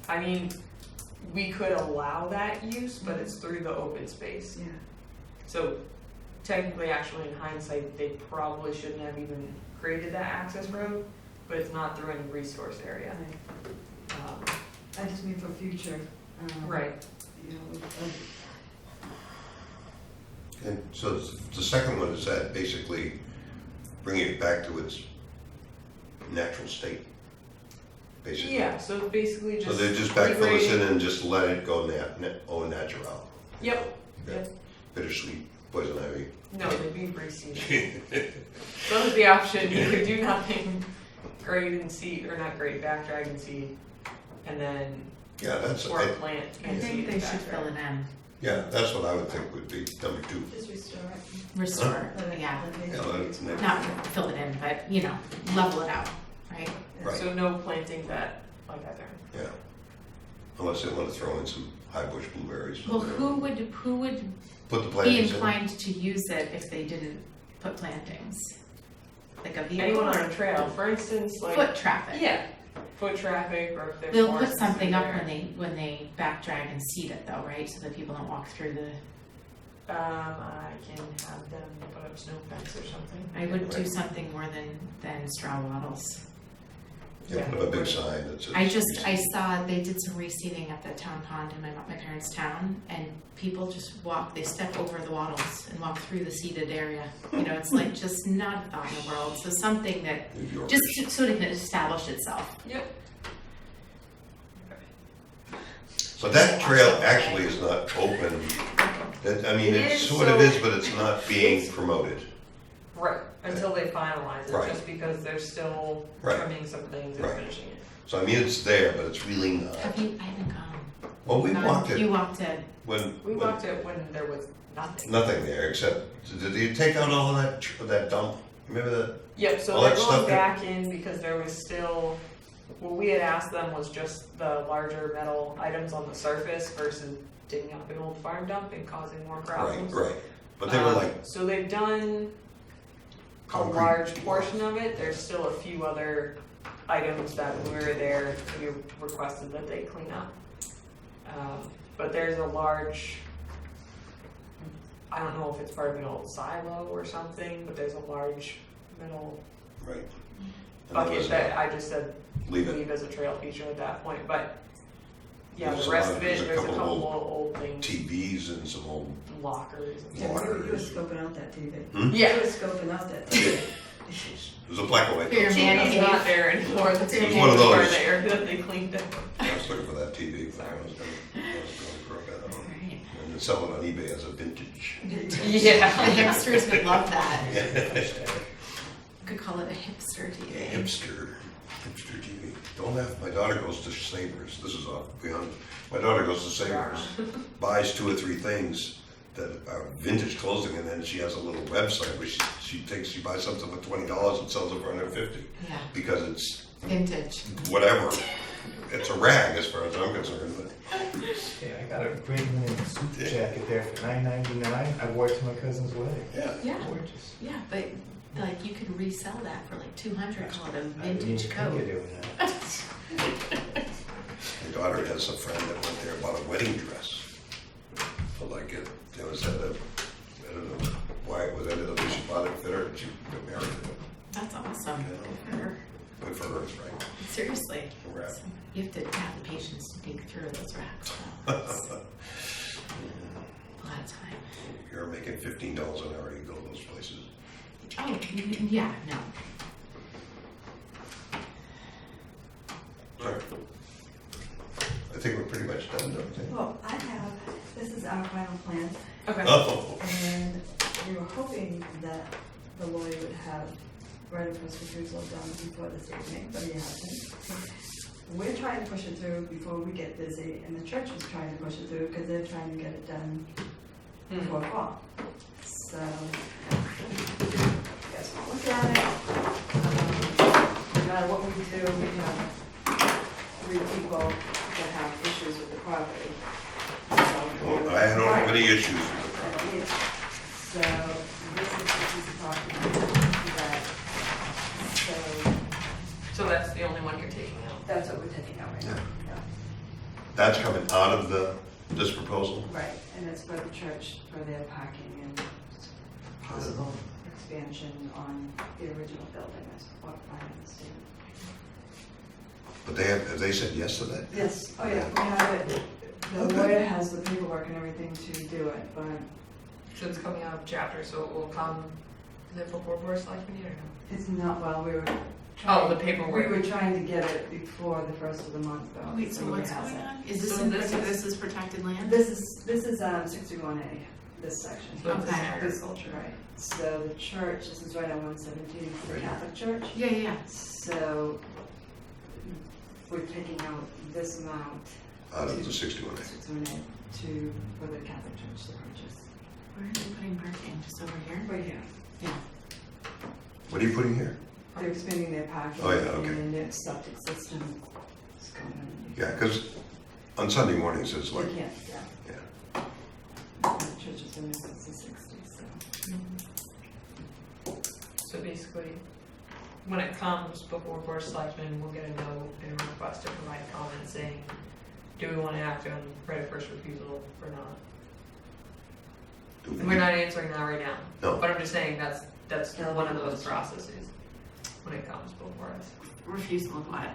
B: I mean, we could allow that use, but it's through the open space.
F: Yeah.
B: So technically, actually, in hindsight, they probably shouldn't have even created that access road, but it's not through any resource area.
F: Right. I just mean for future.
B: Right.
F: You know,
D: And so the second one is that basically bringing it back to its natural state, basically.
B: Yeah, so basically
D: So
B: just.
D: they just backfill us in
B: regrading-
D: and just let it go au natural.
B: Yep,
D: Yeah.
B: yep.
D: Bittersweet, poison ivy.
B: No, they'd be reseeded. That was the option, you could do nothing, grade and seed, or not grade, back drag and seed, and then,
D: Yeah, that's,
B: or plant
A: I
B: and seed
A: think they
B: and
A: should
B: back
A: fill
B: drag.
A: it in,
D: yeah, that's what I would think would be number two.
F: just restore it.
A: restore,
F: Let it-
A: yeah.
F: let nature
D: Yeah, let it-
F: restore it.
A: Not fill it in, but, you know, level it out, right?
D: Right.
B: So no plantings at, like that there.
D: Yeah. Unless they want to throw in some high bush blueberries.
A: Well, who would
D: Put the
A: be
D: plantings in.
A: inclined to use it if they didn't put plantings? Like a vehicle
B: Anyone on
A: or
B: a trail, for instance, like.
A: foot traffic?
B: Yeah, foot traffic, or if there's.
A: They'll put
B: horses
A: something up
B: there.
A: when they back drag and seed it though, right? So that people don't walk through the,
B: I can have them put up snow fence or something.
A: I would do something more than straw wattles.
D: Yeah, put up a big sign that says.
A: I saw they did some reseeding at the town pond in my parents' town, and people just walk, they step over the wattles and walk through the seeded area. You know, it's like just not a thought in the world, so something that
D: New Yorkers.
A: just to sort of establish itself.
B: Yep.
D: But that trail actually is not open I mean,
B: It
D: it's
B: is,
D: what it
B: so-
D: is, but it's not being promoted.
B: Right, until they finalize it,
D: Right.
B: just because they're still
D: Right.
B: trimming some things and
D: Right.
B: finishing it.
D: So I mean, it's there, but it's really not.
A: I haven't gone.
D: Well, we walked
A: You
D: it
A: walked it.
D: when,
B: We walked it when there was nothing.
D: nothing there, except, did you take out all of that dump? Remember that?
B: Yep, so
D: All
B: they're
D: that
B: going
D: stuff that-
B: back in because there was still, what we had asked them was just the larger metal items on the surface versus digging up an old farm dump and causing more
D: Right,
B: problems.
D: right. But they were like
B: So they've done a
D: concrete.
B: large portion of it, there's still a few other items that when we were there, we requested that they clean up. But there's a large, I don't know if it's part of an old silo or something, but there's a large metal
D: Right. And there
B: bucket
D: was
B: that I just said
D: leave it.
B: leave as a trail feature at that point, but yeah,
D: There's
B: the
D: a
B: rest
D: lot-
B: of
D: there's
B: it,
D: a
B: there's a
D: couple
B: couple
D: of
B: of old things,
D: TVs and some old,
B: lockers and
F: Yeah,
B: stuff.
F: you were
D: Waters.
F: scoping out that TV.
D: Hmm?
B: Yeah.
F: You were scoping out that TV.
D: it was a black and white.
A: Your
D: TV.
A: man
B: It's
A: cave.
B: not there anymore, the
A: It's
B: TV
D: one of
B: was
D: those.
B: there that they cleaned up.
D: I was looking for that TV, but I was gonna broke that out.
A: Right.
D: And then sell it on eBay as a vintage.
B: Yeah.
A: The hipsters would love that.
D: Hipster
A: Could call it a hipster TV.
D: TV. Don't laugh, my daughter goes to Savers, this is off beyond, my daughter goes to Savers, buys 2 or 3 things that are vintage clothing, and then she has a little website where she buys something for $20 and sells it for $150,
A: Yeah,
D: because it's
A: vintage.
D: whatever. It's a rag as far as I'm concerned, but
E: Yeah, I got a great linen suit jacket there for $9.99. I wore it to my cousin's wedding.
D: yeah.
A: Yeah,
E: Gorgeous.
A: yeah, but like you could resell that for like 200, call it a
E: I didn't
A: vintage
E: even think of
A: coat.
E: doing that.
D: My daughter has a friend that went there and bought a wedding dress. So like it was at a, I don't know why it was ended up, she bought it, fit her, and she got married to it.
A: That's awesome.
D: Yeah.
A: Good for her.
D: Good for her, right?
A: Seriously.
D: Congrats.
A: So you have to have the patience to dig through those racks. though. It's a lot of time.
D: You're making $15 an hour, you go to those places.
A: Oh, yeah, no.
D: All right. I think we're pretty much done, don't we?
F: Well, this is our final plan,
B: Okay.
D: Oh,
F: and we were hoping that the lawyer would have right of first refusal done before this evening, but he hasn't. We're trying to push it through before we get busy, and the church was trying to push it through because they're trying to get it done before fall. So, you guys want to look at it? No matter what we do, we have 3 people that have issues with the property.
D: well, I don't have any issues with the property.
F: So, this is the piece of property that, so,
B: So that's the only one you're taking out?
F: that's what we're taking out right now. Yeah.
D: That's coming out of this proposal?
F: Right, and it's for the church, for their parking and possible expansion on the original building, is what I understand.
D: But have they said yes to that?
F: Yes, oh yeah, we have it, the lawyer has the paperwork and everything to do it, but
B: So it's coming out of chapter, so it will come, is it before Board of Selectmen or no?
F: it's not, well, we were
B: Oh,
F: trying,
B: the paperwork.
F: we were trying to get it before the first of the month, though.
A: Wait, so
F: he
A: what's
F: has
A: going
F: it.
A: on? Is this
B: So
A: in,
B: this is-
A: this is protected land?
F: This is 61A, this section.
B: So it's
A: Okay.
B: agriculture.
F: Right, so the church, this is right on 117, the
D: Right.
F: Catholic church.
A: Yeah, yeah, yeah.
F: So we're taking out this amount.
D: Out of the 61A.
F: 61A for the Catholic church to purchase.
A: Where are they putting parking? Just over here?
F: Right here.
A: Yeah.
D: What are you putting here?
F: They're expanding their parking.
D: Oh, yeah, okay.
F: And their septic system is going in.
D: Yeah, because on Sunday mornings, it's like,
F: They can't, yeah.
D: yeah.
F: The church has been there since the 60s, so.
B: So basically, when it comes before Board of Selectmen, we'll get a note and a request to provide comments saying, do we want to act on right of first refusal or not?
D: Do we-
B: And we're not answering that right now.
D: No.
B: But I'm just saying that's
F: That'll
B: one
F: be
B: of those
F: close.
B: processes when it comes before us.
A: Refusal of what?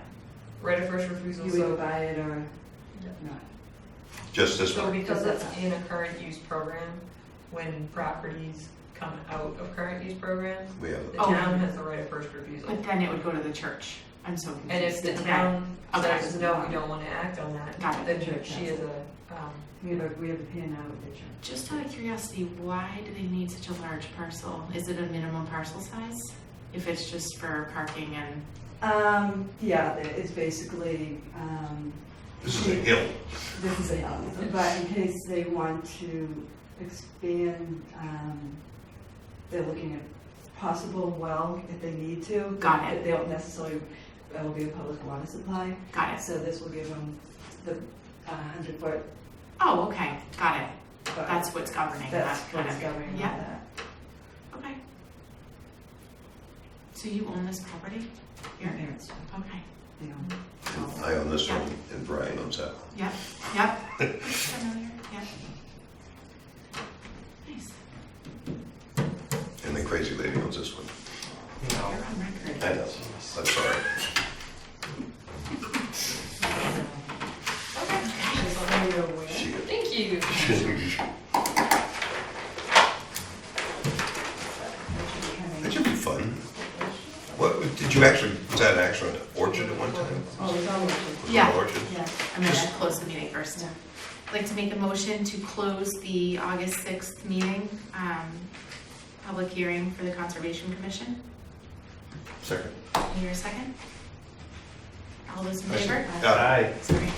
B: Right of first refusal,
F: You either
B: so,
F: buy it or not.
D: Just this
B: so
D: one?
B: because it's in a current use program, when properties come out of current use programs,
D: We have,
B: the
A: Oh.
B: town has the right of first refusal.
A: But then it would go to the church. I'm so confused.
B: And if the
A: Okay.
B: town
A: Okay.
B: says, no, we don't want to act on that,
A: Got it.
B: then she has a
F: We have a P&L picture.
A: Just out of curiosity, why do they need such a large parcel? Is it a minimum parcel size? If it's just for parking and,
F: Yeah, it's basically,
D: This is a hill.
F: this is a hill, but in case they want to expand, they're looking at possible well if they need to.
A: Got it.
F: They don't necessarily, that will be a public water supply,
A: got it.
F: so this will give them the 100-foot.
A: Oh, okay, got it.
F: But
A: That's what's governing that
F: that's
A: kind
F: what's
A: of.
F: governing all
A: Yeah,
F: that.
A: okay. So you own this property?
F: Your
A: Here?
F: parents,
A: Okay.
F: you know.
D: I own this
A: Yeah.
D: one, and Brian owns that one.
A: Yep, yep. Familiar, yep. Nice.
D: And the crazy lady owns this one.
E: You know,
A: You're on record.
D: I know, I'm sorry.
F: Just so you're aware.
B: Thank you.
D: That should be fun. What, did you actually, was that actually an orchard at one time?
F: Oh, it's all orchard.
D: Was it
A: Yeah.
D: an orchard?
F: Yeah.
A: I'm gonna close the meeting first. I'd like to make a motion to close the August 6th meeting, public hearing for the Conservation Commission.
D: Second.
A: Can you hear a second? All those in favor?
D: Aye.
E: aye.
A: Sorry.